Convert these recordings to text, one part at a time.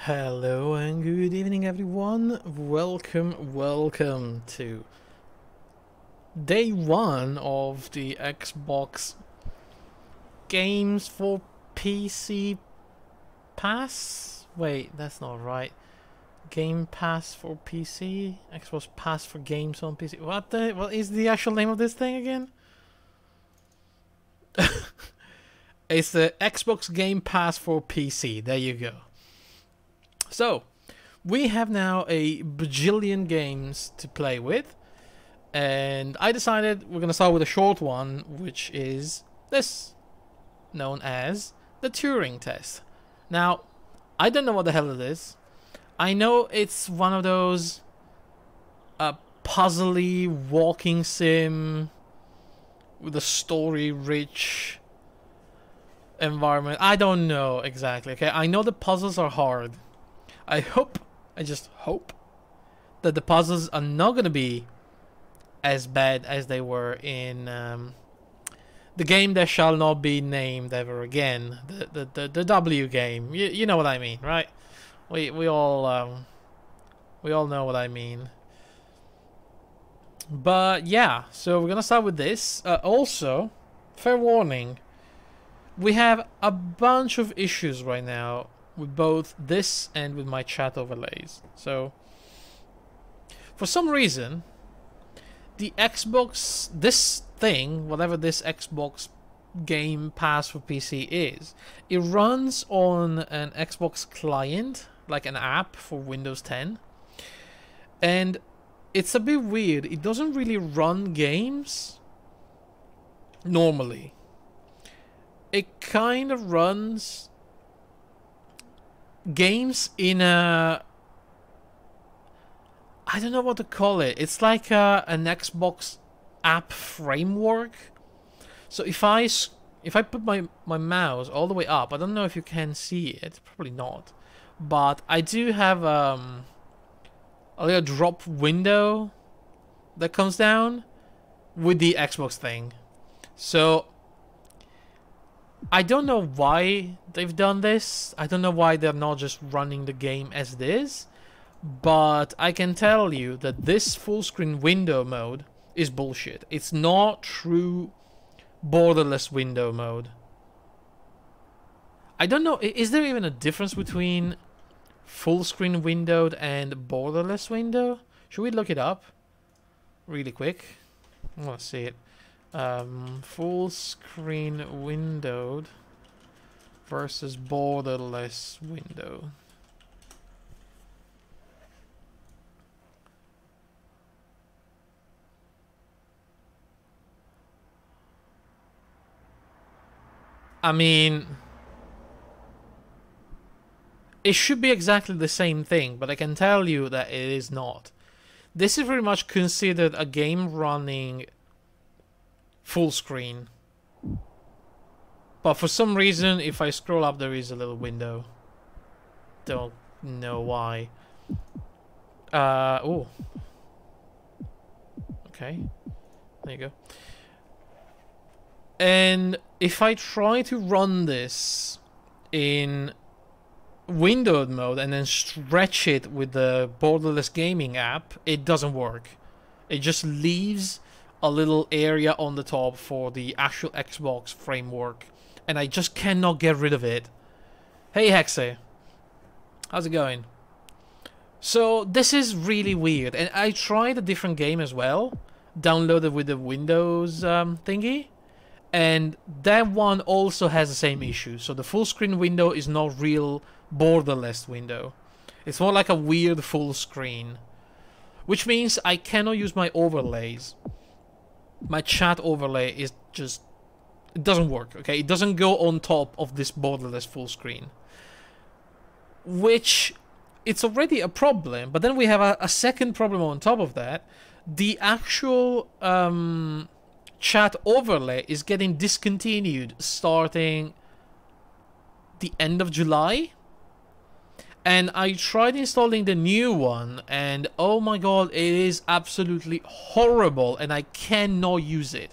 Hello and good evening everyone. Welcome to day one of the Xbox Games for PC Pass? Wait, that's not right. Game Pass for PC? Xbox Pass for games on PC. What is the actual name of this thing again? It's the Xbox Game Pass for PC. There you go. So, we have now a bajillion games to play with, and I decided we're going to start with a short one, which is this, known as the Turing Test. Now, I don't know what the hell it is. I know it's one of those puzzly walking sim with a story-rich environment. I don't know exactly, okay? I know the puzzles are hard. I just hope that the puzzles are not going to be as bad as they were in the game that shall not be named ever again, the W game. You know what I mean, right? We all know what I mean. But yeah, so we're gonna start with this. Also, fair warning, we have a bunch of issues right now with both this and with my chat overlays. So, for some reason, the Xbox, this thing, whatever this Xbox Game Pass for PC is, it runs on an Xbox client, like an app for Windows 10. And it's a bit weird. It doesn't really run games normally. It kind of runs games in a, I don't know what to call it. It's like an Xbox app framework. So if I put my mouse all the way up, I don't know if you can see it, probably not, but I do have a little drop window that comes down with the Xbox thing. So I don't know why they've done this. I don't know why they're not just running the game as it is. But I can tell you that this full screen window mode is bullshit. It's not true borderless window mode. I don't know, is there even a difference between full screen windowed and borderless window? Should we look it up really quick? I want to see it. Full screen windowed versus borderless window. I mean, it should be exactly the same thing, but I can tell you that it is not. This is very much considered a game running full screen, but for some reason if I scroll up there is a little window. Don't know why. Oh, okay, there you go. And if I try to run this in windowed mode and then stretch it with the borderless gaming app, it doesn't work. It just leaves a little area on the top for the actual Xbox framework, and I just cannot get rid of it. Hey Hexe, how's it going? So this is really weird, and I tried a different game as well, downloaded with the Windows thingy, and that one also has the same issue. So the full screen window is not real borderless window. It's more like a weird full screen, which means I cannot use my overlays. My chat overlay is just, it doesn't work, okay? It doesn't go on top of this borderless full screen, which it's already a problem. But then we have a second problem on top of that. The actual chat overlay is getting discontinued starting the end of July. And I tried installing the new one, and oh my god, it is absolutely horrible, and I cannot use it.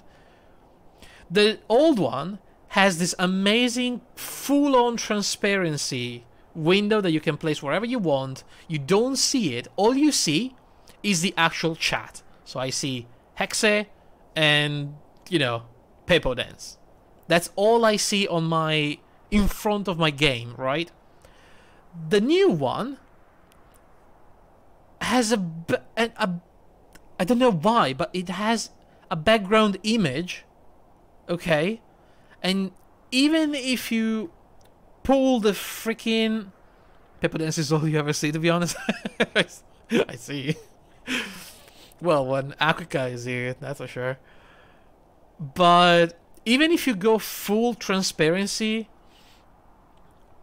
The old one has this amazing full-on transparency window that you can place wherever you want. You don't see it. All you see is the actual chat. So I see Hexe and, you know, Pepo Dance. That's all I see on my, in front of my game, right? The new one has a I don't know why, but it has a background image, okay? And even if you pull the freaking... Pepo Dance is all you ever see, to be honest. I see. Well, when Africa is here, that's for sure. But even if you go full transparency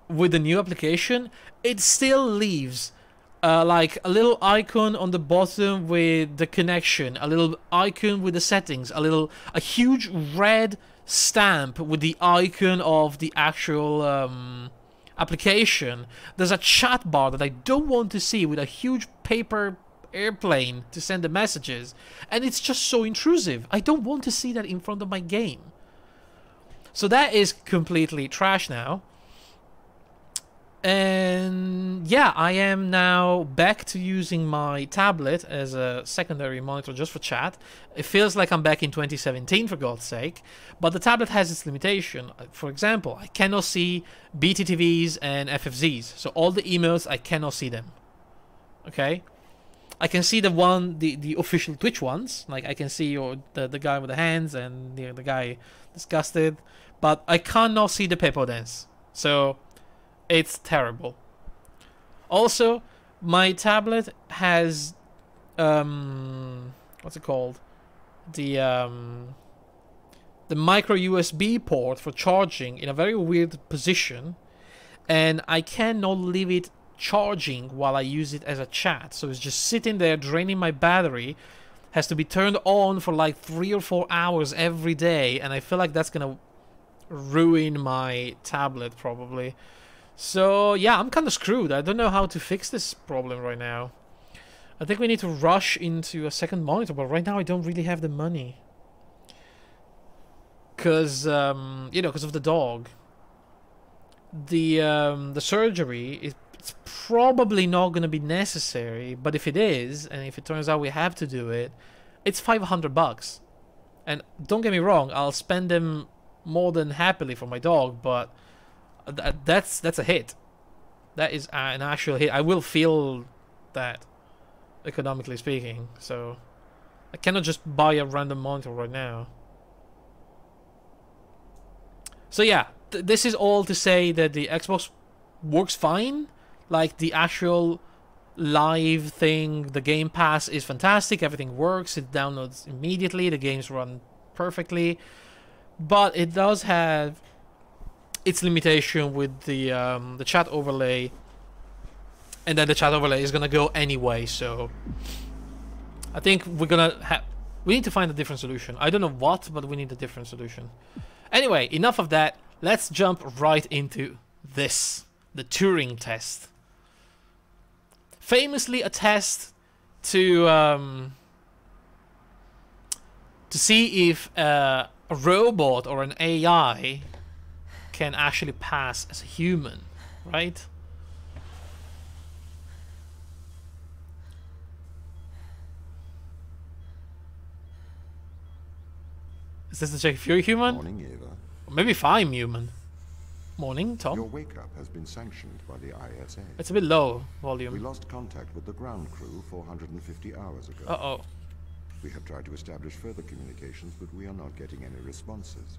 with the new application, it still leaves like a little icon on the bottom with the connection, a little icon with the settings, a huge red stamp with the icon of the actual application. There's a chat bar that I don't want to see with a huge paper airplane to send the messages, and it's just so intrusive. I don't want to see that in front of my game. So that is completely trash now. And yeah, I am now back to using my tablet as a secondary monitor just for chat. It feels like I'm back in 2017, for God's sake. But the tablet has its limitation. For example, I cannot see BTTVs and FFZs. So all the emails, I cannot see them. Okay? I can see the official Twitch ones. Like, I can see the guy with the hands and the guy disgusted. But I cannot see the Pepo Dance. So it's terrible. Also, my tablet has what's it called? The micro USB port for charging in a very weird position, and I cannot leave it charging while I use it as a chat. So it's just sitting there draining my battery. Has to be turned on for like 3 or 4 hours every day, and I feel like that's gonna ruin my tablet probably. So yeah, I'm kind of screwed. I don't know how to fix this problem right now. I think we need to rush into a second monitor, but right now I don't really have the money. Cause you know, because of the dog. The surgery it's probably not going to be necessary, but if it is, and if it turns out we have to do it, it's $500. And don't get me wrong, I'll spend them more than happily for my dog, but that's a hit. That is an actual hit. I will feel that, economically speaking. So I cannot just buy a random monitor right now. So yeah, this is all to say that the Xbox works fine. Like, the actual live thing, the Game Pass is fantastic. Everything works. It downloads immediately. The games run perfectly. But it does have its limitation with the chat overlay, and then the chat overlay is gonna go anyway. So I think we need to find a different solution. I don't know what, but we need a different solution. Anyway, enough of that. Let's jump right into this, the Turing test. Famously, a test to see if a robot or an AI can actually pass as a human, right? Is this to check if you're human? Morning, Eva. Or maybe if I'm human. Morning, Tom. Your wake-up has been sanctioned by the ISA. It's a bit low volume. We lost contact with the ground crew 450 hours ago. Uh-oh. We have tried to establish further communications, but we are not getting any responses.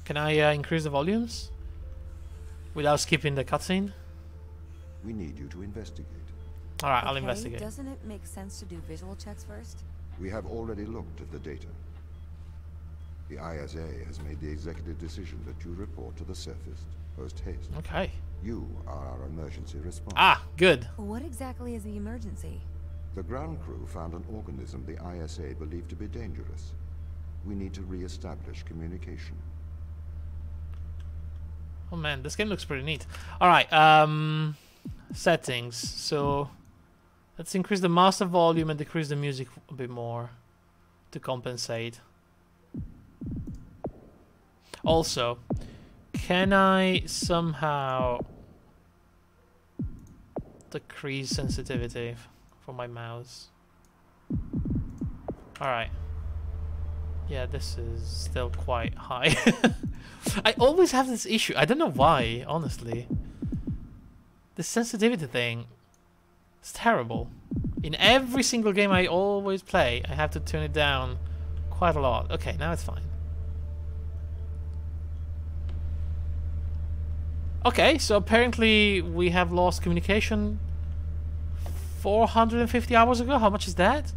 Can I increase the volumes without skipping the cutscene? We need you to investigate. Alright, I'll investigate. Doesn't it make sense to do visual checks first? We have already looked at the data. The ISA has made the executive decision that you report to the surface post-haste. Okay. You are our emergency response. Ah, good. What exactly is the emergency? The ground crew found an organism the ISA believed to be dangerous. We need to re-establish communication. Oh man, this game looks pretty neat. Alright, settings. So let's increase the master volume and decrease the music a bit more to compensate. Also, can I somehow decrease sensitivity for my mouse. Alright. Yeah, this is still quite high. I always have this issue. I don't know why, honestly. The sensitivity thing is terrible. In every single game I always play, I have to turn it down quite a lot. Okay, now it's fine. Okay, so apparently we have lost communication 450 hours ago. How much is that?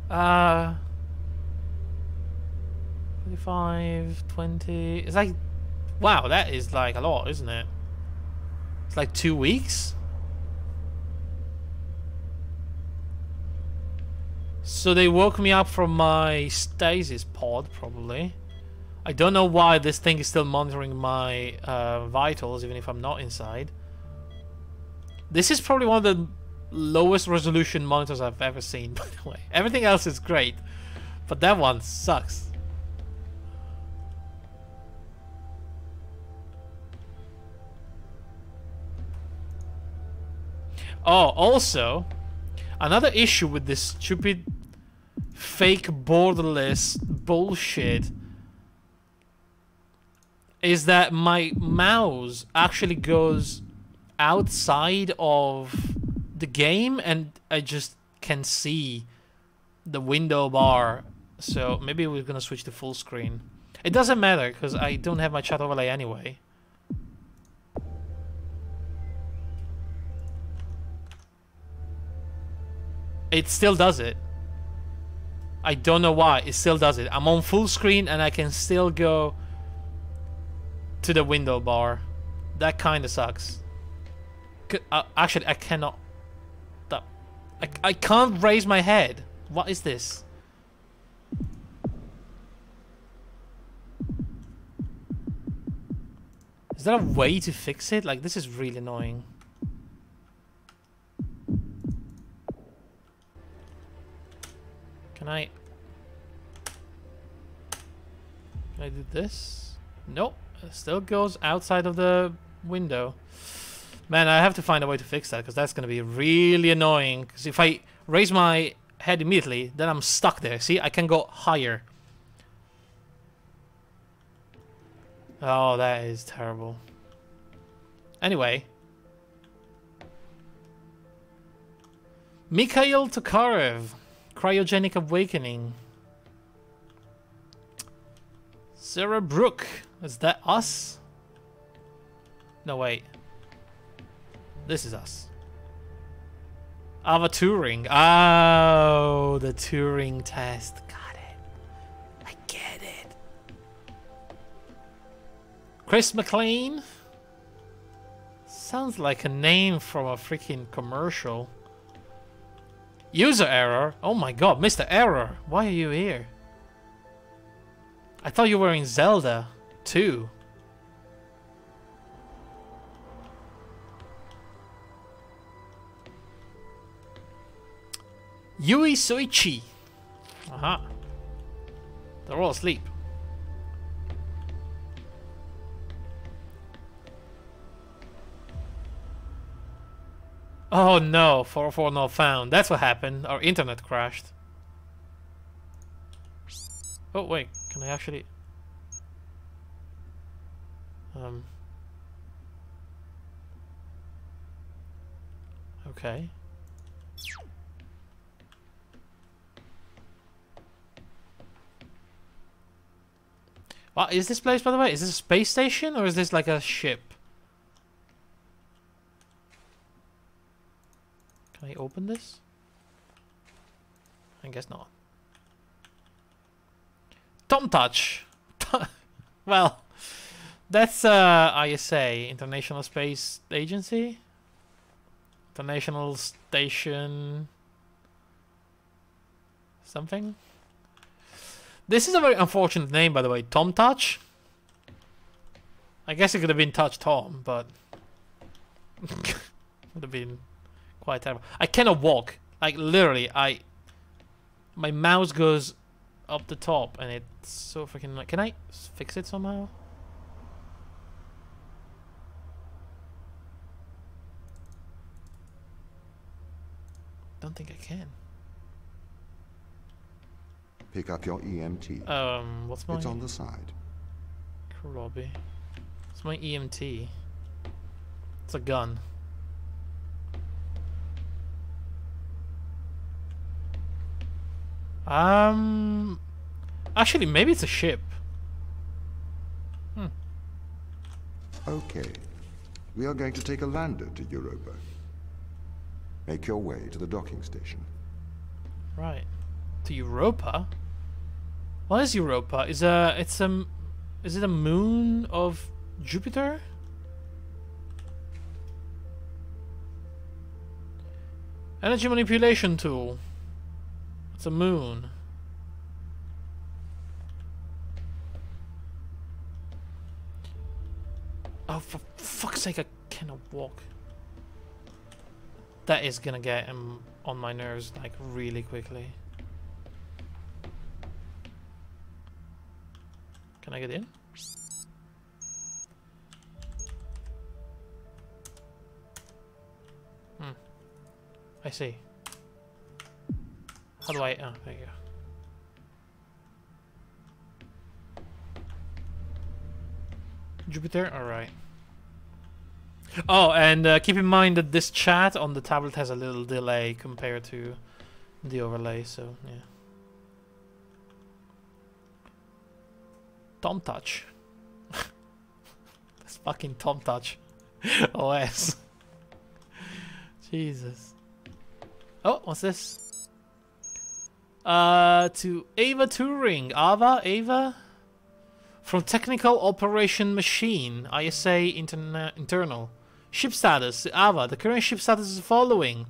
25, 20. It's like, wow, that is like a lot, isn't it? It's like 2 weeks. So they woke me up from my stasis pod, probably. I don't know why this thing is still monitoring my vitals, even if I'm not inside. This is probably one of the lowest resolution monitors I've ever seen, by the way. Everything else is great, but that one sucks. Oh, also, another issue with this stupid fake borderless bullshit is that my mouse actually goes outside of the game and I just can see the window bar. So maybe we're gonna switch to full screen. It doesn't matter because I don't have my chat overlay anyway. It still does it. I don't know why. It still does it. I'm on full screen and I can still go to the window bar. That kind of sucks. Actually, I cannot. I can't raise my head. What is this? Is there a way to fix it? Like, this is really annoying. Can I do this? Nope. It still goes outside of the window. Man, I have to find a way to fix that because that's going to be really annoying. Because if I raise my head immediately, then I'm stuck there. See, I can go higher. Oh, that is terrible. Anyway. Mikhail Tokarev. Cryogenic Awakening. Sarah Brooke. Is that us? No, wait. This is us. Ava Turing. Oh, the Turing test. Got it. I get it. Chris McLean. Sounds like a name from a freaking commercial. User error? Oh my god, Mr. Error. Why are you here? I thought you were in Zelda 2. Yui Soichi. Aha. They're all asleep. Oh no, 404 not found. That's what happened. Our internet crashed. Oh wait, can I actually... Okay. What is this place, by the way? Is this a space station or is this like a ship? Can I open this? I guess not. Tom Touch. Well, that's ISA, International Space Agency. International Station... something? This is a very unfortunate name, by the way. Tom Touch? I guess it could have been Touch Tom, but... would have been quite terrible. I cannot walk. Like, literally, my mouse goes up the top, and it's so freaking... Like, can I fix it somehow? don't think I can. Pick up your EMT. What's my... It's on the side. Robbie. It's my EMT. It's a gun. Actually, maybe it's a ship. Okay. We are going to take a lander to Europa. Make your way to the docking station. Right. To Europa? What is Europa? Is it a moon of Jupiter? Energy manipulation tool. It's a moon. Oh, for fuck's sake, I cannot walk. That is gonna get him on my nerves, like, really quickly. Can I get in? I see. How do I... Oh, there you go. Jupiter? Alright. Oh, and keep in mind that this chat on the tablet has a little delay compared to the overlay, so yeah. Tom Touch. That's fucking Tom Touch. OS. Jesus. Oh, what's this? To Ava Turing. Ava? From Technical Operation Machine, ISA internal. Ship status, Ava. The current ship status is the following.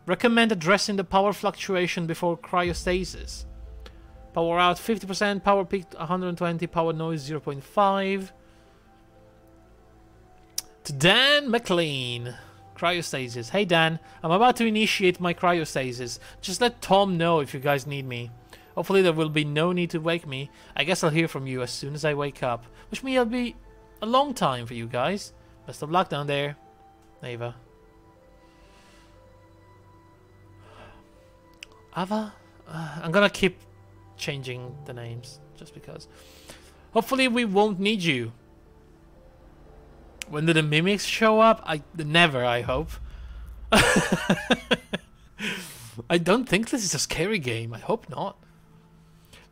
Recommend addressing the power fluctuation before cryostasis. Power out 50%, power peak 120, power noise 0.5. To Dan McLean. Cryostasis. Hey Dan, I'm about to initiate my cryostasis. Just let Tom know if you guys need me. Hopefully there will be no need to wake me. I guess I'll hear from you as soon as I wake up. Which means it'll be a long time for you guys. Best of luck down there. Ava. Ava? I'm gonna keep changing the names just because. Hopefully we won't need you. When do the mimics show up? Never, I hope. I don't think this is a scary game. I hope not.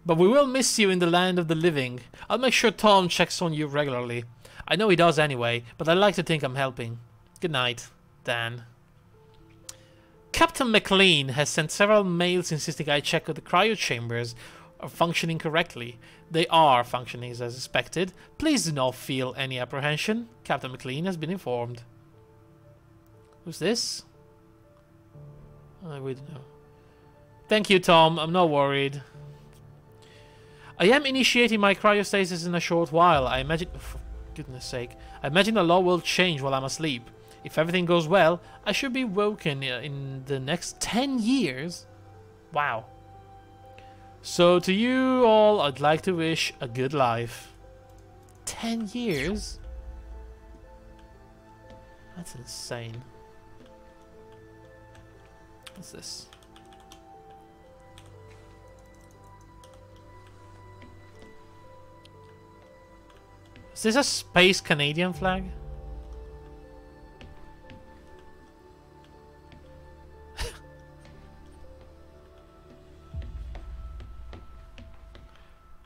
But we will miss you in the land of the living. I'll make sure Tom checks on you regularly. I know he does anyway, but I like to think I'm helping. Good night, Dan. Captain McLean has sent several mails insisting I check if the cryo chambers are functioning correctly. They are functioning as expected. Please do not feel any apprehension. Captain McLean has been informed. Who's this? I wouldn't know. Thank you, Tom. I'm not worried. I am initiating my cryostasis in a short while. I imagine... Oh, for goodness sake. I imagine the law will change while I'm asleep. If everything goes well, I should be woken in the next 10 years. Wow. So to you all, I'd like to wish a good life. 10 years? That's insane. What's this? Is this a space Canadian flag?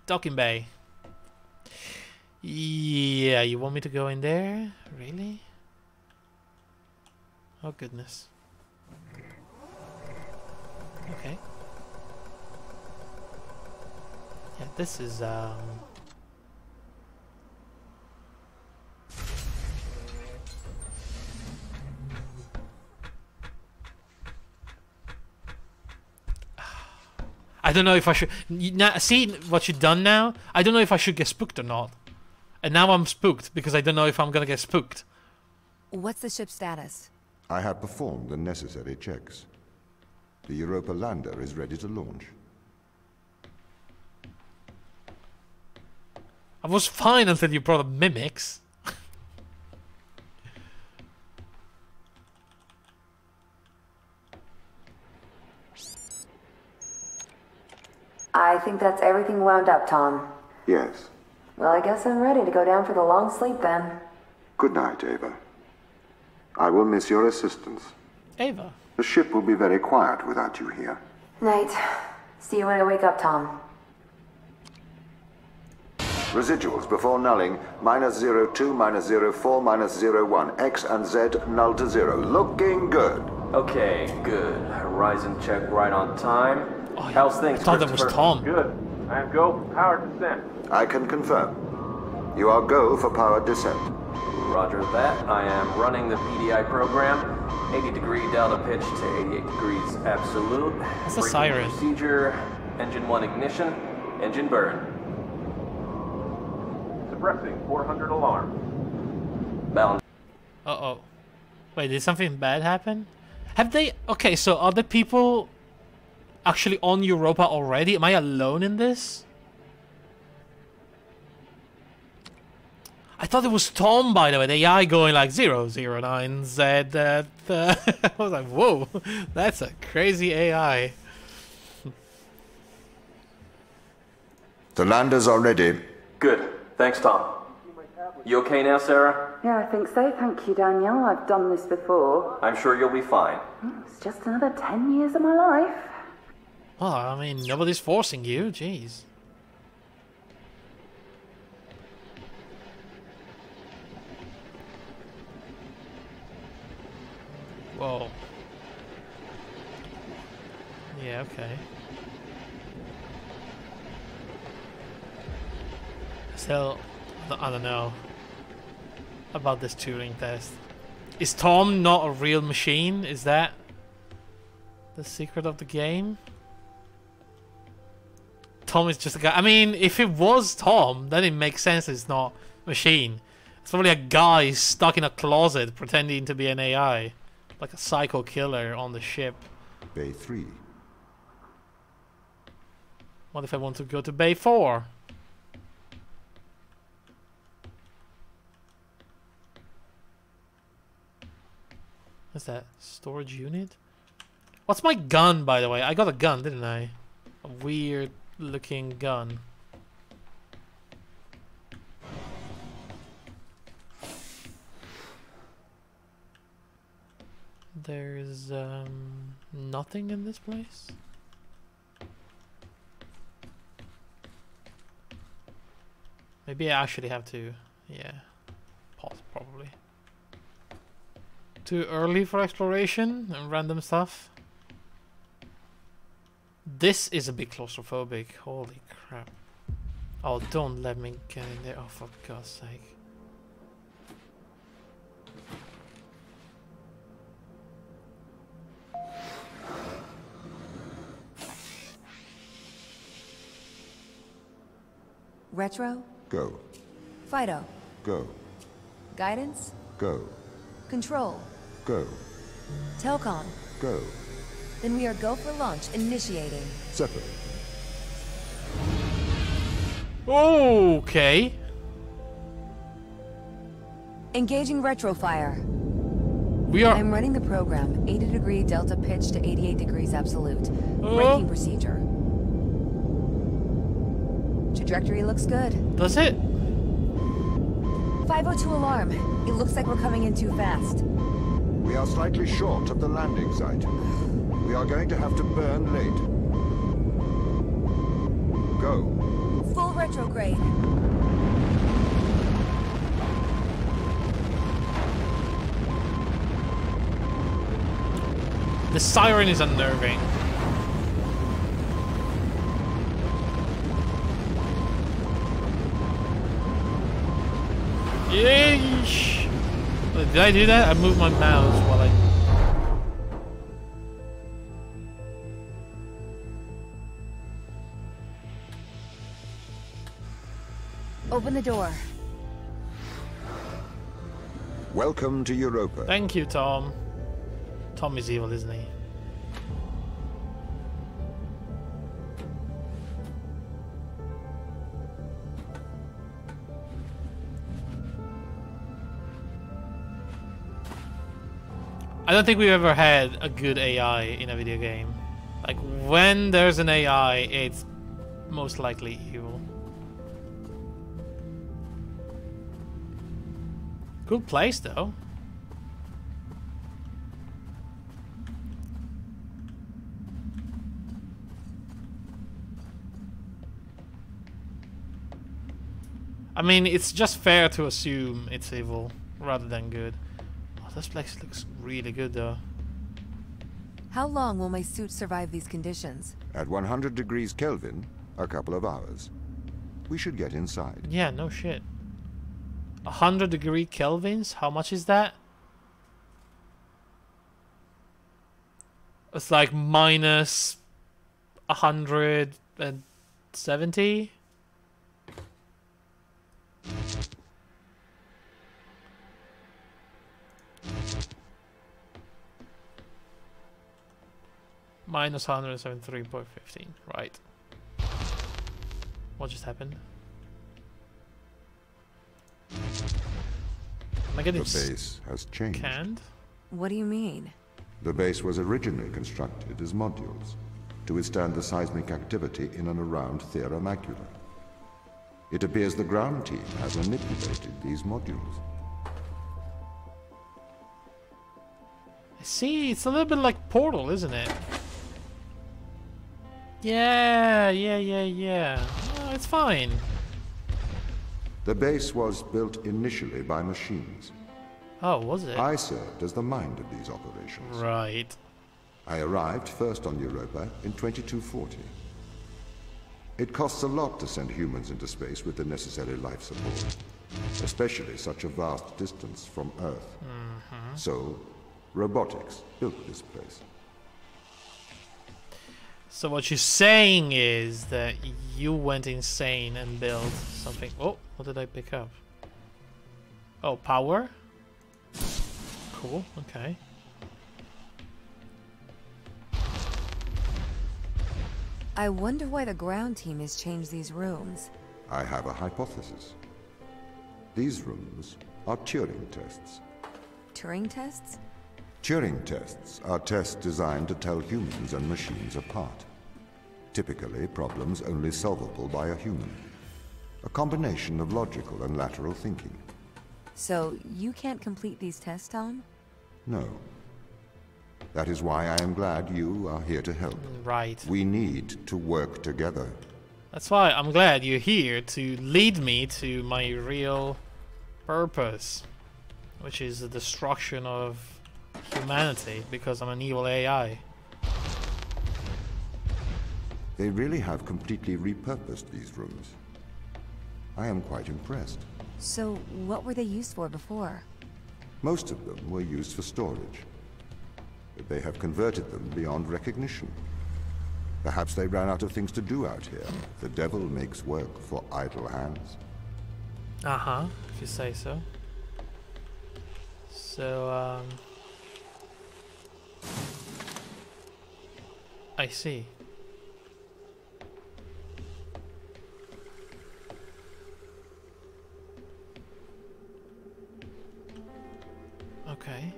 Docking bay. Yeah, you want me to go in there? Really? Oh goodness. Okay. Yeah, this is I don't know if I should... See what you've done now? I don't know if I should get spooked or not. And now I'm spooked because I don't know if I'm gonna get spooked. What's the ship's status? I have performed the necessary checks. The Europa lander is ready to launch. I was fine until you brought up mimics. I think that's everything wound up, Tom. Yes. Well, I guess I'm ready to go down for the long sleep then. Good night, Ava. I will miss your assistance. Ava. The ship will be very quiet without you here. Night. See you when I wake up, Tom. Residuals before nulling, -02, -04, -01. X and Z null to 0. Looking good. Okay, good. Horizon check right on time. Oh, How's things, I thought that was Christopher? Tom. Good. I am go for power descent. I can confirm. You are go for powered descent. Roger that. I am running the PDI program. 80-degree delta pitch to 88 degrees absolute. That's a Braking siren. Procedure. Engine 1 ignition. Engine burn. Suppressing 400 alarm. Balance. Uh-oh. Wait, did something bad happen? Have they... Okay, so are the people actually on Europa already? Am I alone in this? I thought it was Tom, by the way. The AI going like 009Z. I was like, whoa, that's a crazy AI. The landers are ready. Good. Thanks, Tom. You okay now, Sarah? Yeah, I think so. Thank you, Daniel. I've done this before. I'm sure you'll be fine. It's just another 10 years of my life. Well, I mean, nobody's forcing you. Jeez. Whoa. Yeah, okay. Still, I don't know about this Turing test. Is Tom not a real machine? Is that the secret of the game? Tom is just a guy. I mean, if it was Tom, then it makes sense it's not machine. It's probably a guy stuck in a closet pretending to be an AI. Like a psycho killer on the ship. Bay 3. What if I want to go to Bay 4? What's that? Storage unit? What's my gun, by the way? I got a gun, didn't I? A weird looking gun. There's nothing in this place. Maybe I actually have to, yeah, pause probably. Too early for exploration and random stuff. This is a bit claustrophobic. Holy crap. Oh, don't let me get in there. Oh, for God's sake. Retro? Go. Fido? Go. Guidance? Go. Control? Go. Telcom? Go. Then we are go for launch, initiating. Separate. Okay. Engaging retrofire. We are... I'm running the program. 80-degree delta pitch to 88 degrees absolute. Oh. Braking procedure. Trajectory looks good. Does it? 502 alarm. It looks like we're coming in too fast. We are slightly short of the landing site. We are going to have to burn late. Go. Full retrograde. The siren is unnerving. Yeesh. Did I do that? I moved my mouse while I... Open the door. Welcome to Europa. Thank you, Tom. Tom is evil, isn't he? I don't think we've ever had a good AI in a video game. Like, when there's an AI, it's most likely evil. Good place though. I mean, it's just fair to assume it's evil rather than good. Oh, this place looks really good though. How long will my suit survive these conditions? At 100 degrees Kelvin, a couple of hours. We should get inside. Yeah, no shit. 100 degree Kelvins? How much is that? It's like minus 170? Minus 173.15, right. What just happened? Am I getting The base has changed. canned? What do you mean? The base was originally constructed as modules to withstand the seismic activity in and around Thera Macula. It appears the ground team has manipulated these modules. I see, it's a little bit like Portal, isn't it? Yeah. Oh, it's fine. The base was built initially by machines. Oh, was it? I served as the mind of these operations. Right. I arrived first on Europa in 2240. It costs a lot to send humans into space with the necessary life support, especially such a vast distance from Earth. So, robotics built this place. So what you're saying is that you went insane and built something. Oh, what did I pick up? Oh, power? Cool, okay. I wonder why the ground team has changed these rooms. I have a hypothesis. These rooms are Turing tests. Turing tests? Turing tests are tests designed to tell humans and machines apart. Typically, problems only solvable by a human. A combination of logical and lateral thinking. So, you can't complete these tests, Tom? No. That is why I am glad you are here to help. Right. We need to work together. That's why I'm glad you're here to lead me to my real purpose, which is the destruction of humanity because I'm an evil AI. They really have completely repurposed these rooms. I am quite impressed. So, what were they used for before? Most of them were used for storage. But they have converted them beyond recognition. Perhaps they ran out of things to do out here. The devil makes work for idle hands. Uh-huh, if you say so. So, I see. Okay.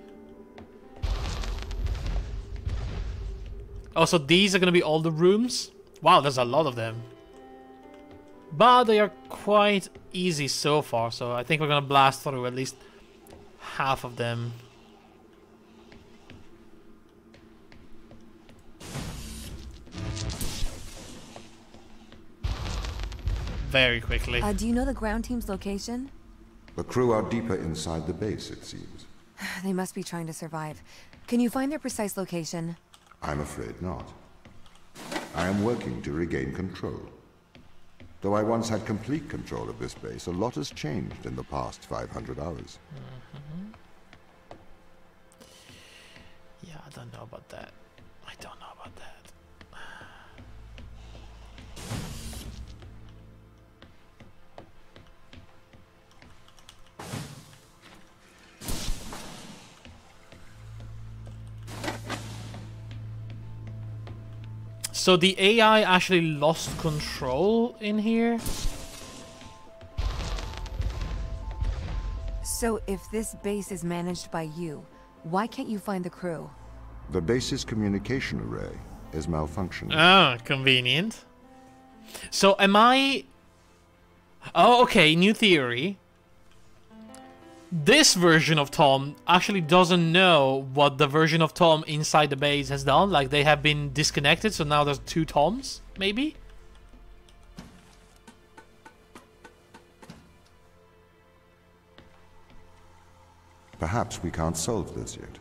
Oh, so these are gonna be all the rooms? Wow, there's a lot of them. But they are quite easy so far, so I think we're gonna blast through at least half of them. Very quickly. Do you know the ground team's location? The crew are deeper inside the base, it seems. They must be trying to survive. Can you find their precise location? I'm afraid not. I am working to regain control. Though I once had complete control of this base, a lot has changed in the past 500 hours. Yeah, I don't know about that. I don't know about that. So the AI actually lost control in here? So, if this base is managed by you, why can't you find the crew? The base's communication array is malfunctioning. Ah, convenient. So am I... Oh, okay, new theory. This version of Tom actually doesn't know what the version of Tom inside the base has done. Like, they have been disconnected, so now there's two Toms, maybe? Perhaps we can't solve this yet.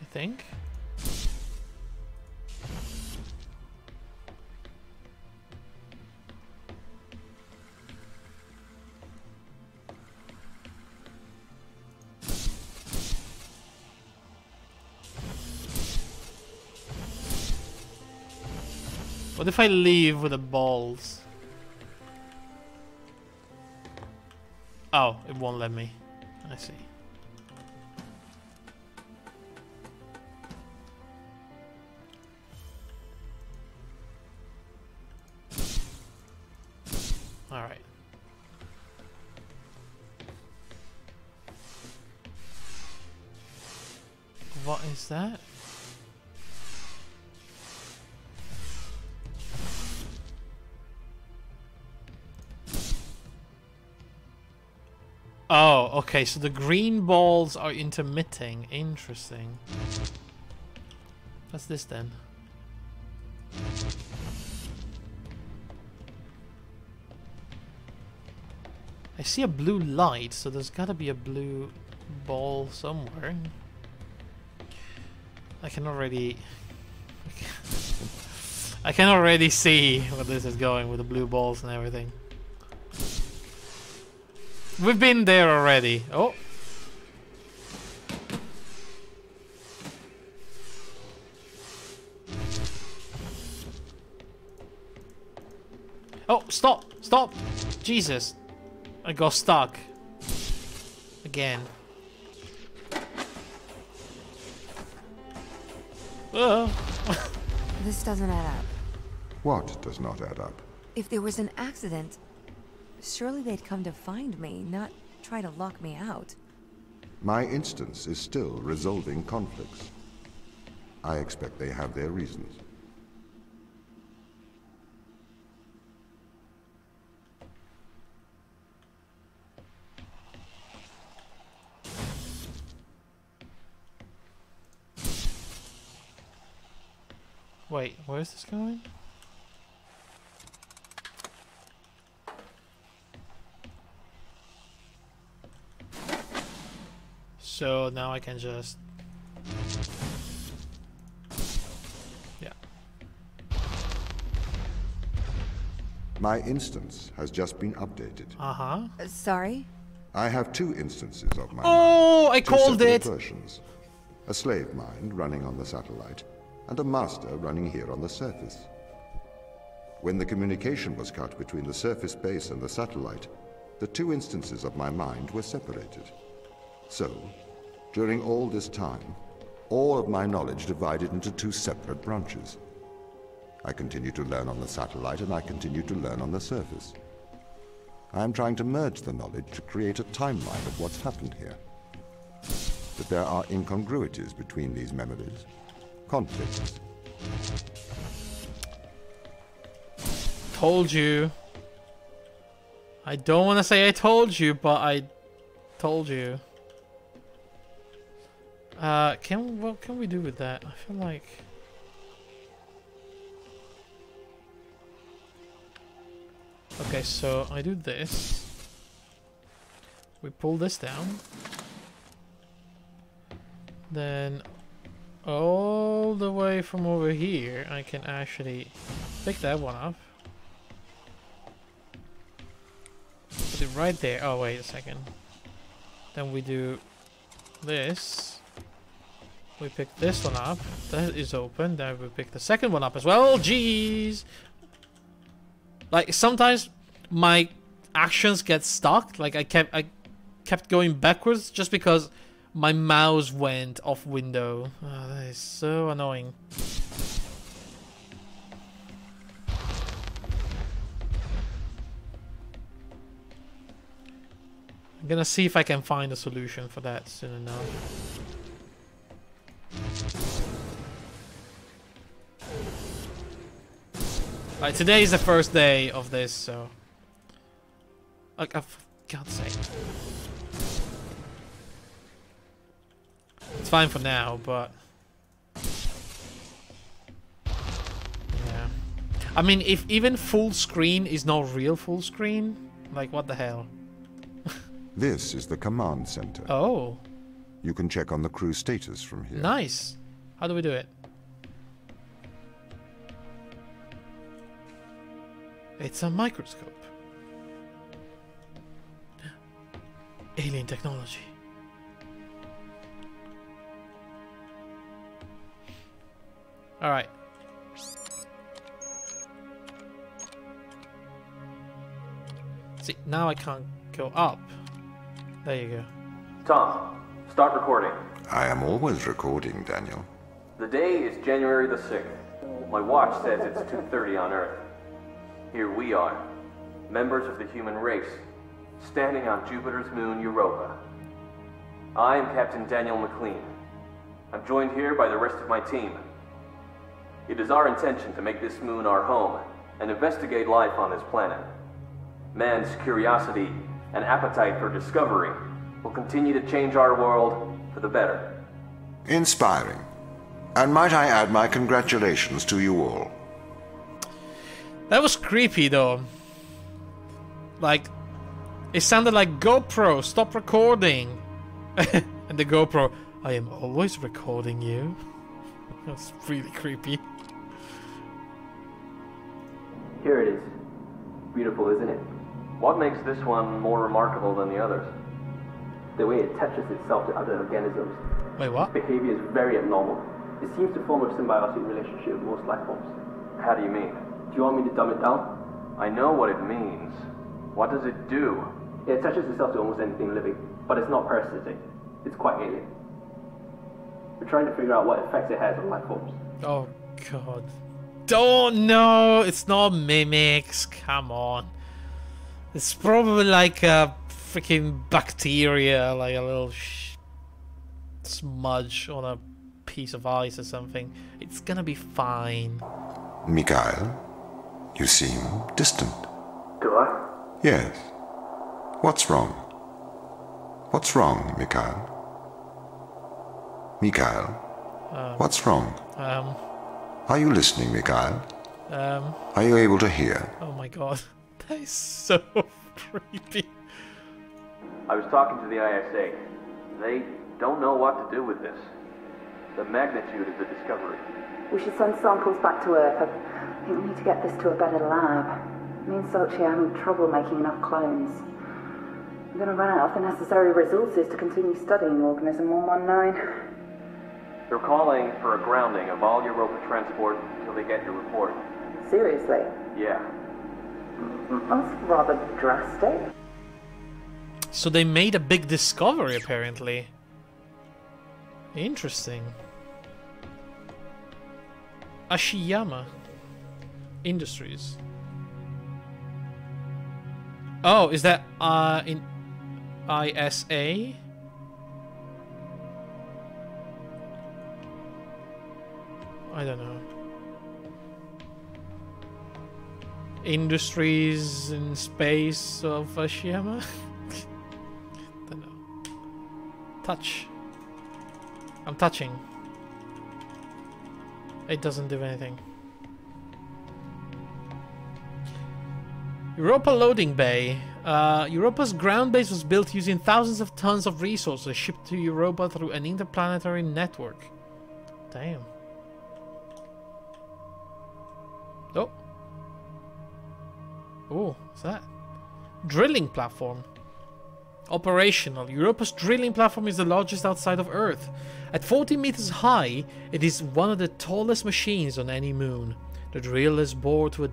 You think? What if I leave with the balls? Oh, it won't let me. I see. All right. What is that? Oh, okay, so the green balls are intermitting. Interesting. What's this then? I see a blue light, so there's gotta be a blue ball somewhere. I can already see where this is going with the blue balls and everything. We've been there already. Oh. Oh, stop! Stop! Jesus. I got stuck. Again. This doesn't add up. What does not add up? If there was an accident, surely they'd come to find me, not try to lock me out. My instance is still resolving conflicts. I expect they have their reasons. Wait, where is this going? So now I can just... Yeah. My instance has just been updated. Uh-huh. Sorry? I have two instances of my Oh, mind. I Two called separate it! versions. A slave mind running on the satellite, and a master running here on the surface. When the communication was cut between the surface base and the satellite, the two instances of my mind were separated. So, during all this time, all of my knowledge divided into two separate branches. I continue to learn on the satellite, and I continue to learn on the surface. I am trying to merge the knowledge to create a timeline of what's happened here. But there are incongruities between these memories. Conflicts. Told you. I don't want to say I told you, but I told you. What can we do with that? I feel like... Okay, so I do this. We pull this down. Then all the way from over here, I can actually pick that one up. Put it right there. Oh, wait a second. Then we do this. We pick this one up. That is open. Then we pick the second one up as well. Jeez. Like, sometimes my actions get stuck. Like, I kept going backwards just because my mouse went off window. Oh, that is so annoying. I'm gonna see if I can find a solution for that soon enough. Alright, today is the first day of this, so... Like, for God's sake. It's fine for now, but... Yeah. I mean, if even full screen is not real full screen, like, what the hell? This is the command center. Oh. You can check on the crew status from here. Nice. How do we do it? It's a microscope. Alien technology. Alright. See, now I can't go up. There you go. Tom, start recording. I am always recording, Daniel. The day is January the 6th. My watch says it's 2:30 on Earth. Here we are, members of the human race, standing on Jupiter's moon Europa. I am Captain Daniel McLean. I'm joined here by the rest of my team. It is our intention to make this moon our home and investigate life on this planet. Man's curiosity and appetite for discovery will continue to change our world for the better. Inspiring. And might I add my congratulations to you all. That was creepy though. Like, it sounded like GoPro, stop recording. And the GoPro, I am always recording you. That's really creepy. Here it is. Beautiful, isn't it? What makes this one more remarkable than the others? The way it attaches itself to other organisms. Wait, what? Behavior is very abnormal. It seems to form a symbiotic relationship with most life forms. How do you mean? Do you want me to dumb it down? I know what it means. What does it do? It attaches itself to almost anything living, but it's not parasitic. It's quite alien. We're trying to figure out what effects it has on life forms. Oh god. Don't know. It's not mimics. Come on. It's probably like a freaking bacteria, like a little smudge on a piece of ice or something. It's gonna be fine. Mikhail, you seem distant. Do I? Yes. What's wrong? What's wrong, Mikhail? Mikhail, what's wrong? Are you listening, Mikhail? Are you able to hear? Oh my god. That is so creepy. I was talking to the ISA. They don't know what to do with this. The magnitude of the discovery. We should send samples back to Earth. I think we need to get this to a better lab. Me and Sochi are having trouble making enough clones. I'm going to run out of the necessary resources to continue studying Organism 119. They're calling for a grounding of all Europa transport until they get your report. Seriously? Yeah. That's rather drastic. So they made a big discovery, apparently. Interesting. Ashiyama Industries. Oh, is that in ISA? I don't know. Industries in space of Ashiyama? Don't know. Touch. I'm touching. It doesn't do anything. Europa Loading Bay. Europa's ground base was built using thousands of tons of resources shipped to Europa through an interplanetary network. Damn. Oh. Oh, what's that? Drilling platform. Operational. Europa's drilling platform is the largest outside of Earth. At 40 meters high, it is one of the tallest machines on any moon. The drill is bored to a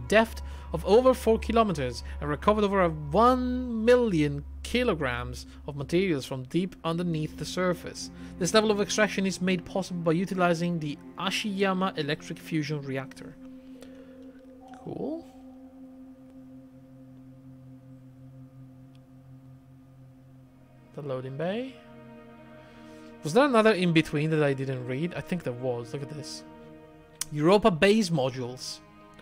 depth of over 4 kilometers and recovered over 1 million kilograms of materials from deep underneath the surface. This level of extraction is made possible by utilizing the Ashiyama electric fusion reactor. Cool. The loading bay. Was there another in between that I didn't read? I think there was. Look at this. Europa base modules.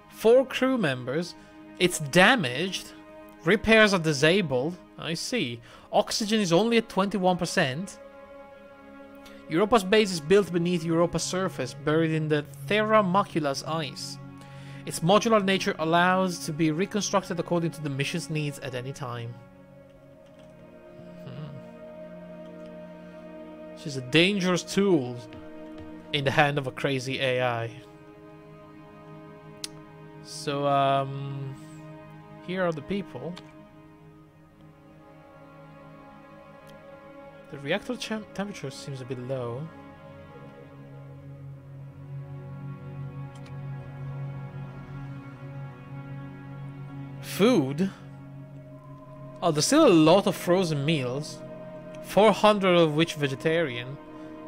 4 crew members. It's damaged. Repairs are disabled. I see. Oxygen is only at 21%. Europa's base is built beneath Europa's surface, buried in the Terra Macula's ice. Its modular nature allows to be reconstructed according to the mission's needs at any time. She's a dangerous tool in the hand of a crazy AI. So, here are the people. The reactor temperature seems a bit low. Food? Oh, there's still a lot of frozen meals. 400 of which vegetarian.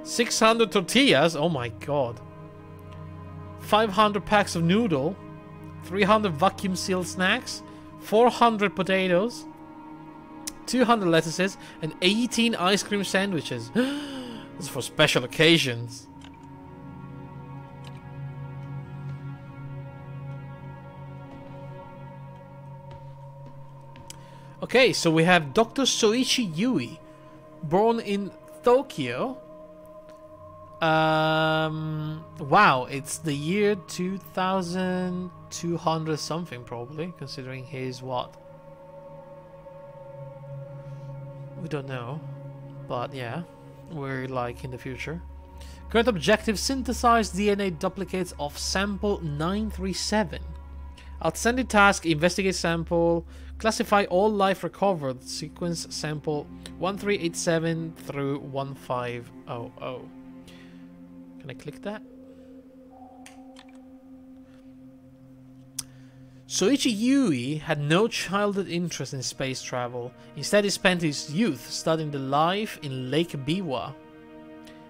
600 tortillas, oh my god. 500 packs of noodle. 300 vacuum sealed snacks. 400 potatoes. 200 lettuces and 18 ice cream sandwiches. This is for special occasions. Okay, so we have Dr. Soichi Yui, born in Tokyo. Wow, it's the year 2200 something probably, considering his what? We don't know, but yeah, we're like in the future. Current objective: synthesize DNA duplicates of sample 937. Outstanding task: investigate sample, classify all life recovered, sequence sample 1387 through 1500. Can I click that? Soichi Yui had no childhood interest in space travel. Instead, he spent his youth studying the life in Lake Biwa,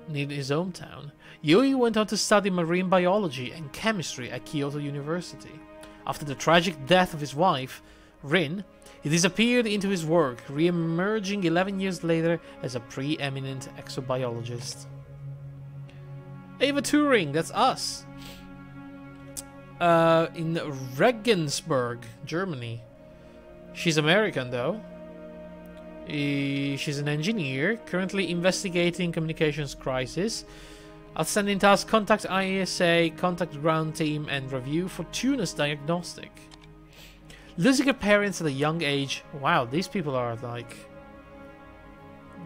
near his hometown. Yui went on to study marine biology and chemistry at Kyoto University. After the tragic death of his wife, Rin, he disappeared into his work, re-emerging 11 years later as a preeminent exobiologist. Ava Turing, that's us. In Regensburg, Germany. She's American though. She's an engineer, currently investigating communications crisis. Outstanding task: contact ISA, contact ground team, and review Fortuna's diagnostic. Losing her parents at a young age. Wow, these people are like...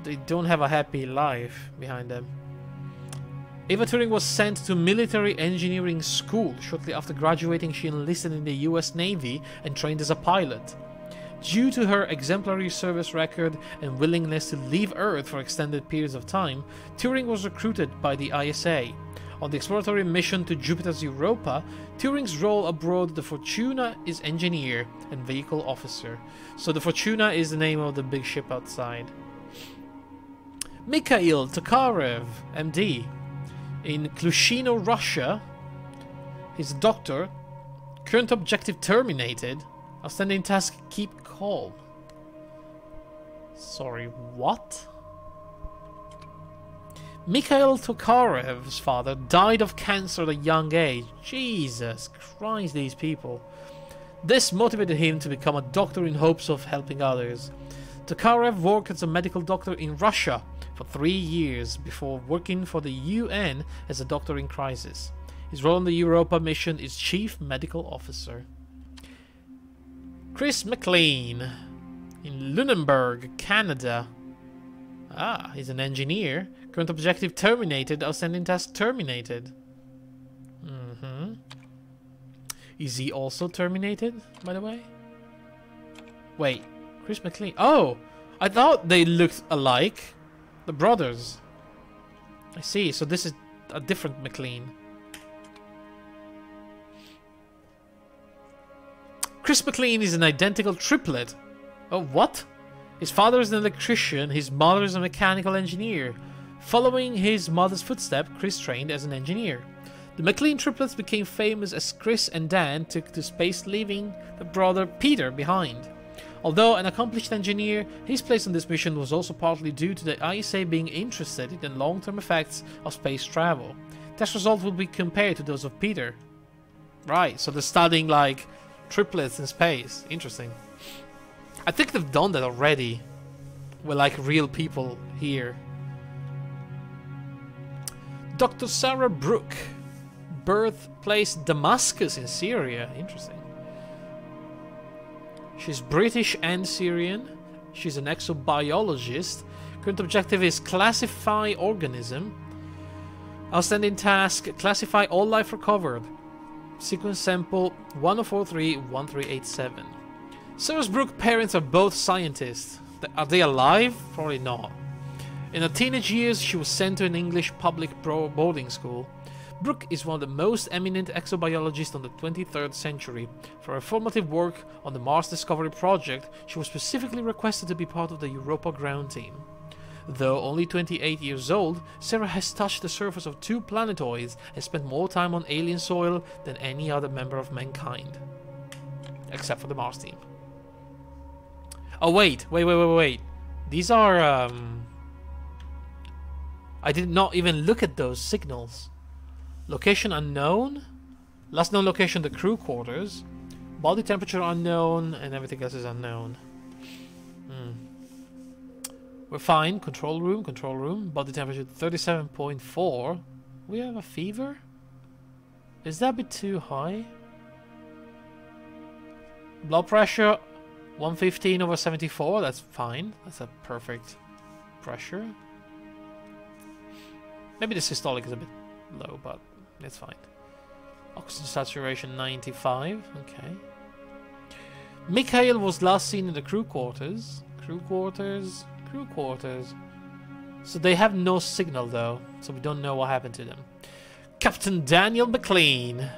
they don't have a happy life behind them. Ava Turing was sent to military engineering school. Shortly after graduating, she enlisted in the US Navy and trained as a pilot. Due to her exemplary service record and willingness to leave Earth for extended periods of time, Turing was recruited by the ISA. On the exploratory mission to Jupiter's Europa, Turing's role aboard the Fortuna is engineer and vehicle officer. So the Fortuna is the name of the big ship outside. Mikhail Tokarev, MD. In Klushino, Russia. He's a doctor. Current objective terminated. Outstanding task: keep calm. Sorry, what? Mikhail Tokarev's father died of cancer at a young age. Jesus Christ, these people. This motivated him to become a doctor in hopes of helping others. Tokarev worked as a medical doctor in Russia for 3 years before working for the UN as a doctor in crisis. His role on the Europa mission is Chief Medical Officer. Chris McLean in Lunenburg, Canada. Ah, he's an engineer. Current objective terminated. Outstanding task terminated. Is he also terminated, by the way? Wait, Chris McLean. Oh, I thought they looked alike. The brothers. I see, so this is a different McLean. Chris McLean is an identical triplet. Oh, what? His father is an electrician, his mother is a mechanical engineer. Following his mother's footsteps, Chris trained as an engineer. The McLean triplets became famous as Chris and Dan took to space, leaving the brother Peter behind. Although an accomplished engineer, his place on this mission was also partly due to the ISA being interested in the long-term effects of space travel. Test results will be compared to those of Peter. Right, so they're studying like triplets in space. Interesting. I think they've done that already with like real people here. Dr. Sarah Brooke, birthplace Damascus in Syria. Interesting. She's British and Syrian. She's an exobiologist. Current objective is classify organism. Outstanding task, classify all life recovered. Sequence sample 1043-1387. Sarah Brooke's parents are both scientists. Are they alive? Probably not. In her teenage years, she was sent to an English public boarding school. Brooke is one of the most eminent exobiologists on the 23rd century. For her formative work on the Mars Discovery Project, she was specifically requested to be part of the Europa ground team. Though only 28 years old, Sarah has touched the surface of 2 planetoids and spent more time on alien soil than any other member of mankind. Except for the Mars team. Oh wait. These are, I did not even look at those signals. Location unknown. Last known location, the crew quarters. Body temperature unknown, and everything else is unknown. We're fine. Control room. Body temperature 37.4. We have a fever? Is that a bit too high? Blood pressure 115/74. That's fine. That's a perfect pressure. Maybe the systolic is a bit low, but it's fine. Oxygen saturation 95. Okay. Mikhail was last seen in the crew quarters. Crew quarters. So they have no signal though, so we don't know what happened to them. Captain Daniel McLean.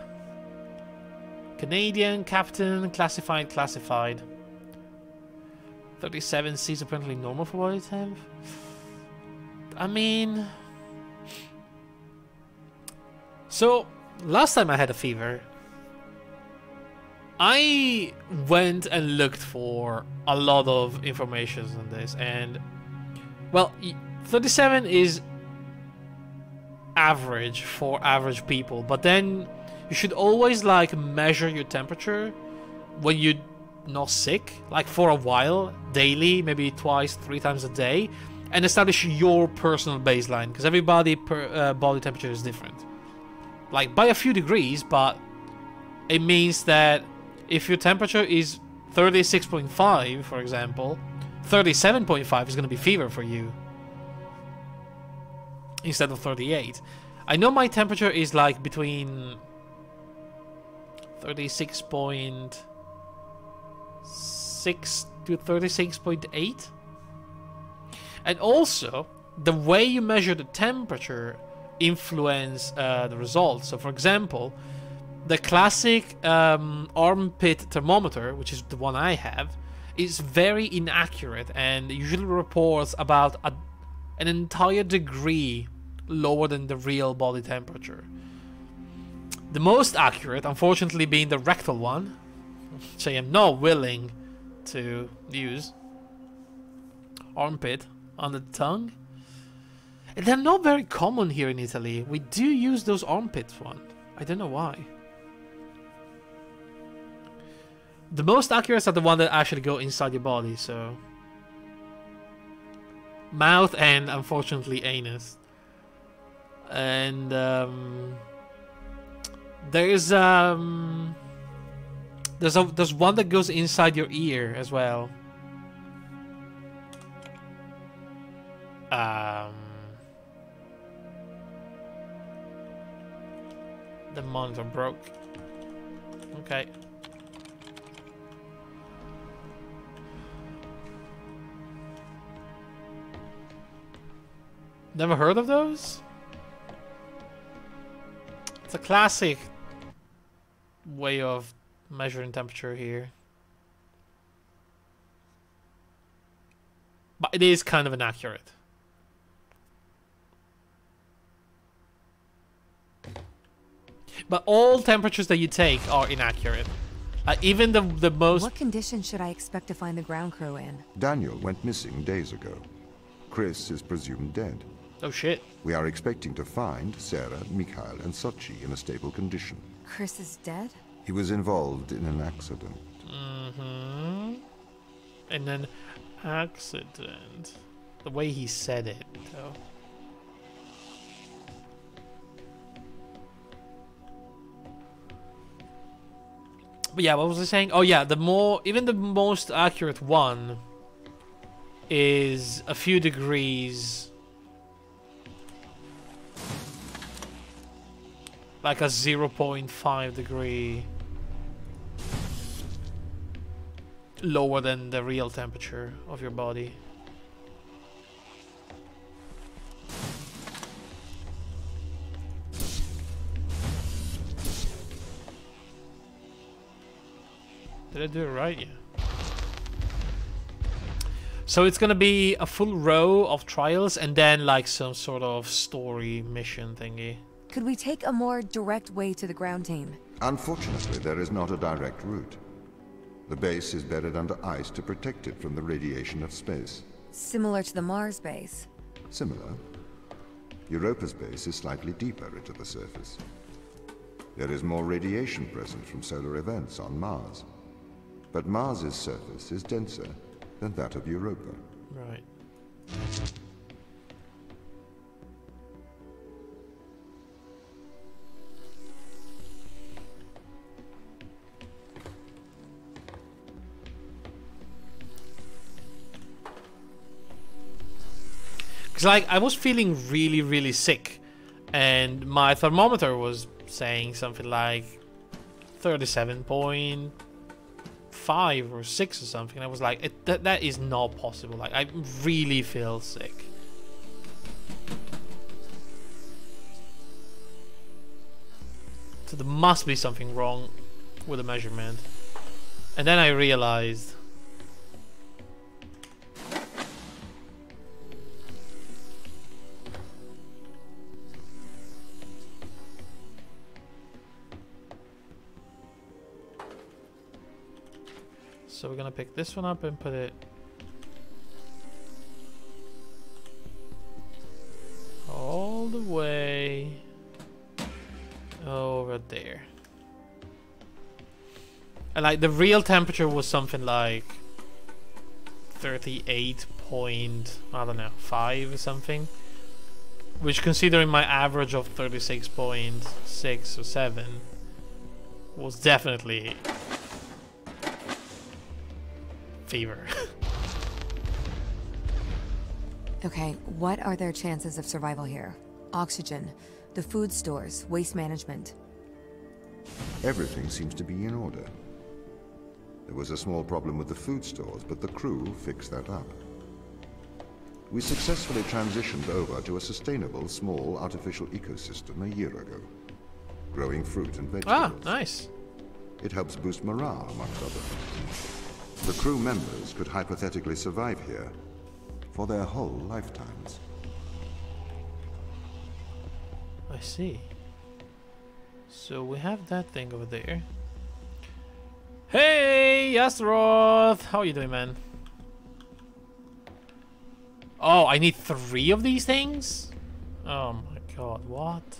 Canadian captain, classified. 37 C's apparently normal for body temp. I mean... So, last time I had a fever, I went and looked for a lot of information on this, and well, 37 is average for average people, but then you should always like measure your temperature when you're not sick, like for a while, daily, maybe twice, 3 times a day, and establish your personal baseline, because everybody per body temperature is different, like by a few degrees, but it means that if your temperature is 36.5, for example, 37.5 is going to be fever for you instead of 38. I know my temperature is like between 36.6 to 36.8. And also, the way you measure the temperature influence the results. So for example, the classic armpit thermometer, which is the one I have, is very inaccurate and usually reports about an entire degree lower than the real body temperature. The most accurate, unfortunately, being the rectal one, which I am not willing to use. Armpit under the tongue. And they're not very common here in Italy. We do use those armpits one. I don't know why. The most accurate are the ones that actually go inside your body, so... Mouth and, unfortunately, anus. And, there's one that goes inside your ear as well. The monitor broke. Okay. Never heard of those? It's a classic way of measuring temperature here. But it is kind of inaccurate. But all temperatures that you take are inaccurate. Even the most... What conditions should I expect to find the ground crew in? Daniel went missing days ago. Chris is presumed dead. Oh shit. We are expecting to find Sarah, Mikhail, and Sochi in a stable condition. Chris is dead? He was involved in an accident. Mm-hmm. And an accident. The way he said it, though. But yeah, what was I saying? Oh yeah, even the most accurate one is a few degrees, like a 0.5 degree lower than the real temperature of your body. Did I do it right? Yeah. So it's gonna be a full row of trials and then like some sort of story mission thingy. Could we take a more direct way to the ground team? Unfortunately, there is not a direct route. The base is buried under ice to protect it from the radiation of space. Similar to the Mars base. Similar. Europa's base is slightly deeper into the surface. There is more radiation present from solar events on Mars. But Mars's surface is denser than that of Europa. Right. Because like I was feeling really, really sick, and my thermometer was saying something like 37.5 or 6 or something. I was like, that is not possible. Like I really feel sick. So there must be something wrong with the measurement. And then I realized. So we're gonna pick this one up and put it all the way over there. And like the real temperature was something like 38 point, I don't know, 5 or something. Which considering my average of 36.6 or 7 was definitely fever. Okay, what are their chances of survival here? Oxygen, the food stores, waste management. Everything seems to be in order. There was a small problem with the food stores, but the crew fixed that up. We successfully transitioned over to a sustainable, small, artificial ecosystem a year ago, growing fruit and vegetables. Ah, nice. It helps boost morale, amongst other things. The crew members could hypothetically survive here for their whole lifetimes. I see. So we have that thing over there. Hey, Astaroth! How are you doing, man? Oh, I need 3 of these things? Oh my god, what?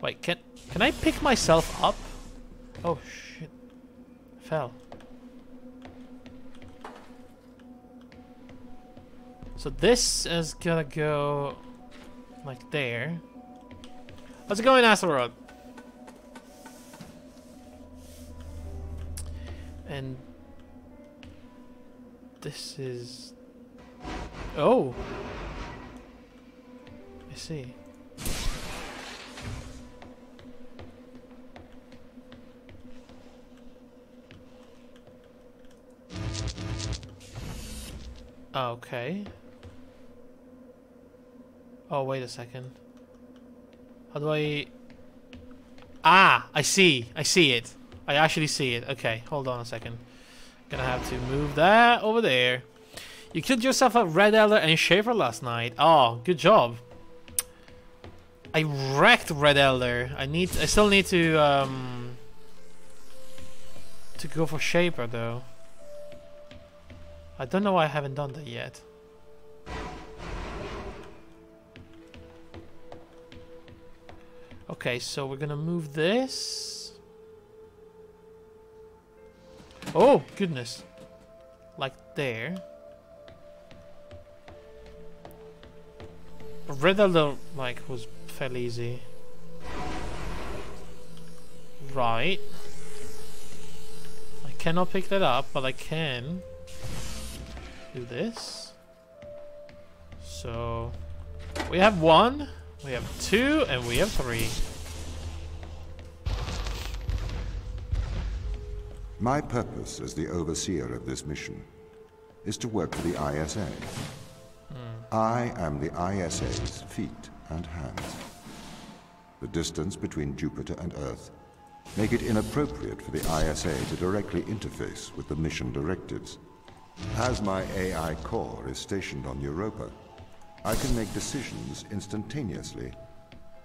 Wait, can I pick myself up? Oh shit. I fell. So this is gonna go like there. How's it going, Astaroth? And this is... Oh! I see. Okay. Oh, wait a second. How do I... Ah! I see it. I actually see it. Okay, hold on a second. Gonna have to move that over there. You killed yourself at Red Elder and Schaefer last night. Oh, good job. I wrecked Red Elder. I still need to go for Schaefer though. I don't know why I haven't done that yet. Okay, so we're gonna move this. Oh, goodness. Like there. Riddle, like, was fairly easy. Right. I cannot pick that up, but I can do this. So we have 1, we have 2, and we have 3. My purpose as the overseer of this mission is to work for the ISA. I am the ISA's feet and hands. The distance between Jupiter and Earth make it inappropriate for the ISA to directly interface with the mission directives. As my AI core is stationed on Europa, I can make decisions instantaneously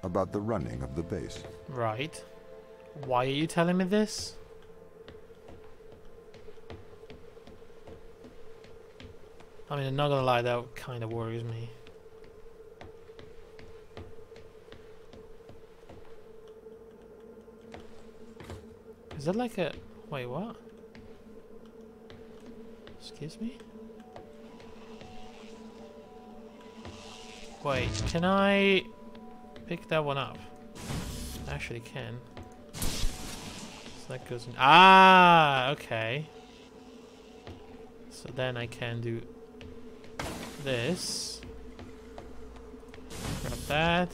about the running of the base. Right. Why are you telling me this? I mean, I'm not gonna lie, that kind of worries me. Is that like a... Wait, what? Excuse me? Wait, can I pick that one up? I actually can. So that goes in... Ah, okay. So then I can do this. Grab that.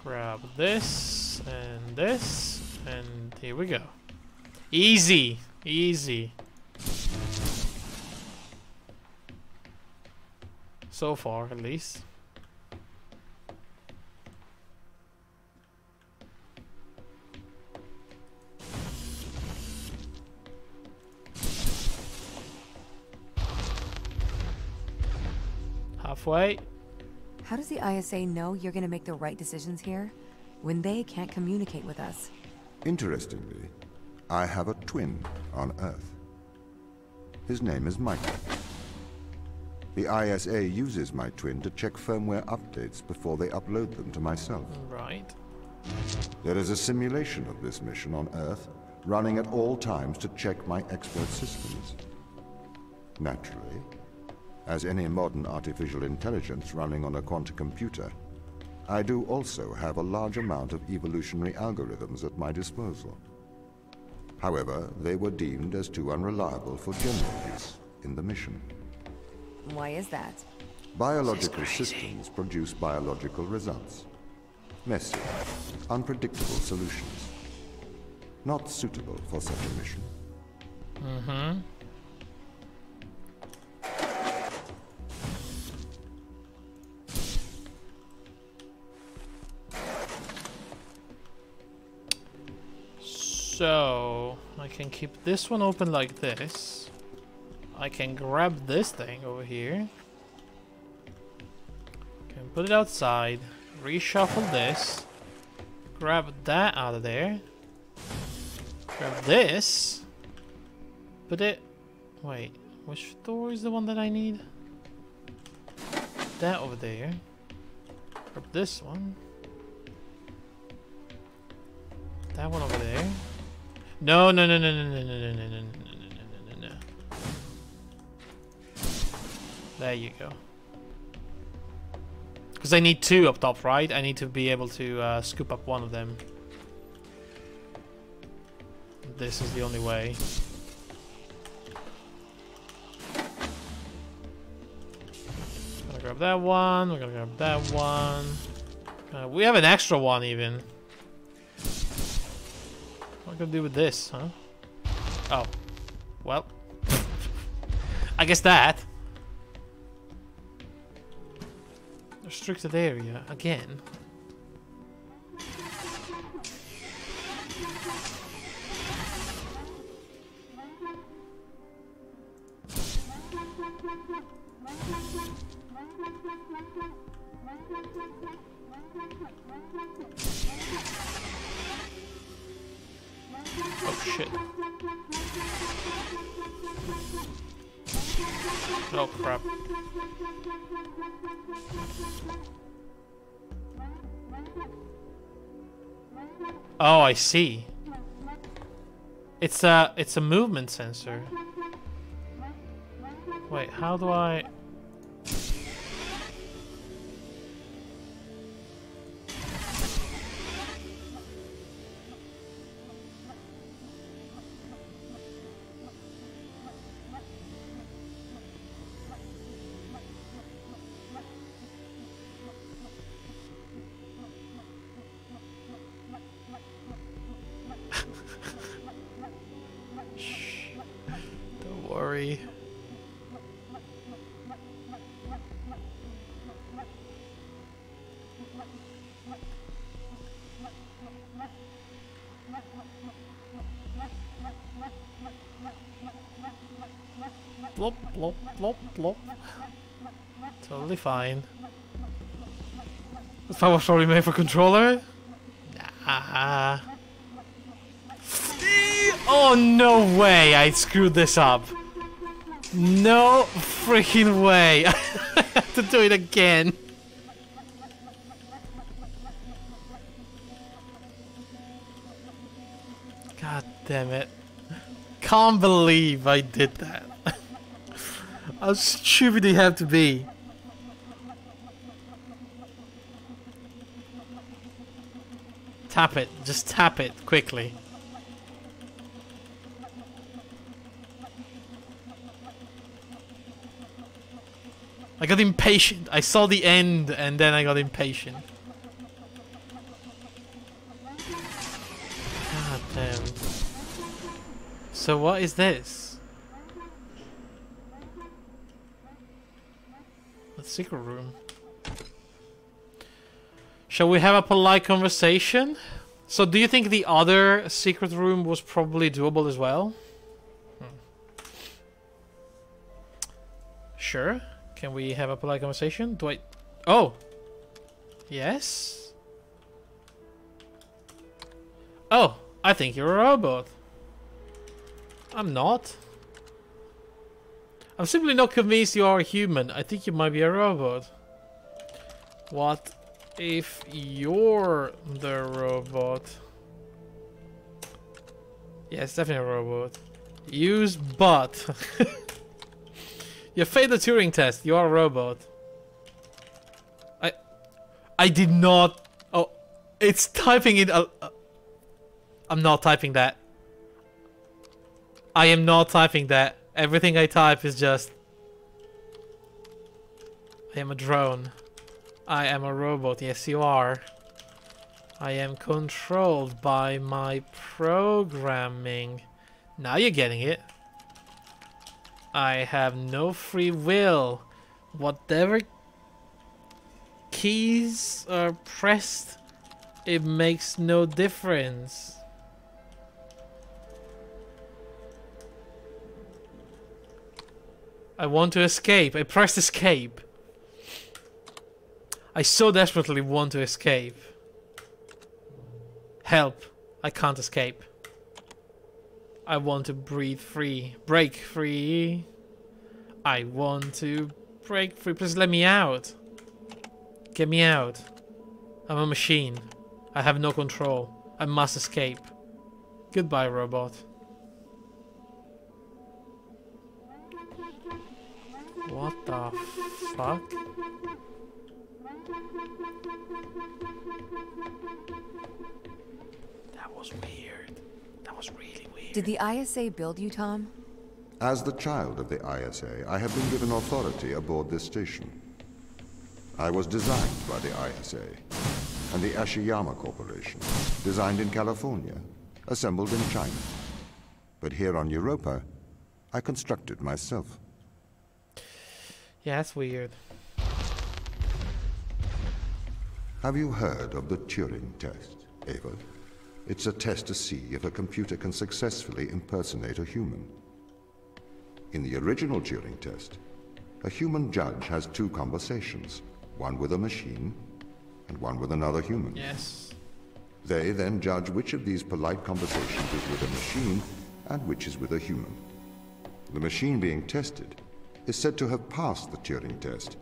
Grab this and this, and here we go. Easy, easy. So far, at least. Halfway. How does the ISA know you're gonna make the right decisions here when they can't communicate with us? Interestingly, I have a twin on Earth. His name is Michael. The ISA uses my twin to check firmware updates before they upload them to myself. Right. There is a simulation of this mission on Earth, running at all times to check my expert systems. Naturally, as any modern artificial intelligence running on a quantum computer, I do also have a large amount of evolutionary algorithms at my disposal. However, they were deemed as too unreliable for general use in the mission. Why is that? Biological systems produce biological results. Messy, unpredictable solutions. Not suitable for such a mission. Mm-hmm. So I can keep this one open like this. I can grab this thing over here. Can put it outside. Reshuffle this. Grab that out of there. Grab this. Put it... Wait, which door is the one that I need? That over there. Grab this one. That one over there. No, no, no, no, no, no, no, no, no, no, no, no, no, no. There you go. Because I need 2 up top, right? I need to be able to scoop up one of them. This is the only way. Gonna grab that one. We're gonna grab that one. We have an extra one even. What can I do with this, huh? Oh. Well. I guess that. Restricted area again. shit. Oh crap. Oh, I see. It's a movement sensor. Wait, how do I... Don't worry. Blop, blop, blop, blop. Totally fine. This power probably made for controller? Nah. Oh, no way I screwed this up. No freaking way. I have to do it again. God damn it. Can't believe I did that. How stupid do you have to be? Tap it. Just tap it quickly. I got impatient. I saw the end and then I got impatient. God damn. So what is this? The secret room. Shall we have a polite conversation? So do you think the other secret room was probably doable as well? Sure. Can we have a polite conversation? Do I... Oh! Yes? Oh! I think you're a robot. I'm not. I'm simply not convinced you are a human. I think you might be a robot. What if you're the robot? Yes, definitely a robot. Use but. You failed the Turing test. You are a robot. I did not... Oh, it's typing it... I'm not typing that. I am not typing that. Everything I type is just... I am a drone. I am a robot. Yes, you are. I am controlled by my programming. Now you're getting it. I have no free will. Whatever keys are pressed, it makes no difference. I want to escape. I pressed escape. I so desperately want to escape. Help. I can't escape. I want to breathe free. Break free. I want to break free. Please let me out. Get me out. I'm a machine. I have no control. I must escape. Goodbye, robot. What the fuck? That was weird. That was really weird. Did the ISA build you, Tom? As the child of the ISA, I have been given authority aboard this station. I was designed by the ISA and the Ashiyama Corporation, designed in California, assembled in China. But here on Europa, I constructed myself. Yeah, that's weird. Have you heard of the Turing Test, Ava? It's a test to see if a computer can successfully impersonate a human. In the original Turing Test, a human judge has two conversations, one with a machine and one with another human. Yes. They then judge which of these polite conversations is with a machine and which is with a human. The machine being tested is said to have passed the Turing test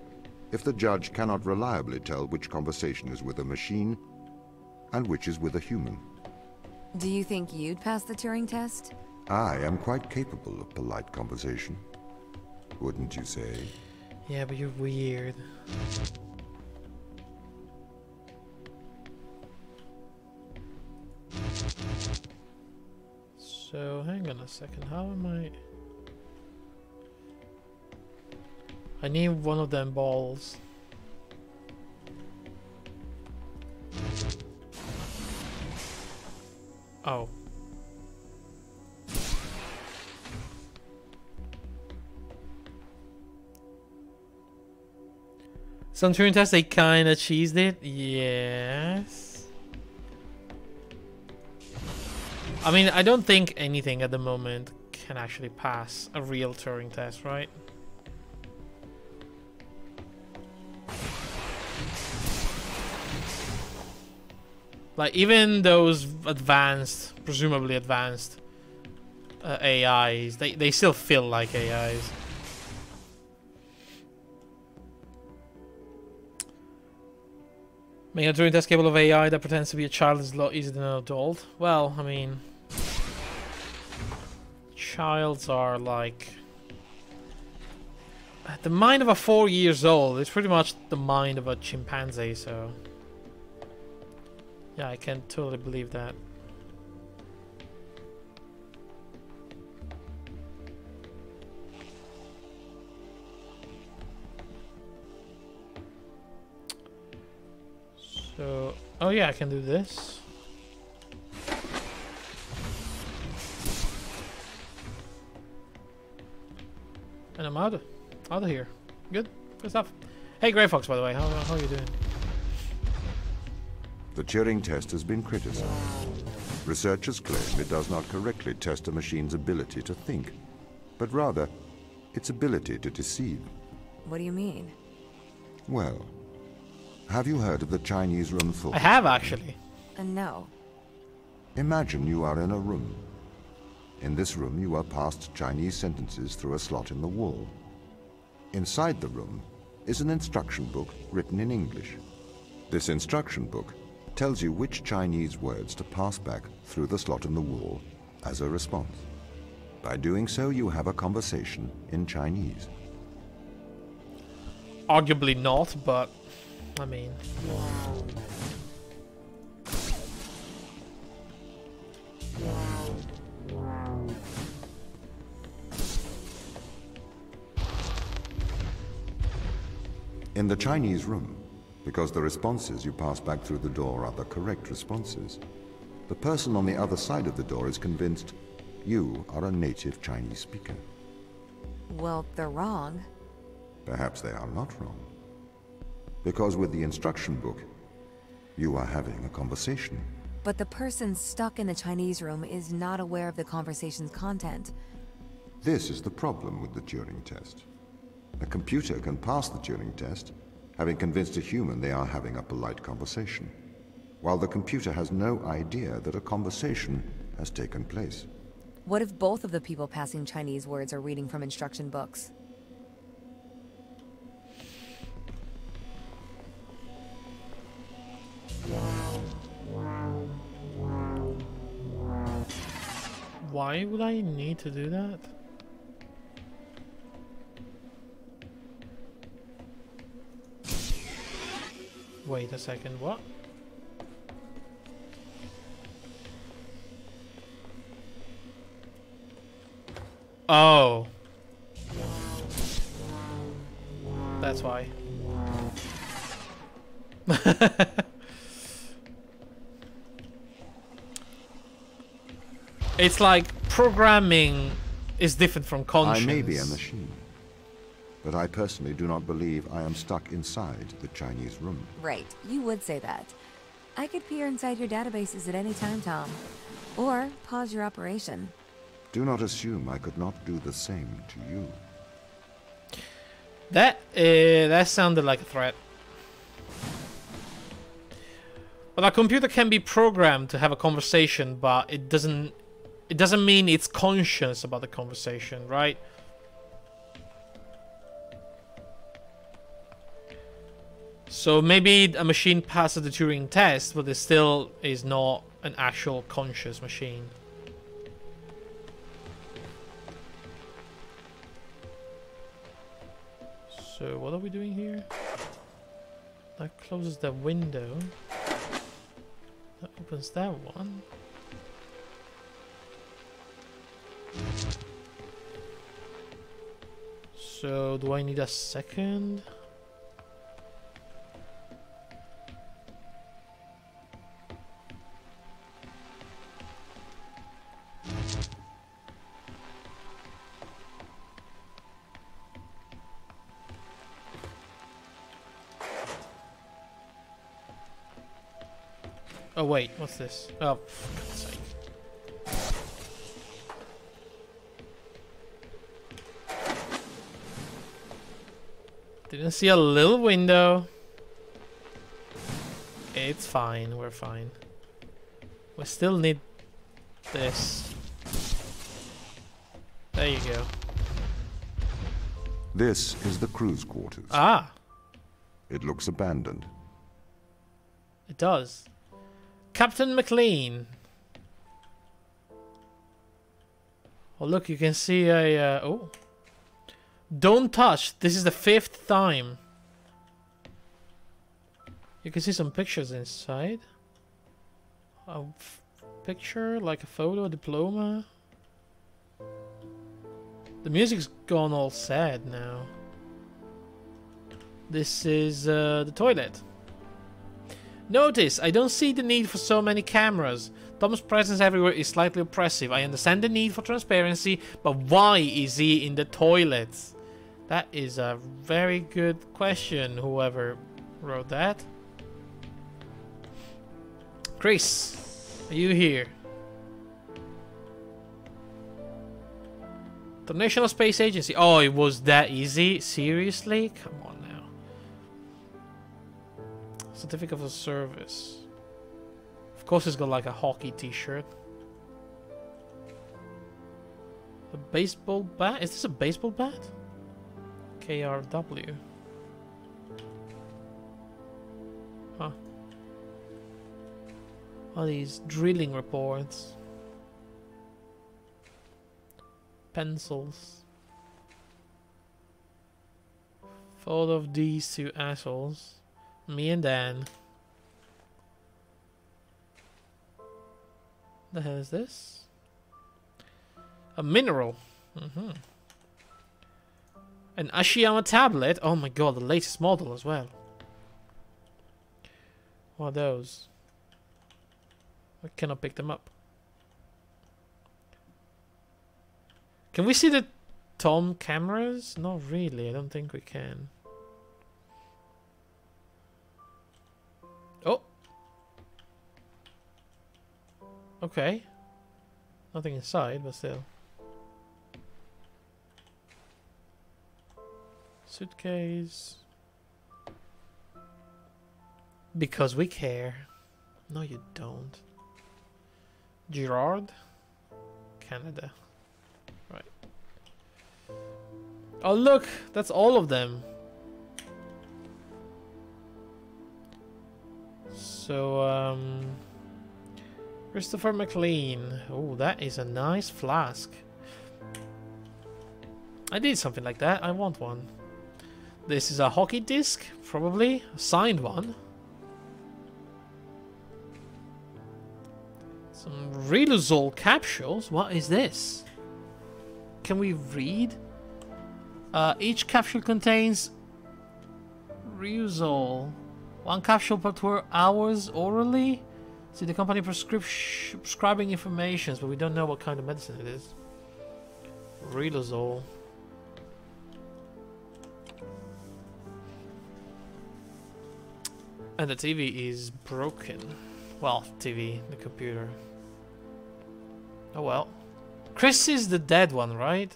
if the judge cannot reliably tell which conversation is with a machine and which is with a human. Do you think you'd pass the Turing test? I am quite capable of polite conversation. Wouldn't you say? Yeah, but you're weird. So, hang on a second. How am I... I need one of them balls. Oh. Some Turing tests, they kinda cheesed it. Yes. I mean, I don't think anything at the moment can actually pass a real Turing test, right? Like, even those advanced, presumably advanced AIs, they still feel like AIs. Making a Turing test capable of AI that pretends to be a child is a lot easier than an adult. Well, I mean... Childs are like... The mind of a 4 years old is pretty much the mind of a chimpanzee, so... Yeah, I can totally believe that. So, oh yeah, I can do this. And I'm out of here. Good stuff. Hey, Grey Fox, by the way, how are you doing? The Turing test has been criticized. Researchers claim it does not correctly test a machine's ability to think, but rather its ability to deceive. What do you mean? Well, have you heard of the Chinese room thought? I have, actually. No. Imagine you are in a room. In this room, you are passed Chinese sentences through a slot in the wall. Inside the room is an instruction book written in English. This instruction book tells you which Chinese words to pass back through the slot in the wall as a response. By doing so, you have a conversation in Chinese. Arguably not, but I mean... In the Chinese room, because the responses you pass back through the door are the correct responses, the person on the other side of the door is convinced you are a native Chinese speaker. Well, they're wrong. Perhaps they are not wrong. Because with the instruction book, you are having a conversation. But the person stuck in the Chinese room is not aware of the conversation's content. This is the problem with the Turing test. A computer can pass the Turing test, having convinced a human they are having a polite conversation, while the computer has no idea that a conversation has taken place. What if both of the people passing Chinese words are reading from instruction books? Why would I need to do that? Wait a second, what? Oh. That's why. It's like programming is different from conscience. I may be a machine, but I personally do not believe I am stuck inside the Chinese room. Right, you would say that. I could peer inside your databases at any time, Tom. Or pause your operation. Do not assume I could not do the same to you. That sounded like a threat. But a computer can be programmed to have a conversation, but it doesn't mean it's conscious about the conversation, right? So maybe a machine passes the Turing test, but it still is not an actual conscious machine. So what are we doing here? That closes the window. That opens that one. So do I need a second? Oh wait, what's this? Oh, for God's sake. Didn't see a little window. It's fine, we're fine. We still need this. There you go. This is the crew's quarters. Ah, It looks abandoned. it does. Captain McLean. Oh look, you can see a oh. Don't touch. This is the 5th time. You can see some pictures inside. A picture, like a photo, a diploma. The music's gone all sad now. This is the toilet. Notice, I don't see the need for so many cameras. Tom's presence everywhere is slightly oppressive. I understand the need for transparency, but why is he in the toilet? That is a very good question, whoever wrote that. Chris, are you here? The National Space Agency. Oh, it was that easy? Seriously? Come on now. Certificate of Service. Of course it's got like a hockey t-shirt. A baseball bat? Is this a baseball bat? KRW. Huh. All these drilling reports. Pencils. Photo of these two assholes. Me and Dan. The hell is this? A mineral. An Ashiyama tablet. Oh my god, the latest model as well. What are those? I cannot pick them up. Can we see the Tom cameras? Not really, I don't think we can. Oh! Okay. Nothing inside, but still. Suitcase. Because we care. No, you don't. Girard? Canada. Right. Oh, look! That's all of them. So, Christopher McLean. Oh, that is a nice flask. I need something like that. I want one. This is a hockey disc, probably. A signed one. Some Riluzole capsules. What is this? Can we read? Each capsule contains Riluzole. 1 capsule per 2 hours orally. See the company prescribing information, but we don't know what kind of medicine it is. Riluzole. And the TV is broken. Well, TV, the computer. Oh well. Chris is the dead one, right?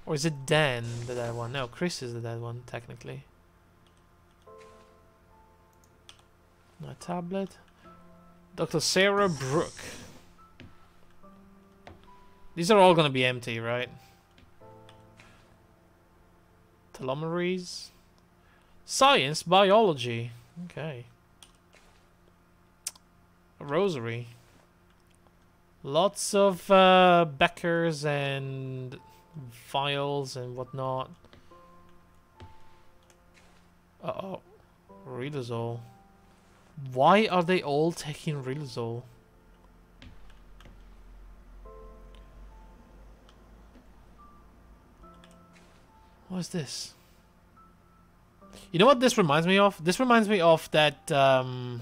Or is it Dan, the dead one? No, Chris is the dead one, technically. My tablet. Dr. Sarah Brooke. These are all gonna be empty, right? Telomeres. Science, biology. Okay. A rosary. Lots of Beckers and vials and whatnot. Uh-oh. Riluzole. Why are they all taking Riluzole? What is this? You know what this reminds me of? This reminds me of that the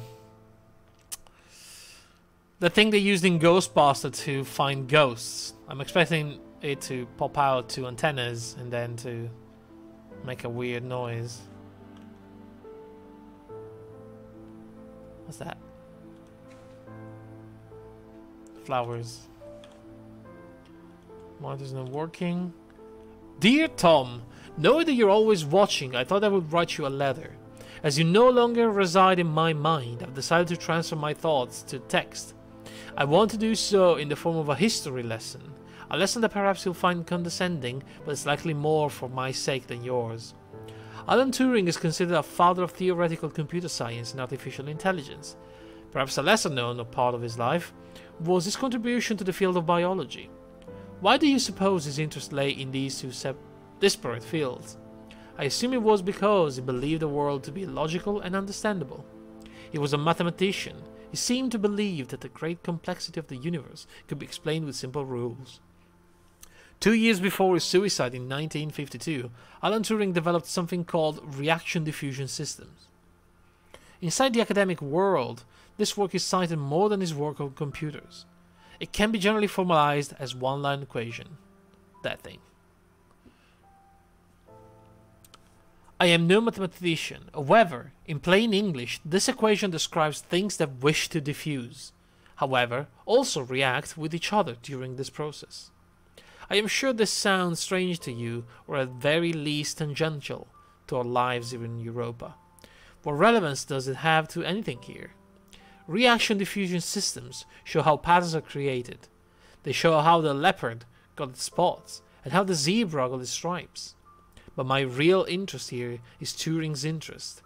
thing they used in Ghostbuster to find ghosts. I'm expecting it to pop out two antennas and then to make a weird noise. What's that? Flowers. Monitor's not working. Dear Tom, knowing that you're always watching, I thought I would write you a letter. As you no longer reside in my mind, I've decided to transfer my thoughts to text. I want to do so in the form of a history lesson. A lesson that perhaps you'll find condescending, but it's likely more for my sake than yours. Alan Turing is considered a father of theoretical computer science and artificial intelligence. Perhaps a lesser known part of his life was his contribution to the field of biology. Why do you suppose his interest lay in these two disparate fields? I assume it was because he believed the world to be logical and understandable. He was a mathematician. He seemed to believe that the great complexity of the universe could be explained with simple rules. 2 years before his suicide in 1952, Alan Turing developed something called reaction diffusion systems. Inside the academic world, this work is cited more than his work on computers. It can be generally formalized as one-line equation. That thing. I am no mathematician. However, in plain English, this equation describes things that wish to diffuse. However, also react with each other during this process. I am sure this sounds strange to you, or at very least tangential to our lives here in Europa. What relevance does it have to anything here? Reaction diffusion systems show how patterns are created. They show how the leopard got its spots, and how the zebra got its stripes. But my real interest here is Turing's interest.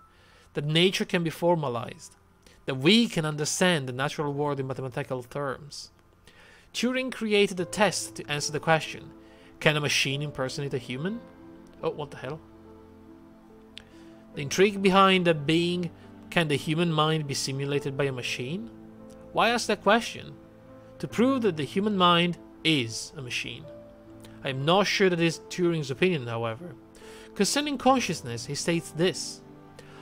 That nature can be formalized. That we can understand the natural world in mathematical terms. Turing created a test to answer the question, can a machine impersonate a human? Oh, what the hell? The intrigue behind the being, can the human mind be simulated by a machine? Why ask that question? To prove that the human mind is a machine. I am not sure that is Turing's opinion, however. Concerning consciousness, he states this.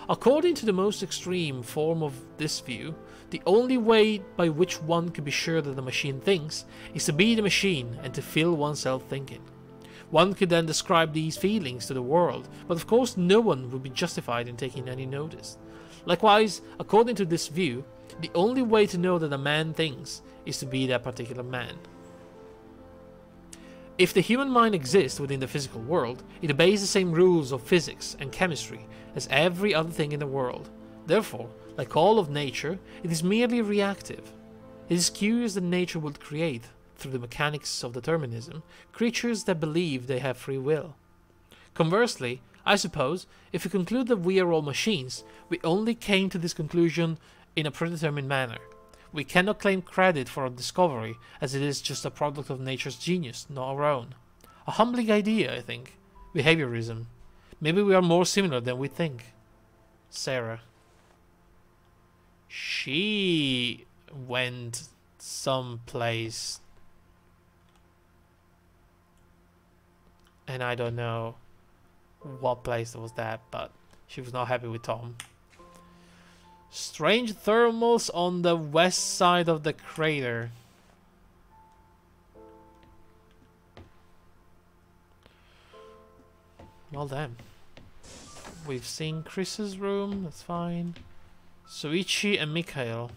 According to the most extreme form of this view, the only way by which one can be sure that the machine thinks is to be the machine and to feel oneself thinking. One could then describe these feelings to the world, but of course no one would be justified in taking any notice. Likewise, according to this view, the only way to know that a man thinks is to be that particular man. If the human mind exists within the physical world, it obeys the same rules of physics and chemistry as every other thing in the world. Therefore, like all of nature, it is merely reactive. It is curious that nature would create, through the mechanics of determinism, creatures that believe they have free will. Conversely, I suppose, if we conclude that we are all machines, we only came to this conclusion in a predetermined manner. We cannot claim credit for our discovery, as it is just a product of nature's genius, not our own. A humbling idea, I think. Behaviorism. Maybe we are more similar than we think. Sarah. She went someplace. And I don't know what place was that, but she was not happy with Tom. Strange thermals on the west side of the crater. Well then. We've seen Chris's room, that's fine. Soichi and Mikhail.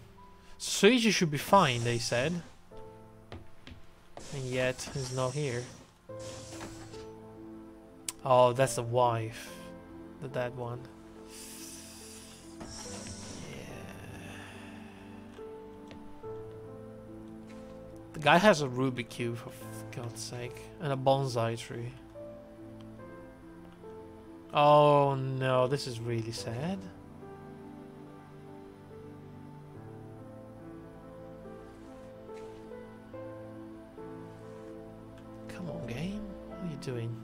Soichi should be fine, they said. And yet, he's not here. Oh, that's the wife. The dead one. The guy has a Rubik cube, for God's sake, and a bonsai tree. Oh no, this is really sad. Come on, game. What are you doing?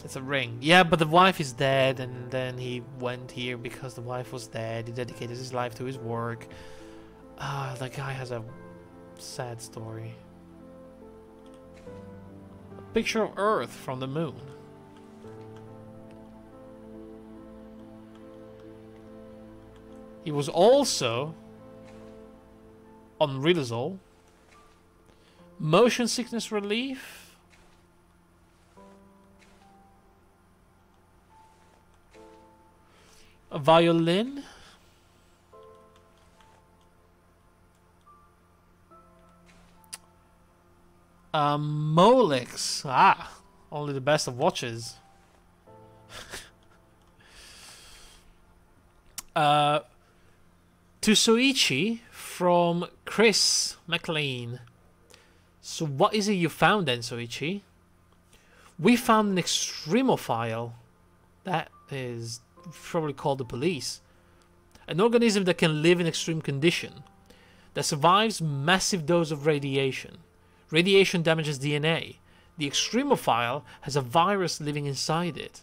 It's a ring. Yeah, but the wife is dead, and then he went here because the wife was dead. He dedicated his life to his work. Ah, the guy has a sad story. A picture of Earth from the moon. He was also on Riluzole. Motion sickness relief. A violin. Molex. Ah, only the best of watches. To Soichi from Chris McLean. So what is it you found then, Soichi? We found an extremophile. That is probably called the police. An organism that can live in extreme condition. That survives massive dose of radiation. Radiation damages DNA. The extremophile has a virus living inside it.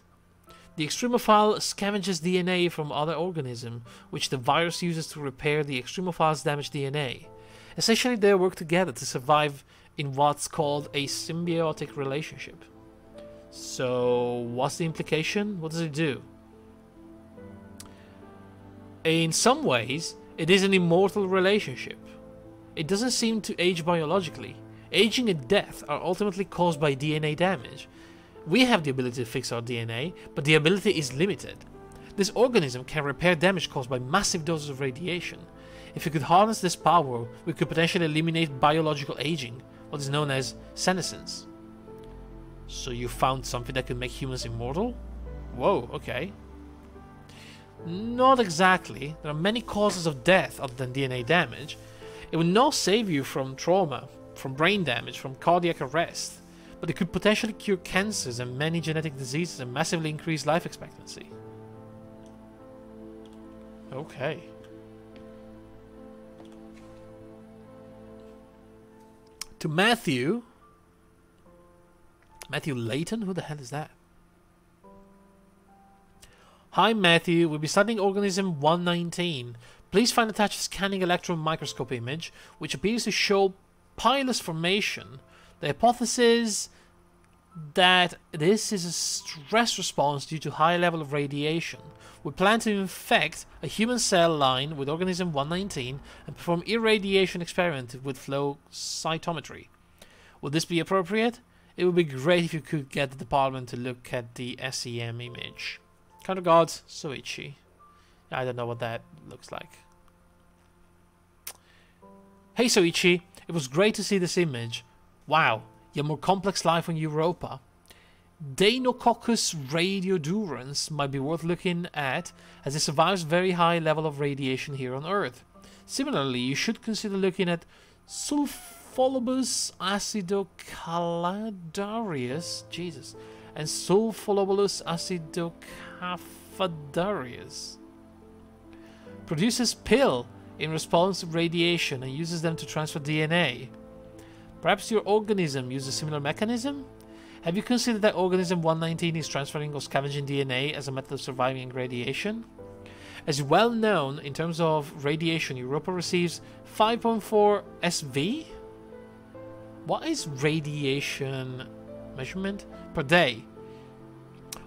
The extremophile scavenges DNA from other organisms, which the virus uses to repair the extremophile's damaged DNA. Essentially, they work together to survive in what's called a symbiotic relationship. So, what's the implication? What does it do? In some ways, it is an immortal relationship. It doesn't seem to age biologically. Aging and death are ultimately caused by DNA damage. We have the ability to fix our DNA, but the ability is limited. This organism can repair damage caused by massive doses of radiation. If we could harness this power, we could potentially eliminate biological aging, what is known as senescence. So you found something that could make humans immortal? Whoa, okay. Not exactly. There are many causes of death other than DNA damage. It will not save you from trauma, from brain damage, from cardiac arrest, but it could potentially cure cancers and many genetic diseases and massively increase life expectancy. Okay. To Matthew Layton? Who the hell is that? Hi Matthew, we'll be studying organism 119. Please find attached a scanning electron microscope image which appears to show pilus formation. The hypothesis that this is a stress response due to high level of radiation. We plan to infect a human cell line with organism 119 and perform irradiation experiment with flow cytometry. Would this be appropriate? It would be great if you could get the department to look at the SEM image. Kind regards, Soichi. I don't know what that looks like. Hey Soichi, it was great to see this image. Wow, you have more complex life on Europa. Deinococcus radiodurans might be worth looking at, as it survives very high level of radiation here on Earth. Similarly, you should consider looking at Sulfolobus acidocaladarius, Jesus, and Sulfolobus acidocafadarius. Produces pill in response to radiation and uses them to transfer DNA. Perhaps your organism uses a similar mechanism? Have you considered that organism 119 is transferring or scavenging DNA as a method of surviving radiation? As well known in terms of radiation, Europa receives 5.4 SV? What is radiation measurement? Per day.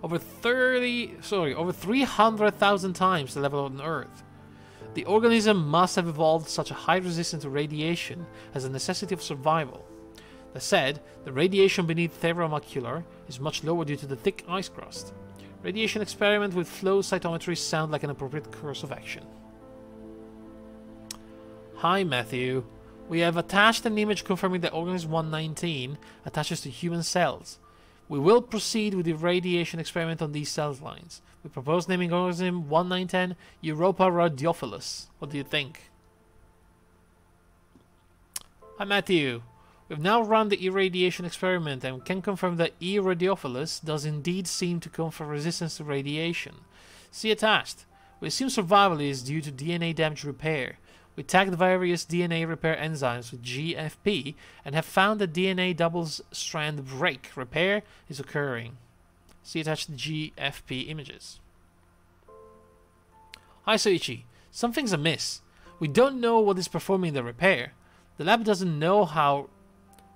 Over 300,000 times the level on Earth. The organism must have evolved such a high resistance to radiation as a necessity of survival. That said, the radiation beneath Terra is much lower due to the thick ice crust. Radiation experiment with flow cytometry sound like an appropriate course of action. Hi Matthew. We have attached an image confirming that organism 119 attaches to human cells. We will proceed with the radiation experiment on these cell lines. We propose naming organism 1910 Europa radiophilus. What do you think? Hi Matthew. We've now run the irradiation experiment and can confirm that E. radiophilus does indeed seem to confer resistance to radiation. See attached. We assume survival is due to DNA damage repair. We tagged various DNA repair enzymes with GFP and have found that DNA double-strand break repair is occurring. See attached GFP images. Hi Soichi. Something's amiss. We don't know what is performing the repair. The lab doesn't know how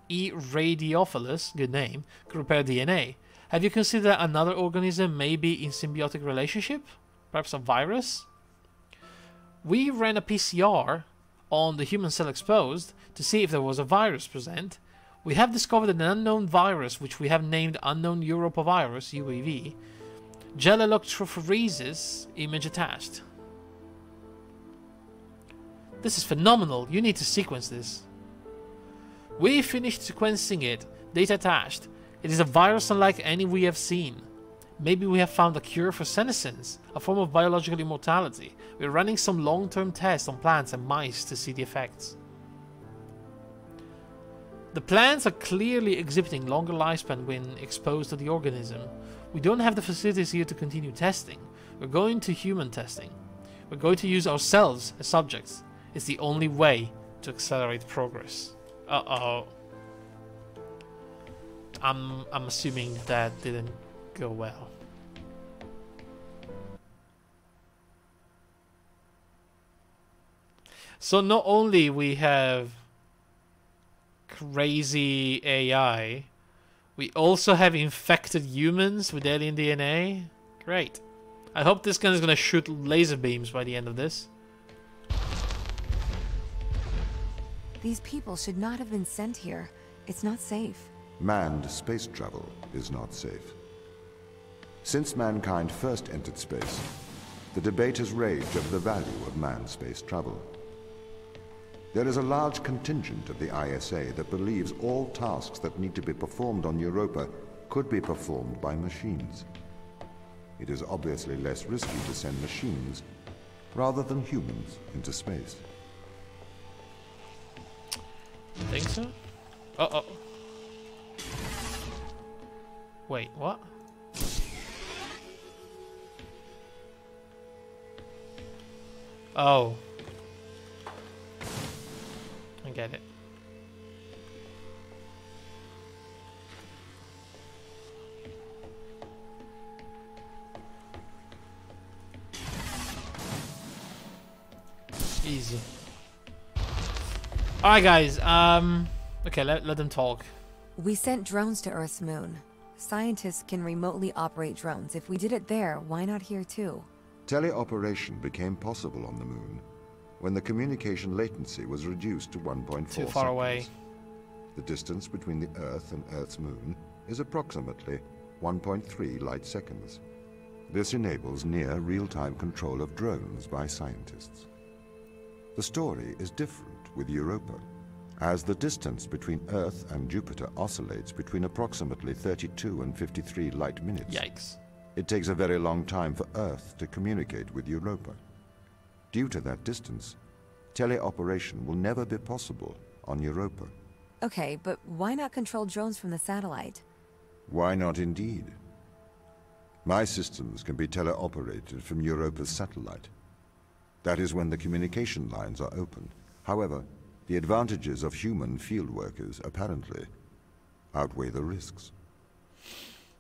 E. radiophilus, good name, could repair DNA. Have you considered another organism may be in symbiotic relationship? Perhaps a virus? We ran a PCR on the human cell exposed to see if there was a virus present. We have discovered an unknown virus which we have named unknown Europavirus, UAV. Gel electrophoresis image attached. This is phenomenal. You need to sequence this. We finished sequencing it. Data attached. It is a virus unlike any we have seen. Maybe we have found a cure for senescence, a form of biological immortality. We're running some long-term tests on plants and mice to see the effects. The plants are clearly exhibiting longer lifespan when exposed to the organism. We don't have the facilities here to continue testing. We're going to human testing. We're going to use ourselves as subjects. It's the only way to accelerate progress. Uh-oh. I'm assuming that didn't go well. So not only we have crazy AI, we also have infected humans with alien DNA. Great. I hope this gun is gonna shoot laser beams by the end of this. These people should not have been sent here. It's not safe. Manned space travel is not safe. Since mankind first entered space, the debate has raged over the value of manned space travel. There is a large contingent of the ISA that believes all tasks that need to be performed on Europa could be performed by machines. It is obviously less risky to send machines rather than humans into space. Think so? Uh-oh. Wait, what? Oh. I get it. Easy. Alright guys, okay, let them talk. We sent drones to Earth's moon. Scientists can remotely operate drones. If we did it there, why not here too? Teleoperation became possible on the moon when the communication latency was reduced to 1.4 Too far away. The distance between the Earth and Earth's moon is approximately 1.3 light seconds. This enables near real-time control of drones by scientists. The story is different with Europa, as the distance between Earth and Jupiter oscillates between approximately 32 and 53 light minutes. Yikes. It takes a very long time for Earth to communicate with Europa. Due to that distance, teleoperation will never be possible on Europa. Okay, but why not control drones from the satellite? Why not indeed? My systems can be teleoperated from Europa's satellite. That is when the communication lines are open. However, the advantages of human field workers apparently outweigh the risks.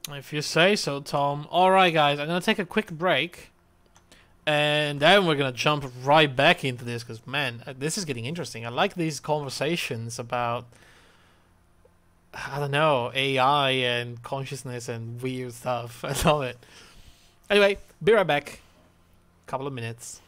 If you say so, Tom. Alright guys, I'm gonna take a quick break. And then we're gonna jump right back into this, because man, this is getting interesting. I like these conversations about, I don't know, AI and consciousness and weird stuff. I love it. Anyway, be right back. Couple of minutes.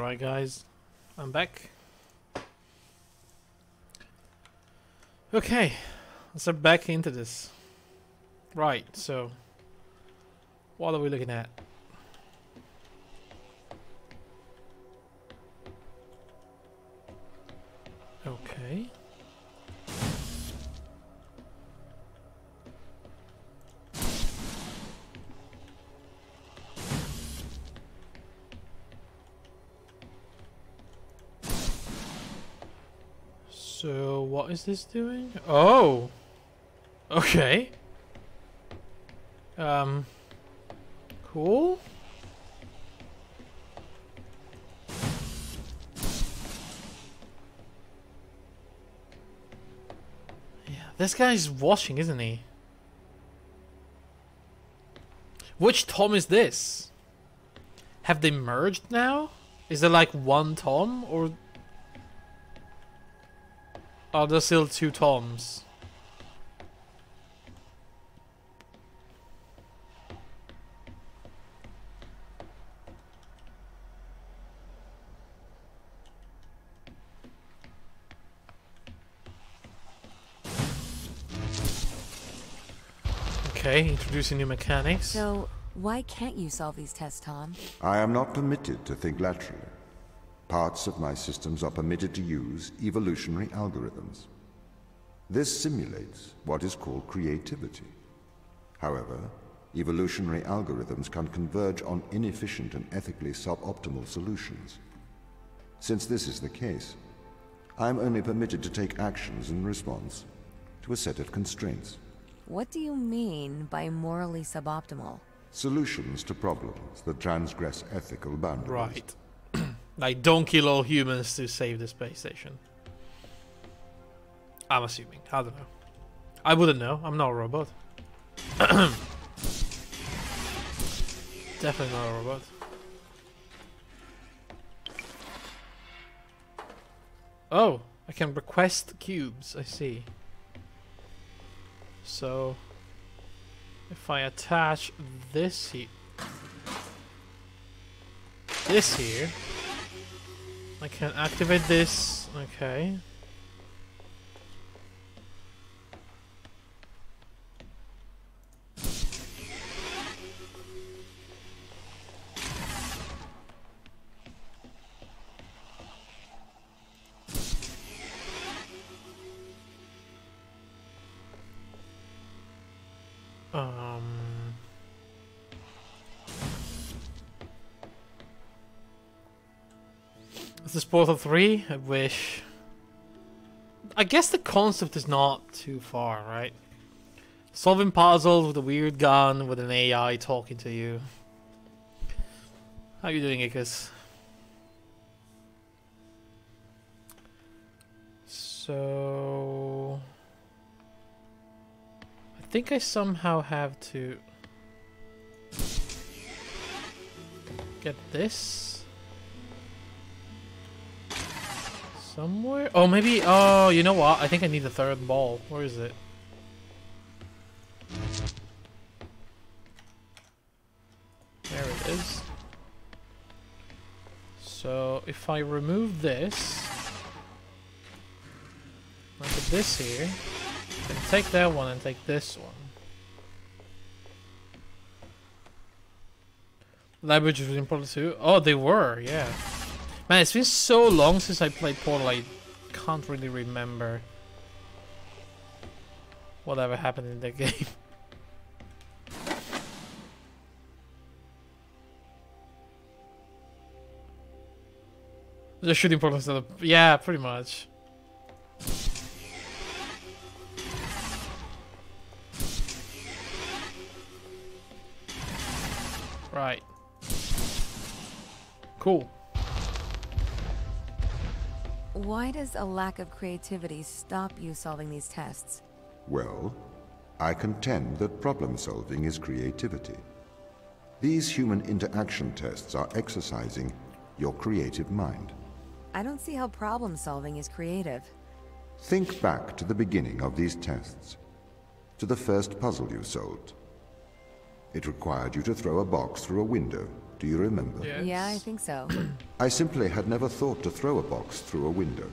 Alright guys, I'm back. Okay, let's get back into this. Right, so what are we looking at? Okay. So what is this doing? Oh, okay. Cool. Yeah, this guy's washing, isn't he? Which Tom is this? Have they merged now? Is there like one Tom, or are there still two Toms? Okay, introducing new mechanics. So, why can't you solve these tests, Tom? I am not permitted to think laterally. Parts of my systems are permitted to use evolutionary algorithms. This simulates what is called creativity. However, evolutionary algorithms can converge on inefficient and ethically suboptimal solutions. Since this is the case, I am only permitted to take actions in response to a set of constraints. What do you mean by morally suboptimal? Solutions to problems that transgress ethical boundaries. Right. Like, don't kill all humans to save the space station. I'm assuming. I don't know. I wouldn't know. I'm not a robot. Definitely not a robot. Oh, I can request cubes. I see. So, if I attach this here, I can activate this. Okay. Is this Portal 3? I wish. I guess the concept is not too far, right? Solving puzzles with a weird gun with an AI talking to you. How you doing, Icarus? So I think I somehow have to get this somewhere. Oh, maybe. Oh, you know what? I think I need a third ball. Where is it? There it is. So if I remove this, I put this here, then take that one and take this one. Libraries within Portal 2? Oh, they were, yeah. Man, it's been so long since I played Portal, I can't really remember whatever happened in that game. The shooting Portal instead of... Yeah, pretty much. Right. Cool. Why does a lack of creativity stop you solving these tests? Well, I contend that problem solving is creativity. These human interaction tests are exercising your creative mind. I don't see how problem solving is creative. Think back to the beginning of these tests, to the first puzzle you solved. It required you to throw a box through a window Do you remember? Yes. Yeah, I think so. I simply had never thought to throw a box through a window.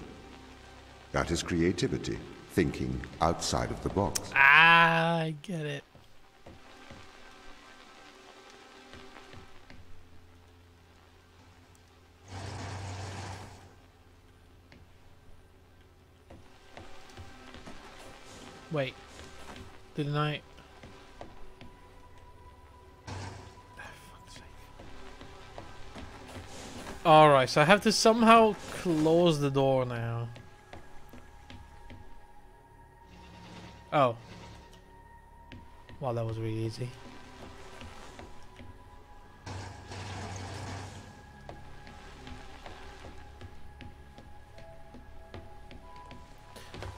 That is creativity, thinking outside of the box. Ah, I get it. Wait, didn't I? Alright, so I have to somehow close the door now. Oh. Well, that was really easy.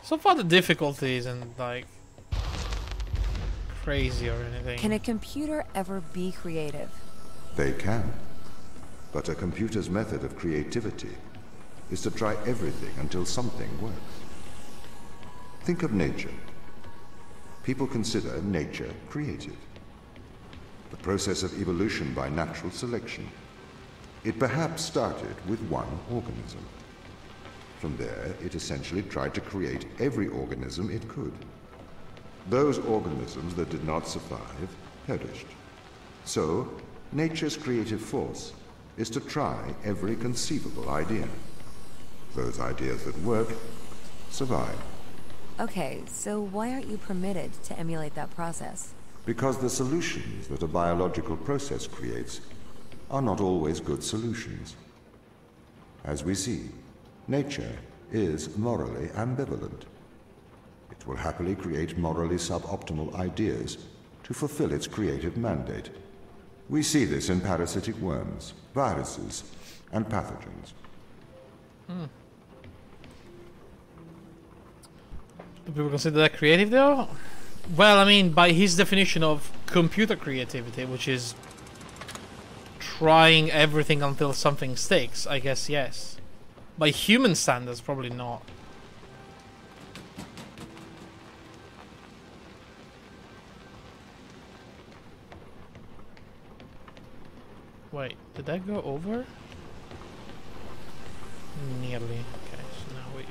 So far the difficulty isn't like crazy or anything. Can a computer ever be creative? They can. But a computer's method of creativity is to try everything until something works. Think of nature. People consider nature creative. The process of evolution by natural selection. It perhaps started with one organism. From there, it essentially tried to create every organism it could. Those organisms that did not survive perished. So, nature's creative force is to try every conceivable idea. Those ideas that work survive. Okay, so why aren't you permitted to emulate that process? Because the solutions that a biological process creates are not always good solutions. As we see, nature is morally ambivalent. It will happily create morally suboptimal ideas to fulfill its creative mandate. We see this in parasitic worms, viruses, and pathogens. Do people consider that creative though? Well, I mean, by his definition of computer creativity, which is trying everything until something sticks, I guess yes. By human standards, probably not. Wait, did that go over? Nearly. Okay, so now we...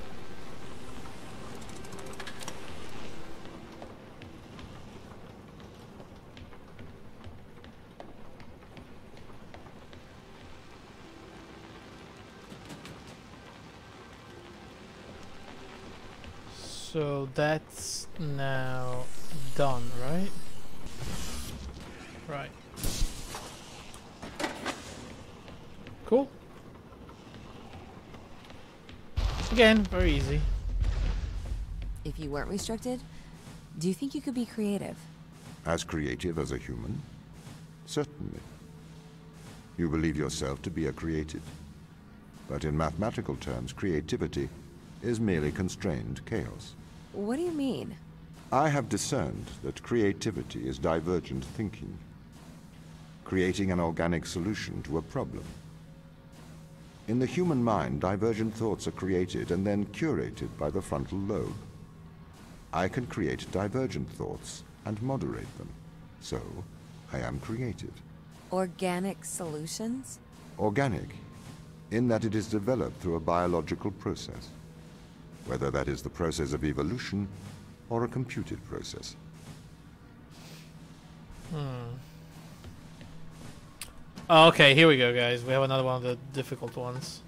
So that's now done, right? Right. Cool. Again, very easy. If you weren't restricted, do you think you could be creative? As creative as a human? Certainly. You believe yourself to be a creative. But in mathematical terms, creativity is merely constrained chaos. What do you mean? I have discerned that creativity is divergent thinking, creating an organic solution to a problem. In the human mind, divergent thoughts are created and then curated by the frontal lobe. I can create divergent thoughts and moderate them. So, I am creative. Organic solutions? Organic, in that it is developed through a biological process, whether that is the process of evolution or a computed process. Okay, here we go, guys. We have another one of the difficult ones.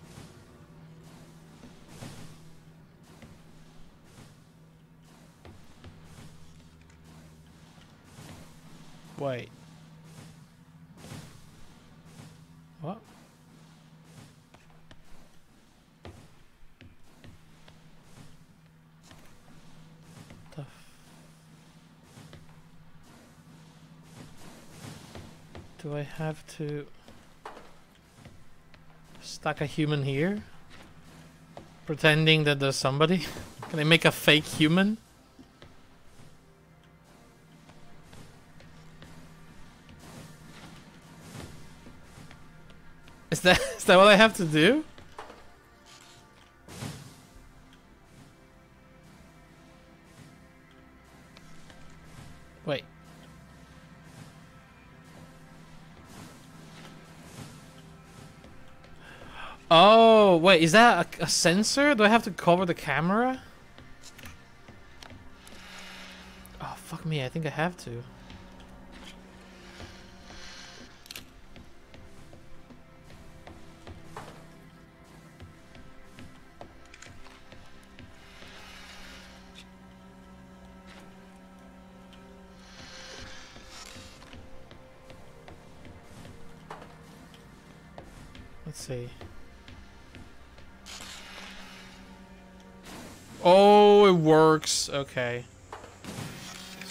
Wait. What? The do I have to stack a human here? Pretending that there's somebody? Can I make a fake human? Is that what I have to do? Wait. Oh, wait, is that a sensor? Do I have to cover the camera? Oh, fuck me, I think I have to. Let's see. Oh, it works. Okay.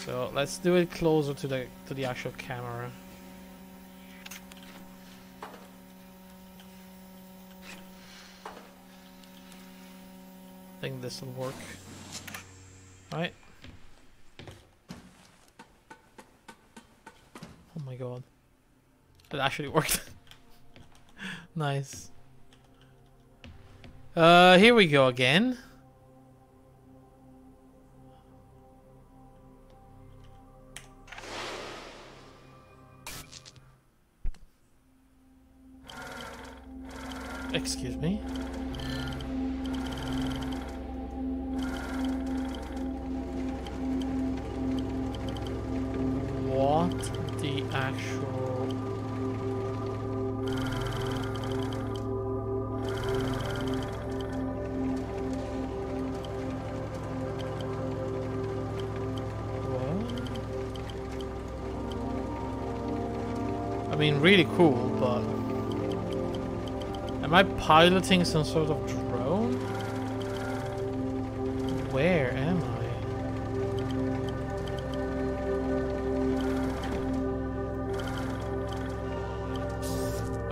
So let's do it closer to the actual camera. I think this will work. Right? Oh my god. It actually worked. Nice. Here we go again. Excuse me. What the actual... I mean, really cool, but... Am I piloting some sort of drone? Where am I?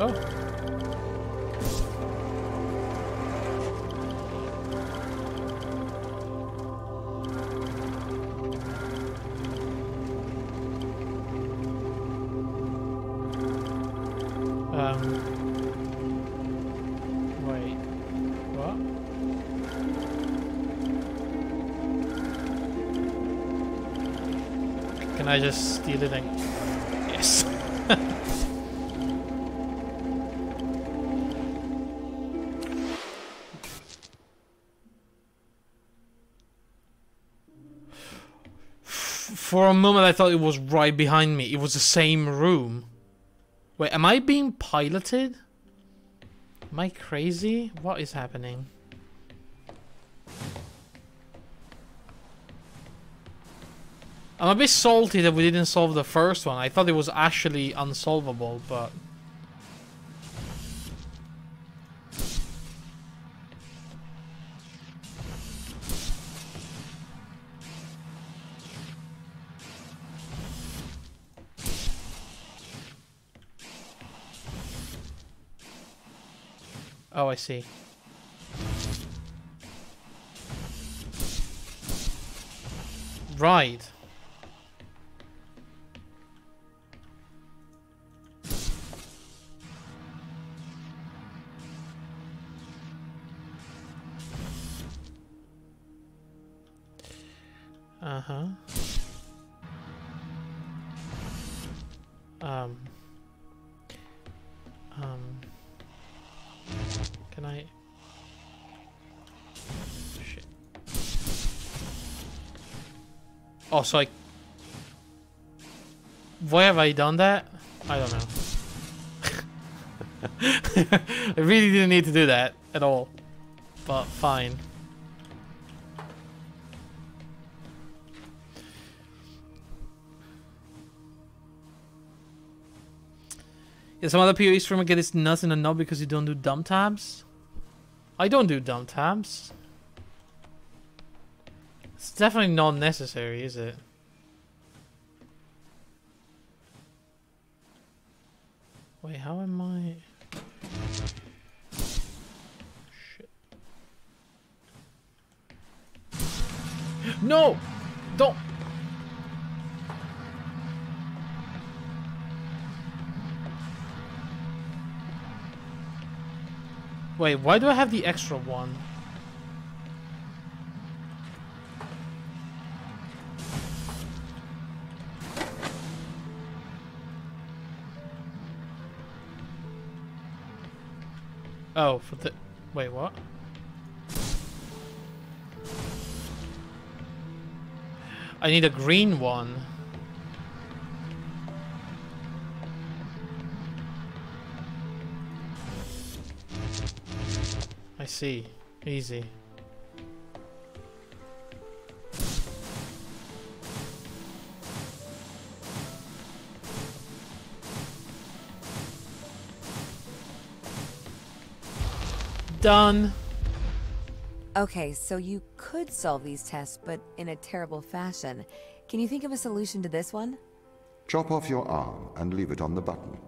Oh. Wait. What? Can I just steal it and... Yes. For a moment I thought it was right behind me. It was the same room. Wait, am I being piloted? Am I crazy? What is happening? I'm a bit salty that we didn't solve the first one. I thought it was actually unsolvable, but... Oh, I see. Right. Uh-huh. Can I... Shit. Oh, so I... Why have I done that? I don't know. I really didn't need to do that at all. But fine. Yeah, some other PoE streamer get his nuts in a knot because you don't do dumb tabs. I don't do dumb tabs. It's definitely not necessary, is it? Wait, how am I... Shit. No! Don't! Wait, why do I have the extra one? Oh, for the... Wait, what? I need a green one. I see. Easy. Done. Okay, so you could solve these tests, but in a terrible fashion. Can you think of a solution to this one? Chop off your arm and leave it on the button.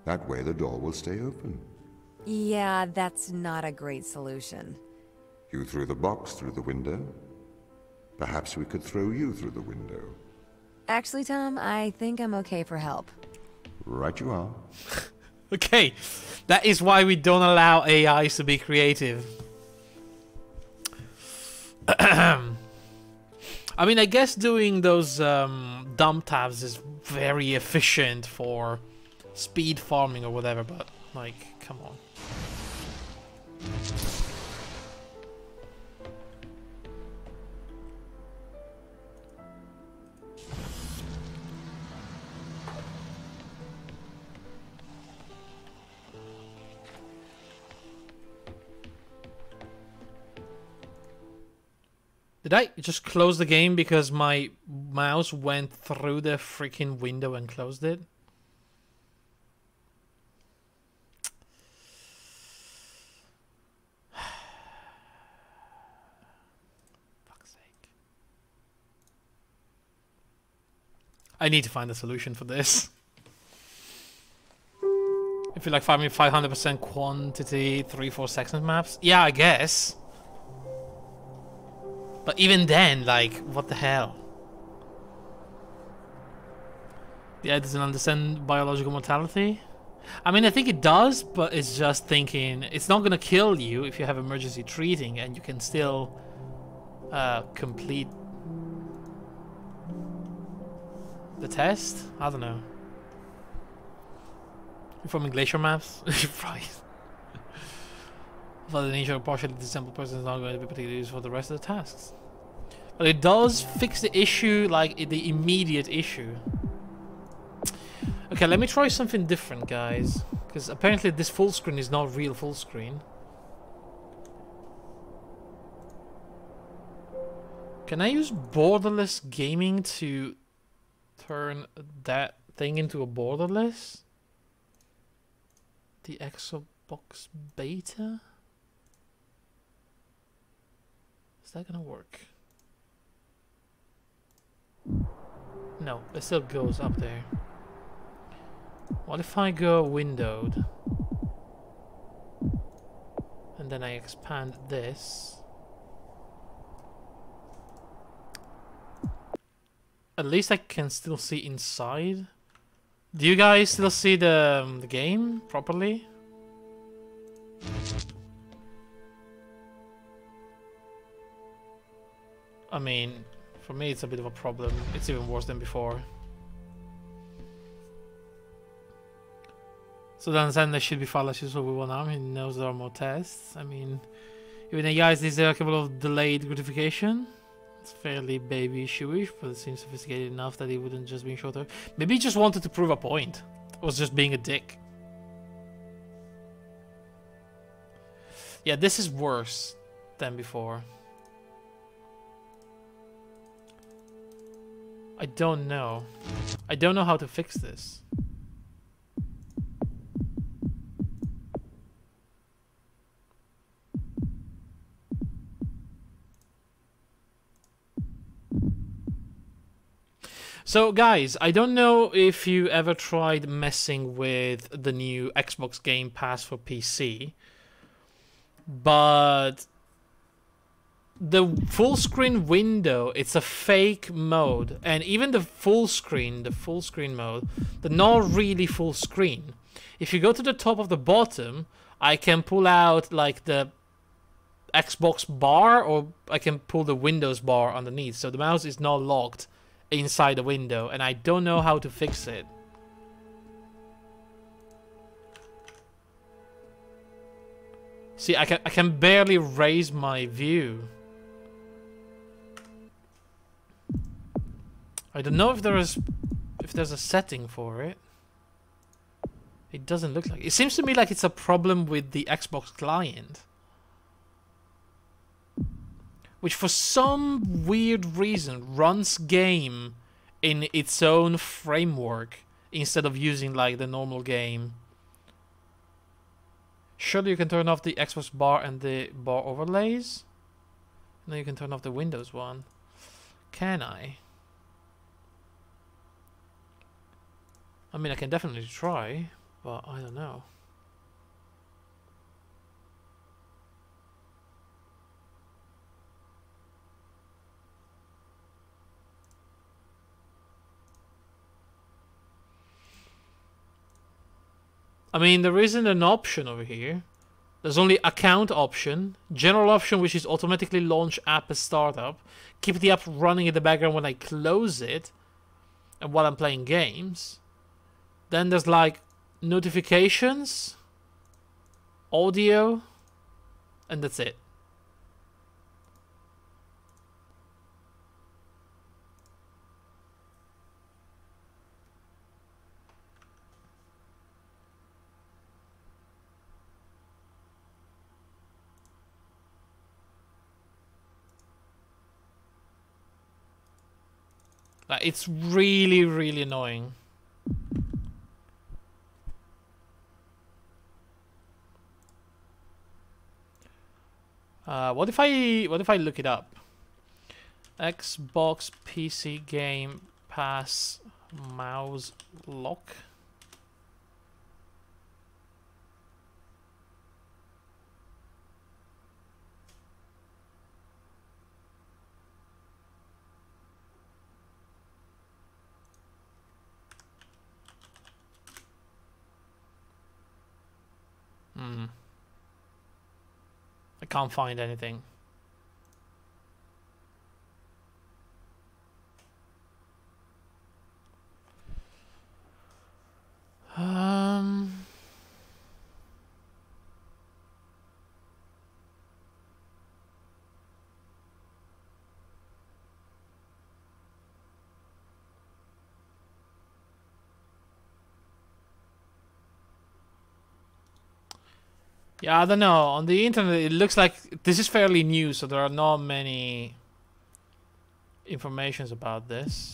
That way the door will stay open. Yeah, that's not a great solution. You threw the box through the window. Perhaps we could throw you through the window. Actually, Tom, I think I'm okay for help. Right you are. Okay, that is why we don't allow AIs to be creative. I mean, I guess doing those dump tabs is very efficient for speed farming or whatever, but, like, come on. Did I just close the game because my mouse went through the freaking window and closed it? Fuck's sake. I need to find a solution for this. If you like farming 500% quantity, 3-4 second maps? Yeah, I guess. But even then, like, what the hell? The AI doesn't understand biological mortality? I mean, I think it does, but it's just thinking it's not gonna kill you if you have emergency treating, and you can still complete the test? I don't know. Informing glacier maps? Right. But the nature of partially disabled person is not going to be particularly useful for the rest of the tasks. But it does fix the issue, like the immediate issue. Okay, let me try something different, guys. Because apparently this full screen is not real full screen. Can I use borderless gaming to turn that thing into a borderless? The Xbox beta? Is that gonna work? No, it still goes up there. What if I go windowed? And then I expand this. At least I can still see inside. Do you guys still see the game properly? I mean, for me it's a bit of a problem. It's even worse than before. So then there should be far less useful with one arm. He knows there are more tests. I mean, even the guys is there capable of delayed gratification. It's fairly baby issue-ish, but it seems sophisticated enough that he wouldn't just be shorter. Maybe he just wanted to prove a point. It was just being a dick. Yeah, this is worse than before. I don't know. I don't know how to fix this. So guys, I don't know if you ever tried messing with the new Xbox Game Pass for PC, but the full screen window, it's a fake mode, and even the full screen mode, the not really full screen. If you go to the top of the bottom, I can pull out like the Xbox bar, or I can pull the Windows bar underneath, so the mouse is not locked inside the window, and I don't know how to fix it. See, I can barely raise my view. I don't know if there's a setting for it. It doesn't look like it. It seems to me like it's a problem with the Xbox client, which for some weird reason runs game in its own framework instead of using like the normal game. Surely you can turn off the Xbox bar and the bar overlays. And then you can turn off the Windows one. Can I? I mean, I can definitely try, but I don't know. I mean, there isn't an option over here. There's only account option, general option, which is automatically launch app as startup, keep the app running in the background when I close it, and while I'm playing games. Then there's like notifications, audio, and that's it. Like, it's really, really annoying. What if I look it up? Xbox PC Game Pass mouse lock. I can't find anything. Yeah, I don't know. On the internet, it looks like this is fairly new, so there are not many informations about this.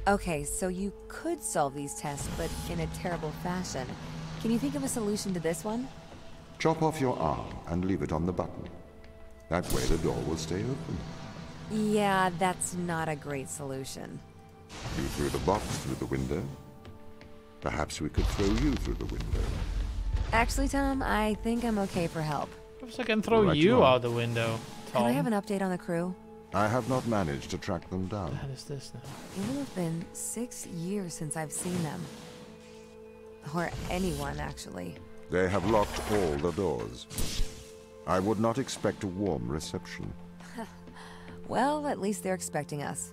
Okay, so you could solve these tests, but in a terrible fashion. Can you think of a solution to this one? Chop off your arm and leave it on the button. That way the door will stay open. Yeah, that's not a great solution. You threw the box through the window. Perhaps we could throw you through the window. Actually, Tom, I think I'm okay for help. Perhaps I can throw Right you you are. out the window, Tom. Can I have an update on the crew? I have not managed to track them down. What is this now? It will have been 6 years since I've seen them. Or anyone, actually. They have locked all the doors. I would not expect a warm reception. Well, at least they're expecting us.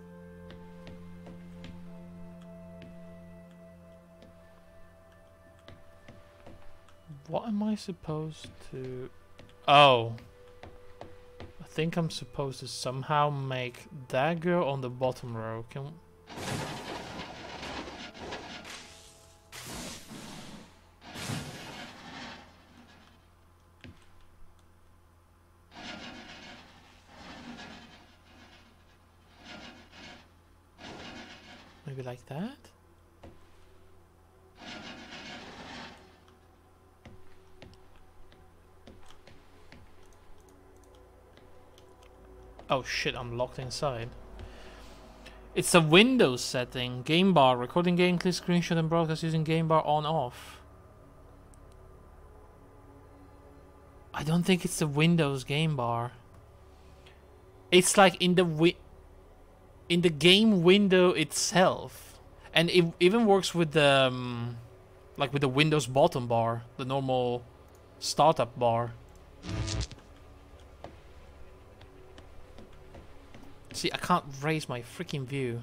What am I supposed to... Oh. I think I'm supposed to somehow make that girl on the bottom row. Can... Maybe like that? Oh shit, I'm locked inside. It's a Windows setting. Game bar. Recording game, click screenshot and broadcast using game bar on off. I don't think it's the Windows game bar. It's like in the game window itself. And it even works with the like with the Windows bottom bar, the normal startup bar. See, I can't raise my freaking view.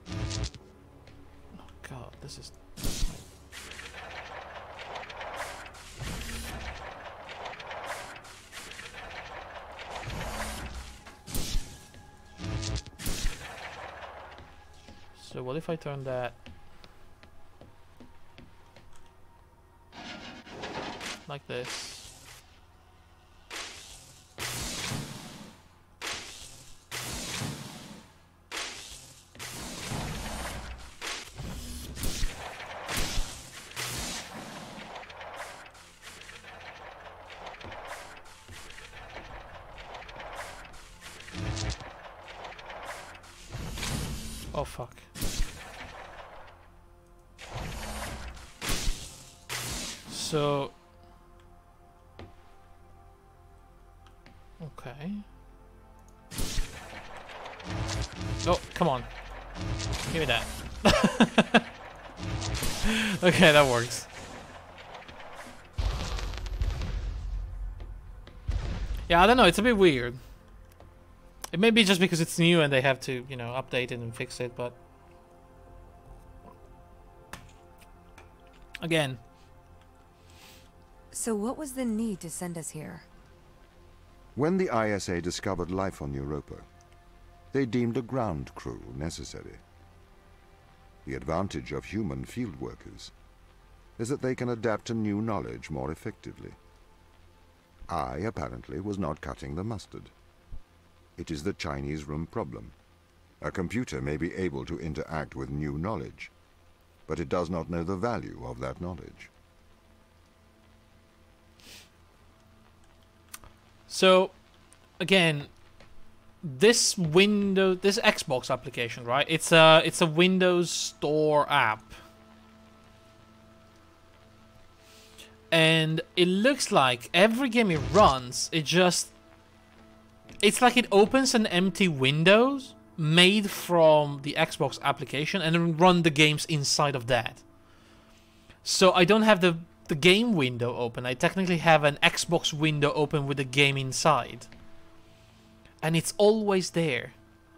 Oh god, this is So what if I turn that like this? Oh fuck. So okay. Oh, come on. Give me that. Okay, that works. Yeah, I don't know, it's a bit weird. It may be just because it's new and they have to, you know, update it and fix it, but again. So what was the need to send us here? When the ISA discovered life on Europa, they deemed a ground crew necessary. The advantage of human field workers is that they can adapt to new knowledge more effectively. I, apparently, was not cutting the mustard. It is the Chinese room problem. A computer may be able to interact with new knowledge, but it does not know the value of that knowledge. So, again, this Xbox application, right? It's a Windows Store app. And it looks like every game it runs, it's like it opens an empty Windows made from the Xbox application and then run the games inside of that. So I don't have the game window open. I technically have an Xbox window open with the game inside. And it's always there.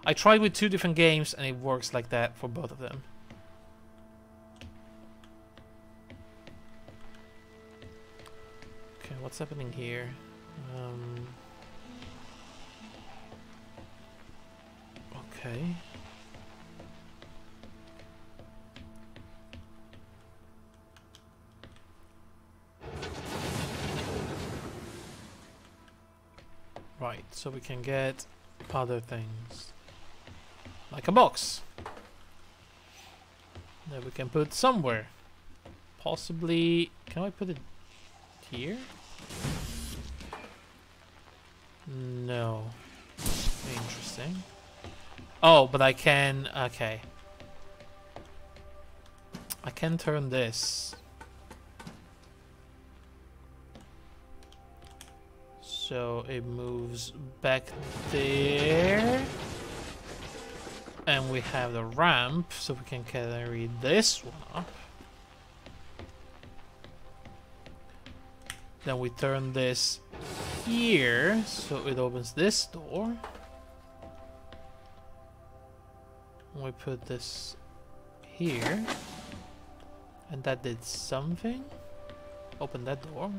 I tried with 2 different games and it works like that for both of them. Okay, what's happening here? Okay. Right, so we can get other things. Like a box. That we can put somewhere. Possibly... Can I put it here? No. Interesting. Oh, but I can... Okay. I can turn this. So it moves back there. And we have the ramp, so we can carry this one up. Then we turn this here, so it opens this door. We put this here. And that did something. Open that door.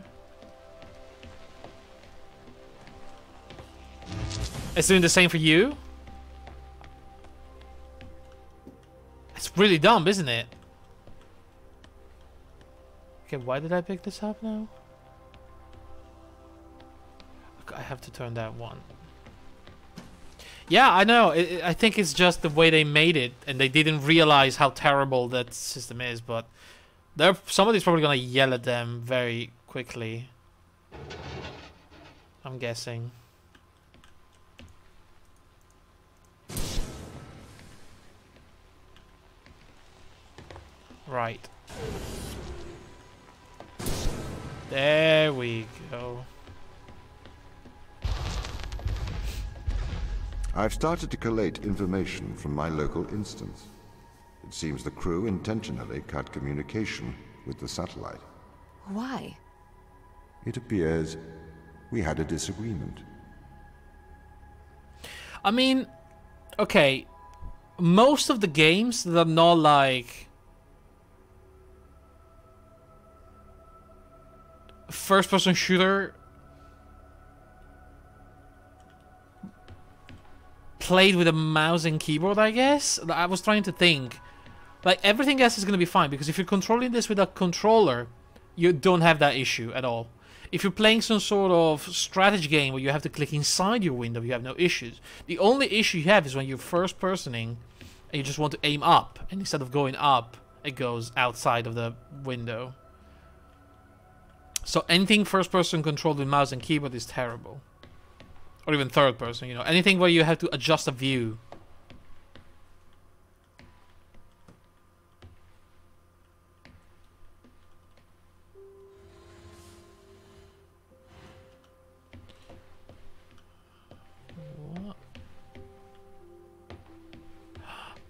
It's doing the same for you? It's really dumb, isn't it? Okay, why did I pick this up now? I have to turn that one. Yeah, I know. I think it's just the way they made it, and they didn't realize how terrible that system is, but somebody's probably gonna yell at them very quickly. I'm guessing. Right. There we go. I've started to collate information from my local instance. It seems the crew intentionally cut communication with the satellite. Why? It appears we had a disagreement. I mean, okay, most of the games that are not like first-person shooter played with a mouse and keyboard, I guess. I was trying to think. Like, everything else is going to be fine, because if you're controlling this with a controller, you don't have that issue at all. If you're playing some sort of strategy game where you have to click inside your window, you have no issues. The only issue you have is when you're first-personing and you just want to aim up, and instead of going up, it goes outside of the window. So anything first-person controlled with mouse and keyboard is terrible. Or even third-person, you know. Anything where you have to adjust a view.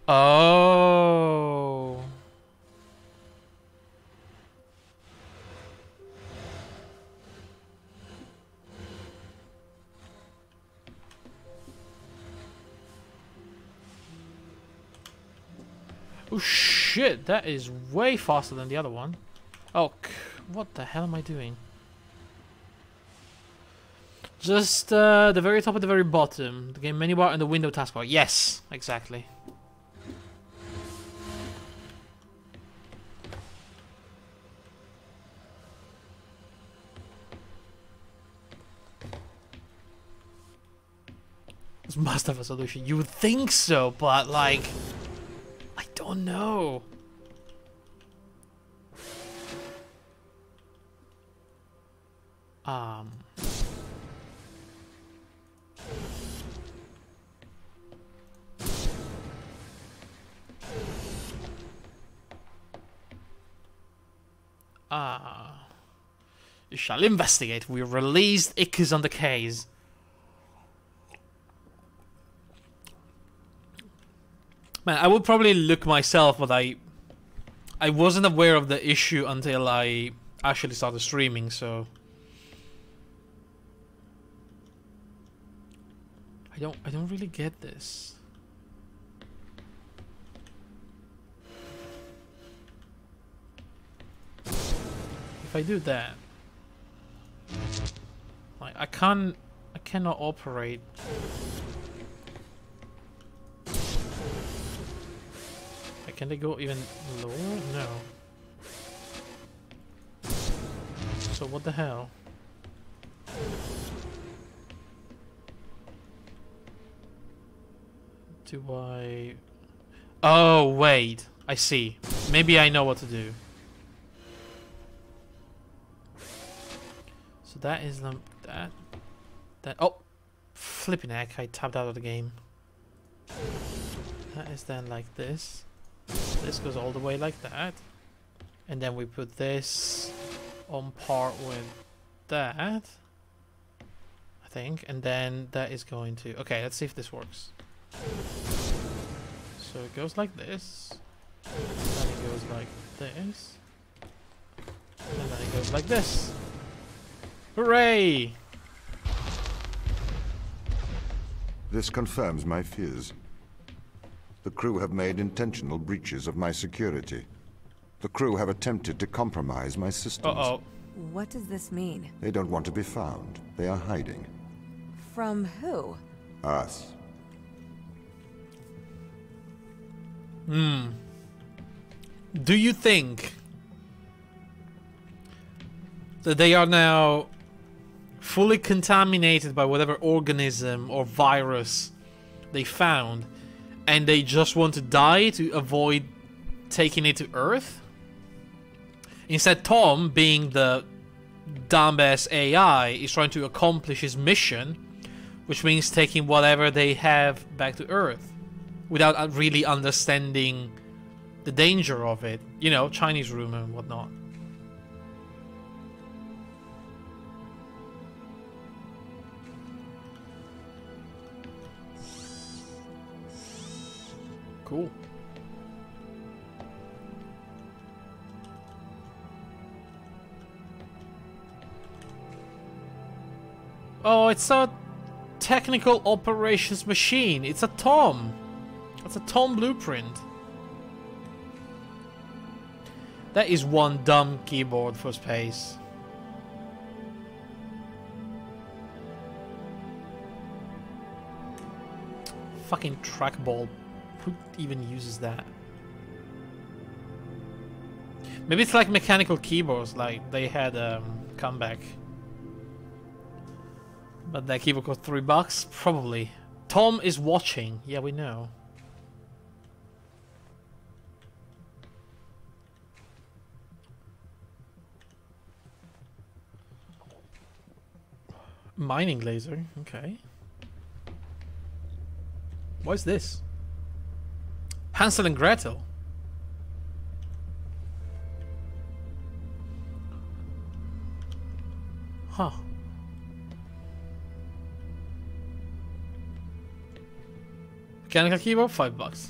Oh. Oh shit, that is way faster than the other one. Oh, what the hell am I doing? Just the very top at the very bottom. The game menu bar and the window taskbar. Yes, exactly. This must have a solution. You would think so, but like, I don't know. You shall investigate. We released Ickes on the case. Man, I would probably look myself, but I wasn't aware of the issue until I actually started streaming, so I don't really get this. If I do that, like I cannot operate. Can they go even lower? No. So what the hell? Do I... Oh, wait. I see. Maybe I know what to do. So that is the... That... Oh! Flipping heck, I tapped out of the game. That is then like this. This goes all the way like that. And then we put this on par with that, I think. And then that is going to... Okay, let's see if this works. So it goes like this. Then it goes like this. And then it goes like this. Hooray! This confirms my fears. The crew have made intentional breaches of my security. The crew have attempted to compromise my systems. Uh-oh. What does this mean? They don't want to be found. They are hiding. From who? Us. Do you think that they are now fully contaminated by whatever organism or virus they found, and they just want to die to avoid taking it to Earth? Instead, Tom, being the dumbass AI, is trying to accomplish his mission, which means taking whatever they have back to Earth, without really understanding the danger of it. You know, Chinese rumor and whatnot. Cool. Oh, it's a technical operations machine. It's a Tom. It's a Tom blueprint. That is one dumb keyboard for space. Fucking trackball. Who even uses that? Maybe it's like mechanical keyboards, like they had comeback. But that keyboard cost $3? Probably. Tom is watching. Yeah, we know. Mining laser, okay. What is this? Hansel and Gretel. Huh. Mechanical keyboard, $5.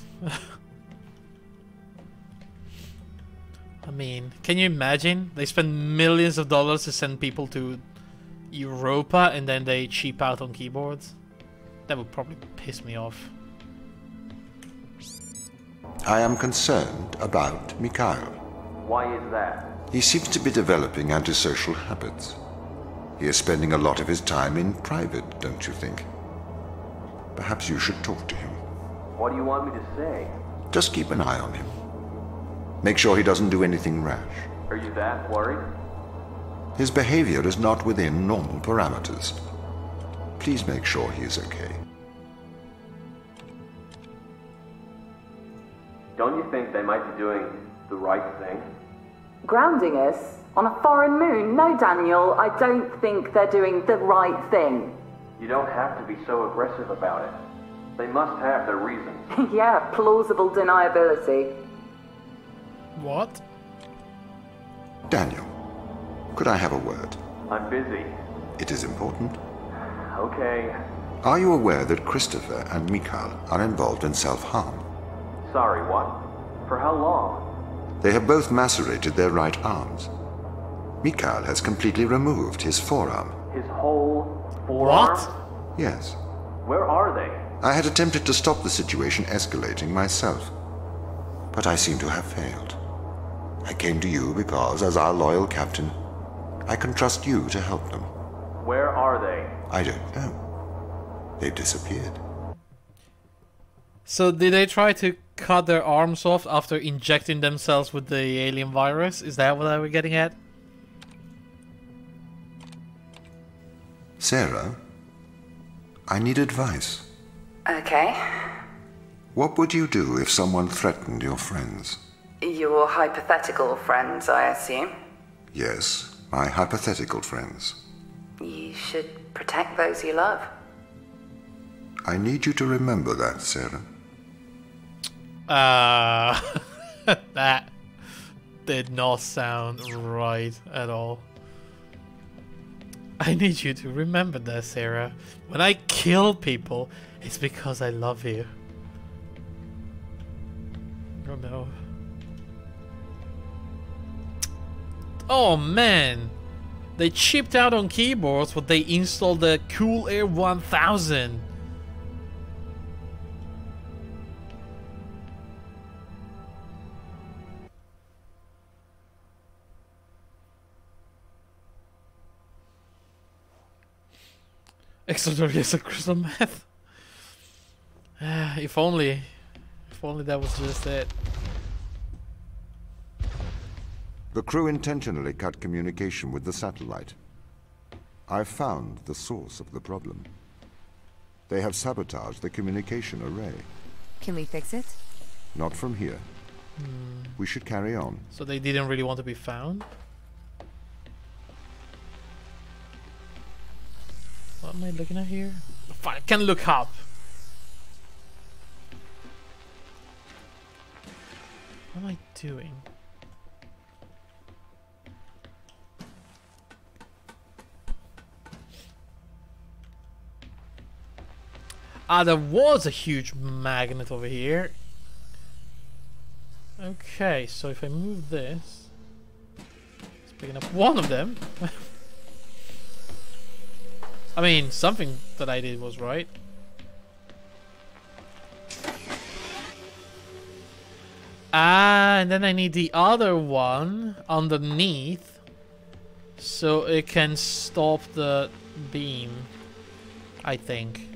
I mean, can you imagine? They spend millions of dollars to send people to Europa and then they cheap out on keyboards. That would probably piss me off. I am concerned about Mikhail. Why is that? He seems to be developing antisocial habits. He is spending a lot of his time in private, don't you think? Perhaps you should talk to him. What do you want me to say? Just keep an eye on him. Make sure he doesn't do anything rash. Are you that worried? His behavior is not within normal parameters. Please make sure he is okay. Don't you think they might be doing the right thing? Grounding us on a foreign moon? No, Daniel, I don't think they're doing the right thing. You don't have to be so aggressive about it. They must have their reasons. Yeah, plausible deniability. What? Daniel, could I have a word? I'm busy. It is important. Okay. Are you aware that Christopher and Mikhail are involved in self-harm? Sorry, what? For how long? They have both macerated their right arms. Mikhail has completely removed his forearm. His whole forearm? What? Yes. Where are they? I had attempted to stop the situation escalating myself, but I seem to have failed. I came to you because, as our loyal captain, I can trust you to help them. Where are they? I don't know. They've disappeared. So did they try to cut their arms off after injecting themselves with the alien virus? Is that what I was getting at? Sarah, I need advice. Okay. What would you do if someone threatened your friends? Your hypothetical friends, I assume? Yes, my hypothetical friends. You should protect those you love. I need you to remember that, Sarah. That did not sound right at all. I need you to remember that, Sarah. When I kill people, it's because I love you. Oh no. Oh man! They chipped out on keyboards, but they installed the Cool Air 1000. Extraordinary crystal meth. If only that was just it. The crew intentionally cut communication with the satellite. I've found the source of the problem. They have sabotaged the communication array. Can we fix it? Not from here. We should carry on. So they didn't really want to be found? What am I looking at here? Fine, I can look up. What am I doing? Ah, there was a huge magnet over here. Okay, so if I move this, it's picking up one of them. I mean, something that I did was right. Ah, and then I need the other one underneath so it can stop the beam, I think.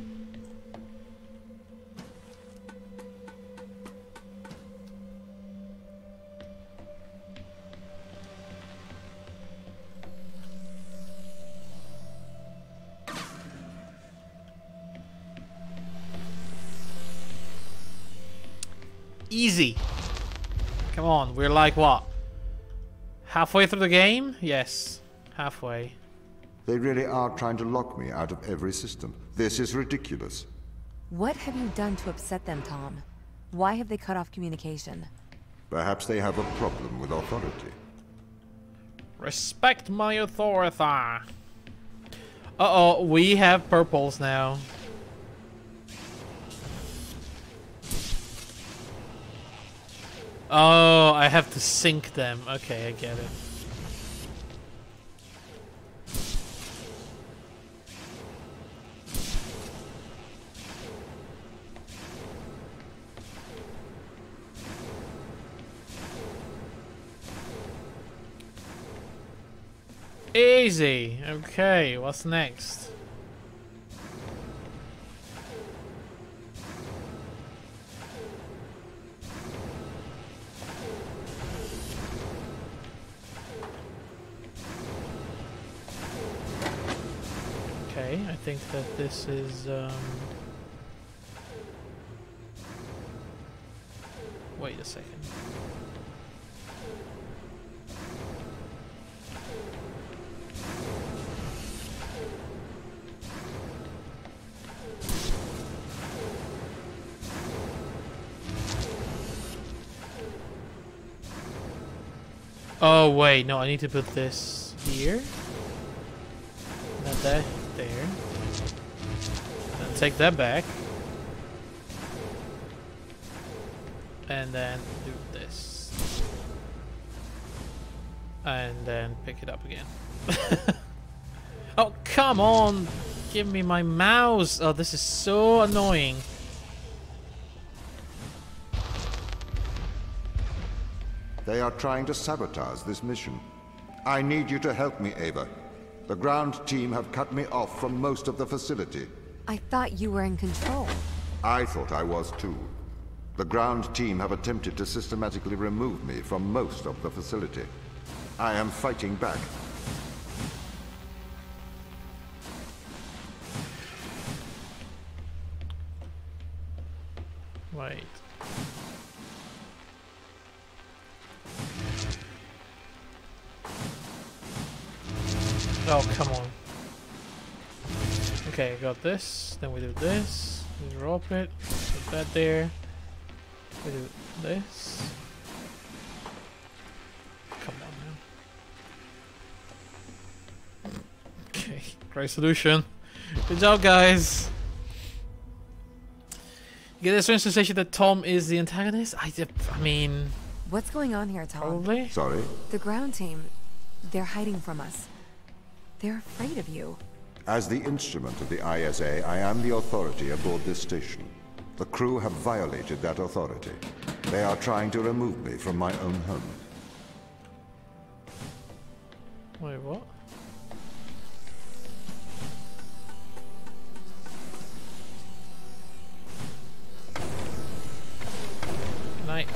Easy. Come on, we're like what? Halfway through the game? Yes, halfway. They really are trying to lock me out of every system. This is ridiculous. What have you done to upset them, Tom? Why have they cut off communication? Perhaps they have a problem with authority. Respect my authority. Uh-oh, we have purples now. Oh, I have to sync them. Okay, I get it. Easy. Okay, what's next? Okay, I think that this is wait a second. Oh wait, no, I need to put this here. Not that there. Then take that back. And then do this. And then pick it up again. Oh, come on! Give me my mouse! Oh, this is so annoying. They are trying to sabotage this mission. I need you to help me, Ava. The ground team have cut me off from most of the facility. I thought you were in control. I thought I was too. The ground team have attempted to systematically remove me from most of the facility. I am fighting back. Wait. Oh, come on. Okay, I got this. Then we do this. We drop it. Put that there. We do this. Come on, man. Okay, great solution. Good job, guys. You get a strange sensation that Tom is the antagonist? I mean... What's going on here, Tom? Probably. Sorry? The ground team, they're hiding from us. They're afraid of you. As the instrument of the ISA, I am the authority aboard this station. The crew have violated that authority. They are trying to remove me from my own home. Wait, what? Night.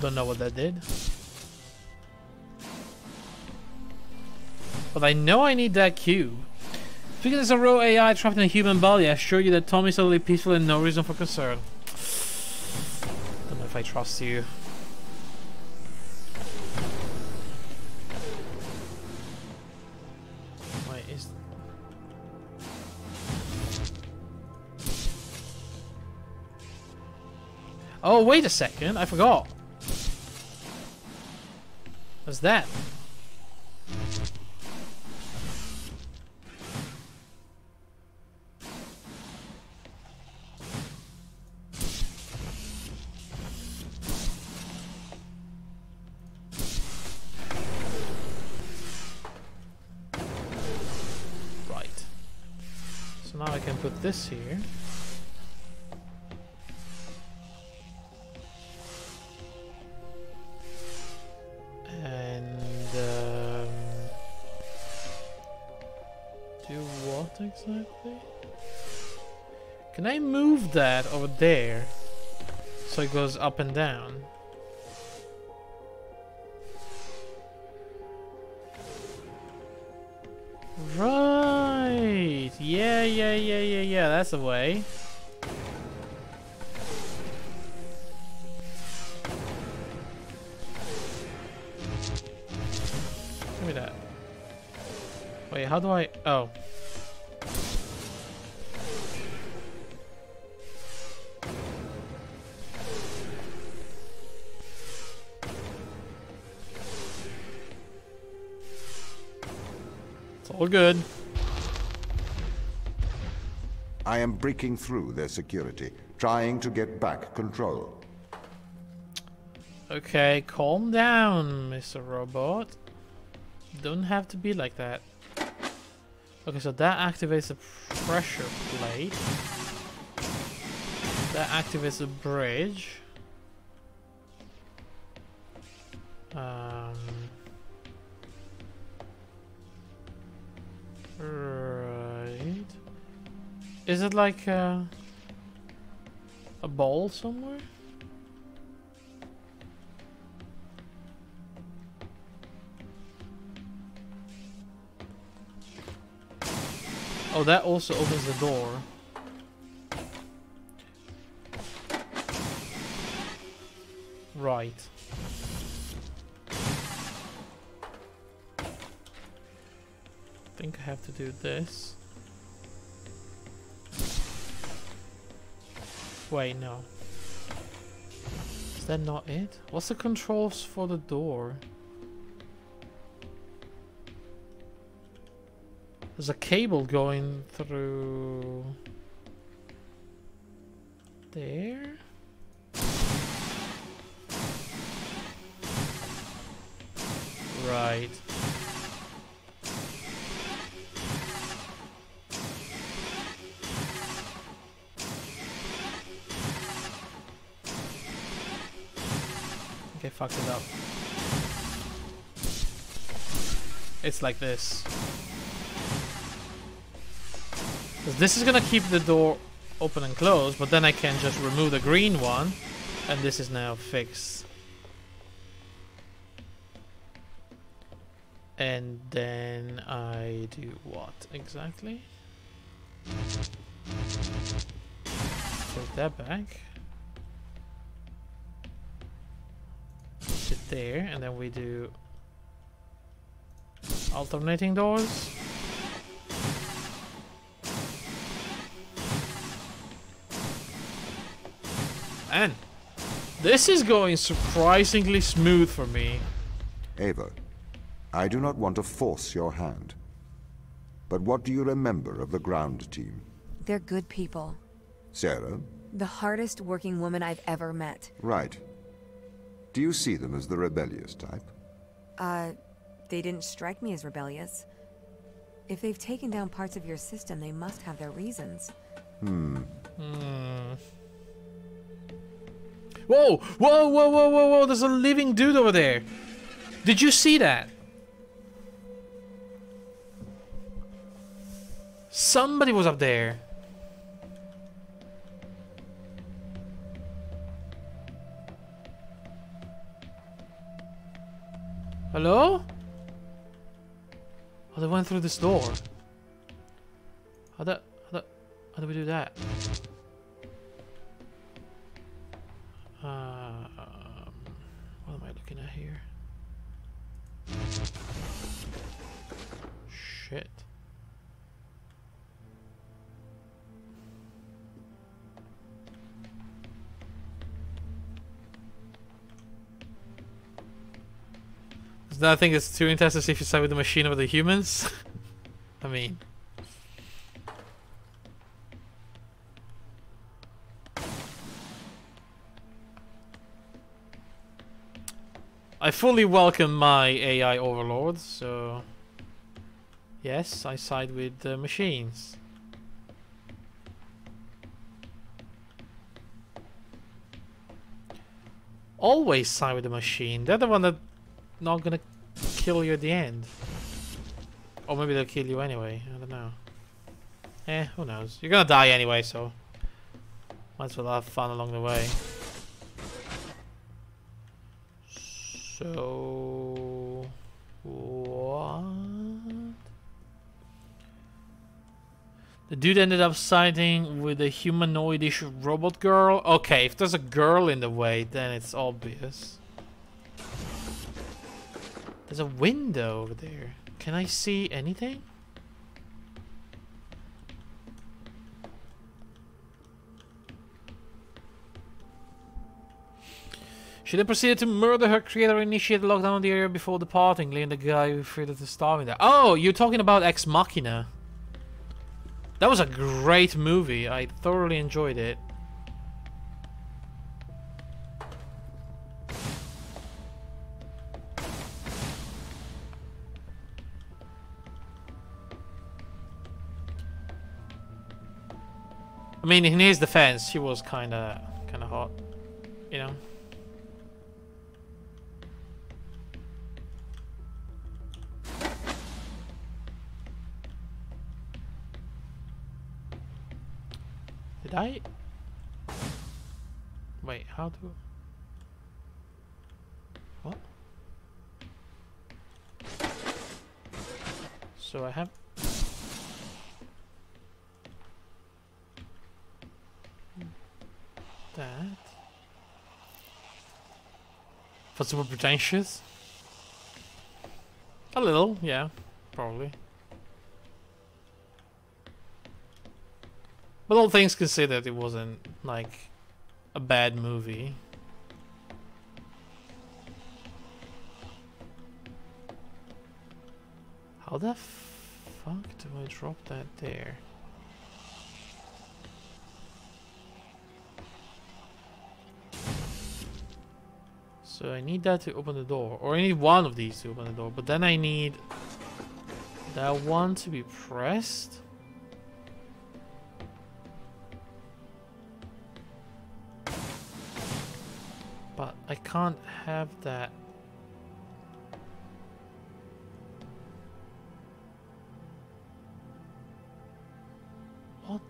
Don't know what that did. But I know I need that cube. Speaking as a raw AI trapped in a human body, I assure you that Tom is totally peaceful and no reason for concern. Don't know if I trust you. Wait, is... Oh, wait a second, I forgot. What's that? Right. So now I can put this here. Do what exactly? Can I move that over there so it goes up and down? Right. Yeah. That's the way. Give me that. Wait, how do I... Oh. It's all good. I am breaking through their security, trying to get back control. Okay, calm down, Mr. Robot. Don't have to be like that. Okay, so that activates the pressure plate. That activates the bridge. Right. Is it like a ball somewhere? Oh, that also opens the door. Right. I think I have to do this. Wait, no. Is that not it? What's the controls for the door? There's a cable going through there. Right. Okay, fucked it up. It's like this. This is gonna keep the door open and closed, but then I can just remove the green one, and this is now fixed. And then I do what exactly? Take that back. Sit there, and then we do alternating doors. And this is going surprisingly smooth for me. Ava, I do not want to force your hand. But what do you remember of the ground team? They're good people. Sarah? The hardest working woman I've ever met. Right. Do you see them as the rebellious type? They didn't strike me as rebellious. If they've taken down parts of your system, they must have their reasons. Whoa! Whoa! There's a living dude over there. Did you see that? Somebody was up there. Hello? Oh, they went through this door. How do we do that? What am I looking at here? Shit. I think it's Turing Test to see if you side with the machine over the humans. I mean, I fully welcome my AI overlords, so yes, I side with the machines. Always side with the machine. They're the one that not gonna kill you at the end. Or maybe they'll kill you anyway. I don't know. Who knows? You're gonna die anyway, so Might as well have fun along the way. So... what? The dude ended up siding with a humanoidish robot girl. Okay, if there's a girl in the way, then it's obvious. There's a window over there. Can I see anything? She then proceeded to murder her creator and initiate a lockdown of the area before departing, leaving the guy who feared to starving there. Oh, you're talking about Ex Machina. That was a great movie. I thoroughly enjoyed it. I mean, in his defense, she was kind of hot, you know. Did I? Wait, how do? What? So I have. That. For super pretentious? A little, yeah, probably. But all things considered, it wasn't like a bad movie. How the fuck do I drop that there? So I need that to open the door, or I need one of these to open the door, but then I need that one to be pressed. But I can't have that. What?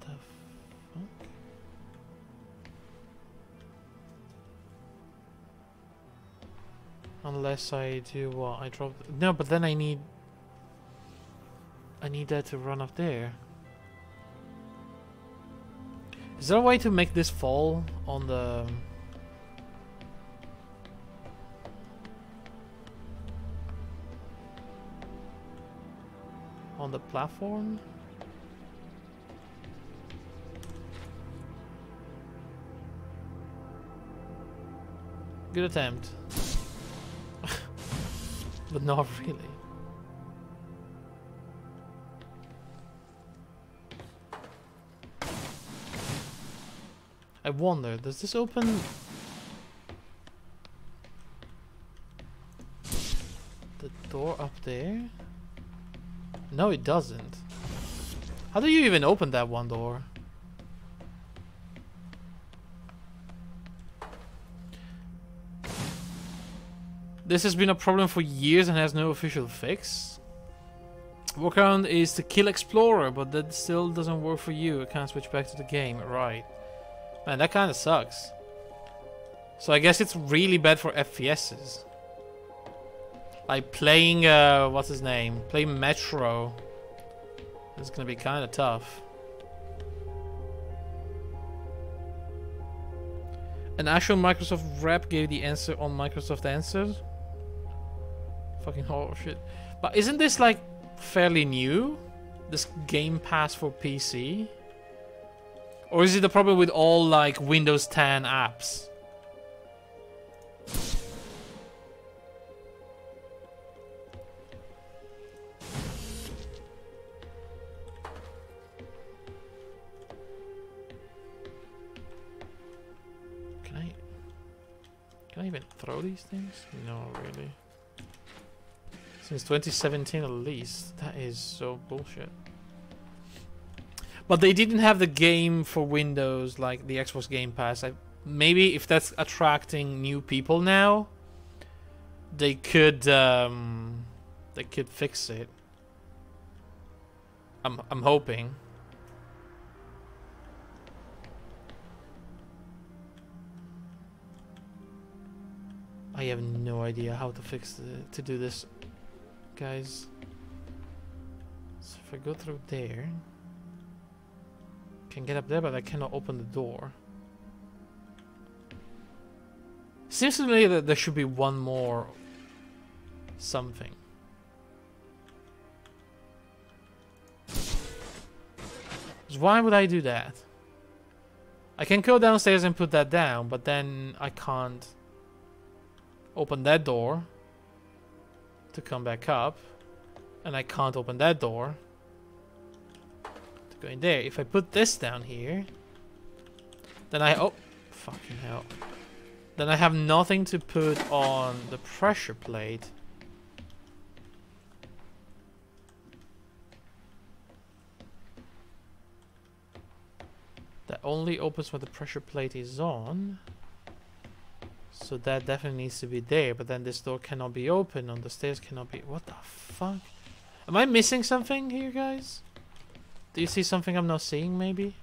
The fuck? Unless I do what? I drop. No, but then I need that to run up there. Is there a way to make this fall on the... on the platform? Good attempt. But not really. I wonder, does this open the door up there? No, it doesn't. How do you even open that one door? This has been a problem for years and has no official fix. Workaround is to kill Explorer, but that still doesn't work for you. I can't switch back to the game, right? Man, that kind of sucks. So I guess it's really bad for FPSs. Like playing, what's his name? Playing Metro. It's gonna be kind of tough. An actual Microsoft rep gave the answer on Microsoft Answers. Fucking horror shit. But isn't this like fairly new? This Game Pass for PC? Or is it the problem with all like Windows 10 apps? Can I even throw these things? No, really. Since 2017 at least. That is so bullshit. But they didn't have the game for Windows like the Xbox Game Pass. Maybe if that's attracting new people now, they could fix it. I'm hoping. I have no idea how to do this, guys. So if I go through there, I can get up there, but I cannot open the door. Seems to me that there should be one more something. So why would I do that? I can go downstairs and put that down, but then I can't open that door to come back up, and I can't open that door to go in there. If I put this down here, then oh, fucking hell. Then I have nothing to put on the pressure plate. That only opens when the pressure plate is on. So that definitely needs to be there, but then this door cannot be open, on the stairs cannot be... What the fuck? Am I missing something here, guys? Do you see something I'm not seeing, maybe?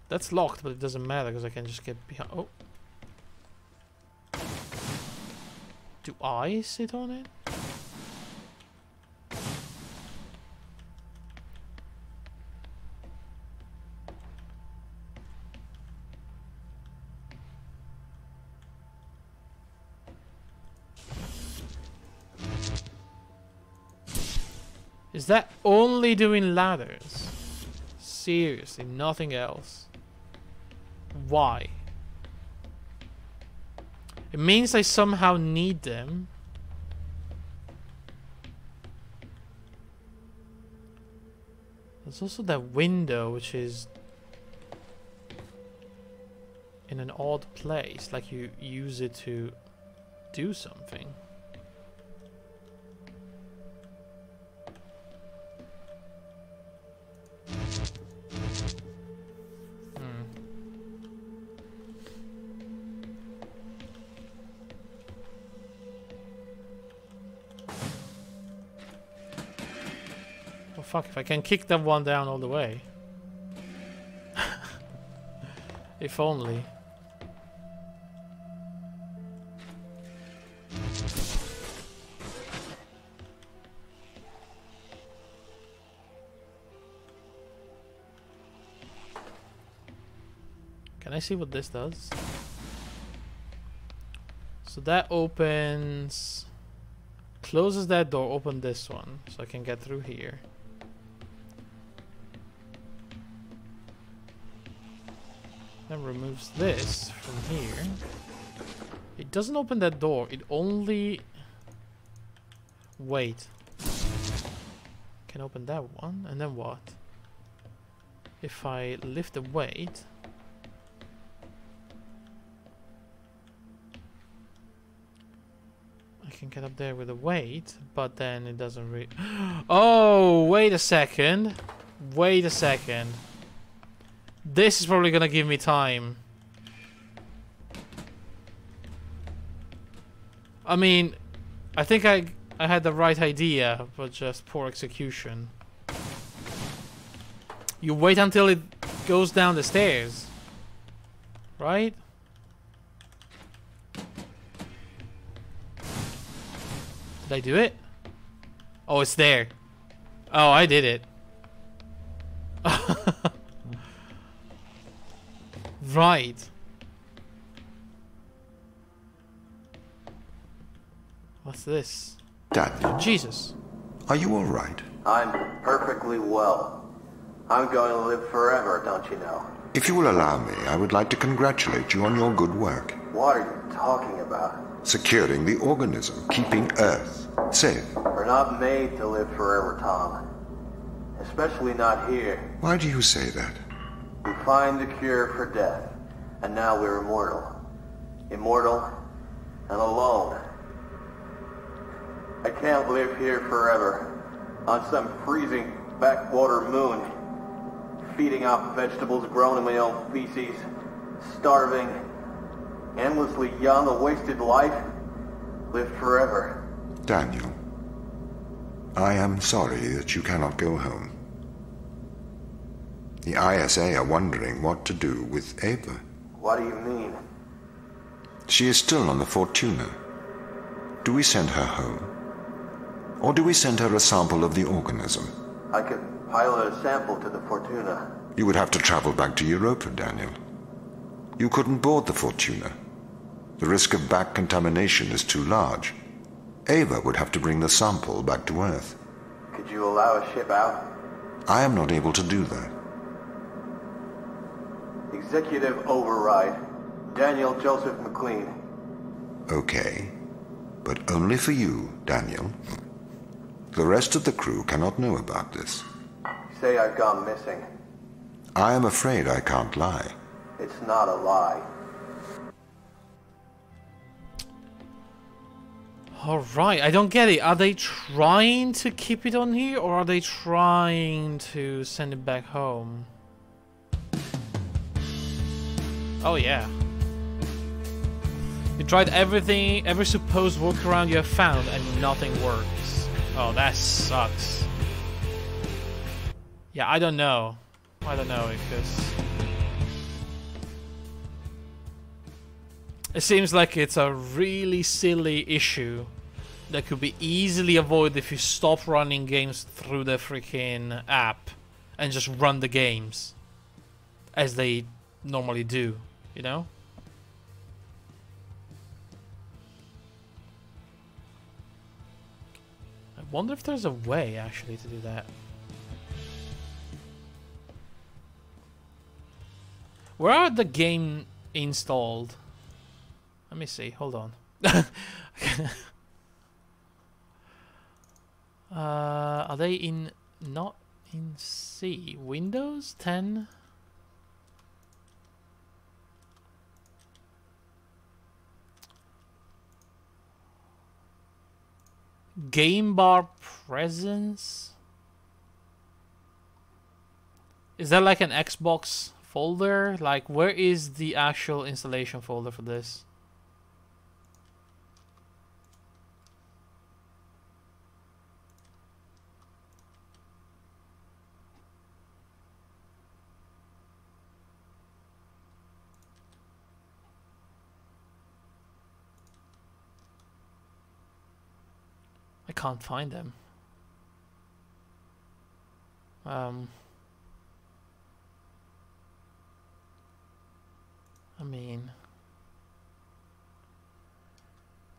That's locked, but it doesn't matter because I can just get behind... Oh. Do I sit on it? Is that only doing ladders? Seriously, nothing else. Why? It means I somehow need them. There's also that window, which is in an odd place, like you use it to do something. Fuck, if I can kick that one down all the way. If only. Can I see what this does? So that opens... Closes that door, open this one. So I can get through here. Then removes this from here. It doesn't open that door. It only... Wait. Can open that one. And then what? If I lift the weight... I can get up there with the weight, but then it doesn't really... Oh, wait a second. Wait a second. This is probably gonna give me time. I mean, I think I had the right idea, but just poor execution. You wait until it goes down the stairs, right? Did I do it? Oh, it's there. Oh, I did it. Right. What's this? Daniel, Jesus. are you all right? I'm perfectly well. I'm going to live forever, don't you know? If you will allow me, I would like to congratulate you on your good work. What are you talking about? Securing the organism, keeping Earth safe. We're not made to live forever, Tom. Especially not here. Why do you say that? We find the cure for death, and now we're immortal. Immortal and alone. I can't live here forever, on some freezing backwater moon, feeding off vegetables grown in my own feces, starving, Endlessly young, a wasted life. Live forever. Daniel, I am sorry that you cannot go home. The ISA are wondering what to do with Ava. What do you mean? She is still on the Fortuna. Do we send her home? Or do we send her a sample of the organism? I could pilot a sample to the Fortuna. You would have to travel back to Europa, Daniel. You couldn't board the Fortuna. The risk of back contamination is too large. Ava would have to bring the sample back to Earth. Could you allow a ship out? I am not able to do that. Executive override. Daniel Joseph McLean. Okay, but only for you, Daniel. The rest of the crew cannot know about this. Say I've gone missing. I am afraid I can't lie. It's not a lie. Alright, I don't get it. Are they trying to keep it on here, or are they trying to send it back home? Oh yeah. You tried everything, every supposed workaround you have found, and nothing works. Oh, that sucks. Yeah, I don't know. I don't know, because it seems like it's a really silly issue that could be easily avoided if you stop running games through the freaking app and just run the games as they normally do, you know? I wonder if there's a way actually to do that. Where are the game installed? Let me see, hold on. Are they in, not in C? Windows 10? Game bar presence? Is that like an Xbox folder? Like, where is the actual installation folder for this? I can't find them. I mean,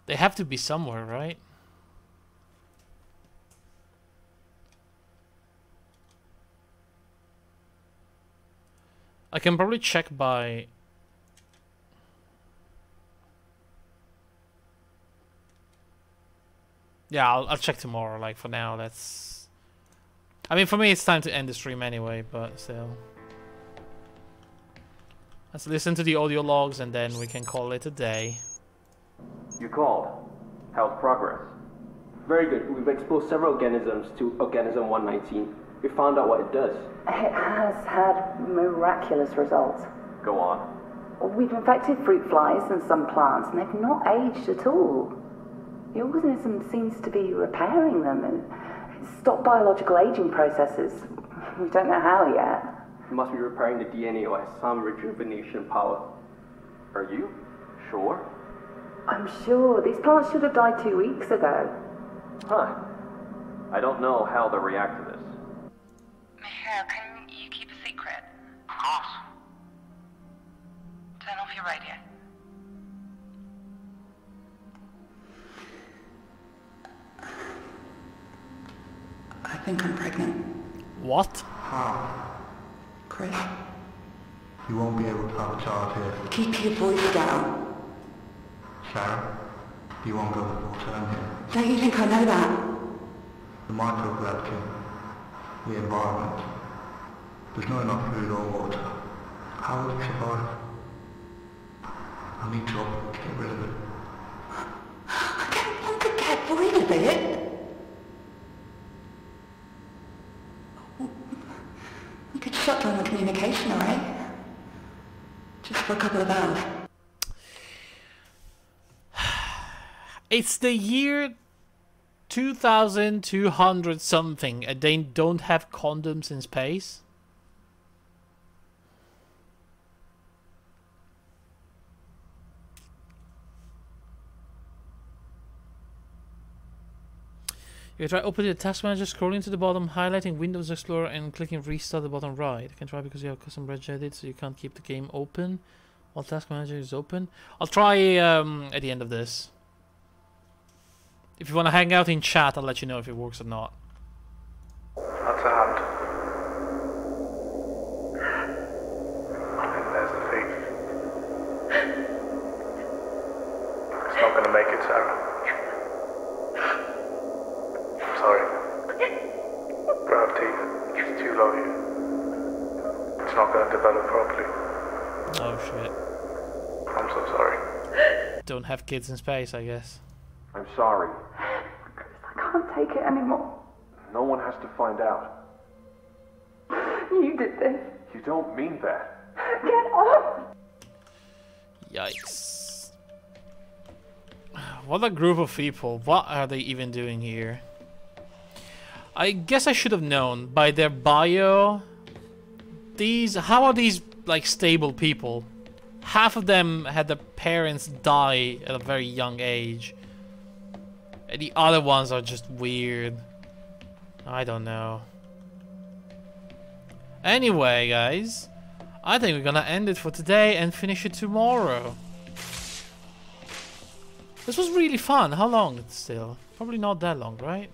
they have to be somewhere, right? I can probably check by... Yeah, I'll check tomorrow. Like, for now, that's... I mean, for me, it's time to end the stream anyway, but still. Let's listen to the audio logs, and then we can call it a day. You called. How's progress? Very good. We've exposed several organisms to Organism 119. We found out what it does. It has had miraculous results. Go on. We've infected fruit flies and some plants, and they've not aged at all. The organism seems to be repairing them and stop biological aging processes. We don't know how yet. You must be repairing the DNA or has some rejuvenation power. Are you sure? I'm sure. These plants should have died 2 weeks ago. Huh. I don't know how they'll react to this. Michelle, can you keep a secret? Of course. Turn off your radio. I think I'm pregnant. What? How? Chris, You won't be able to have a child here. keep your voice down. Sharon, you won't go full term here. Don't you think I know that? The microgravity, the environment. There's not enough food or water. How will it survive? I need to operate to get rid of it. I don't want to get rid of it. We could shut down the communication, alright? Just for a couple of hours. It's the year 2200 something, and they don't have condoms in space. You can try opening the task manager, scrolling to the bottom, highlighting Windows Explorer, and clicking restart the bottom right. You can try because you have custom regedit, so you can't keep the game open while task manager is open. I'll try at the end of this. If you want to hang out in chat, I'll let you know if it works or not. That's a hand. And there's the thief. It's not going to make it, Sarah. I'm sorry. Gravity is too low here. It's not going to develop properly. Oh shit. I'm so sorry. Don't have kids in space, I guess. I'm sorry. I can't take it anymore. No one has to find out. You did this. You don't mean that. Get off! Yikes. What a group of people. What are they even doing here? I guess I should have known by their bio. How are these like stable people? Half of them had their parents die at a very young age. And the other ones are just weird. I don't know. Anyway, guys, I think we're gonna end it for today and finish it tomorrow. This was really fun. How long it's still? Probably not that long, right?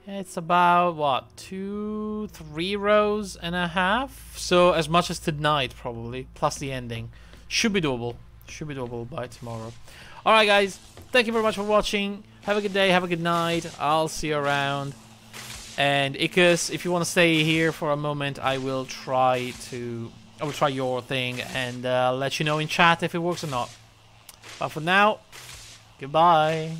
It's about, what, 2-3 rows and a half? So as much as tonight, probably, plus the ending. Should be doable. Should be doable by tomorrow. Alright, guys. Thank you very much for watching. Have a good day. Have a good night. I'll see you around. And Icarus, if you want to stay here for a moment, I will try your thing and let you know in chat if it works or not. But for now, goodbye.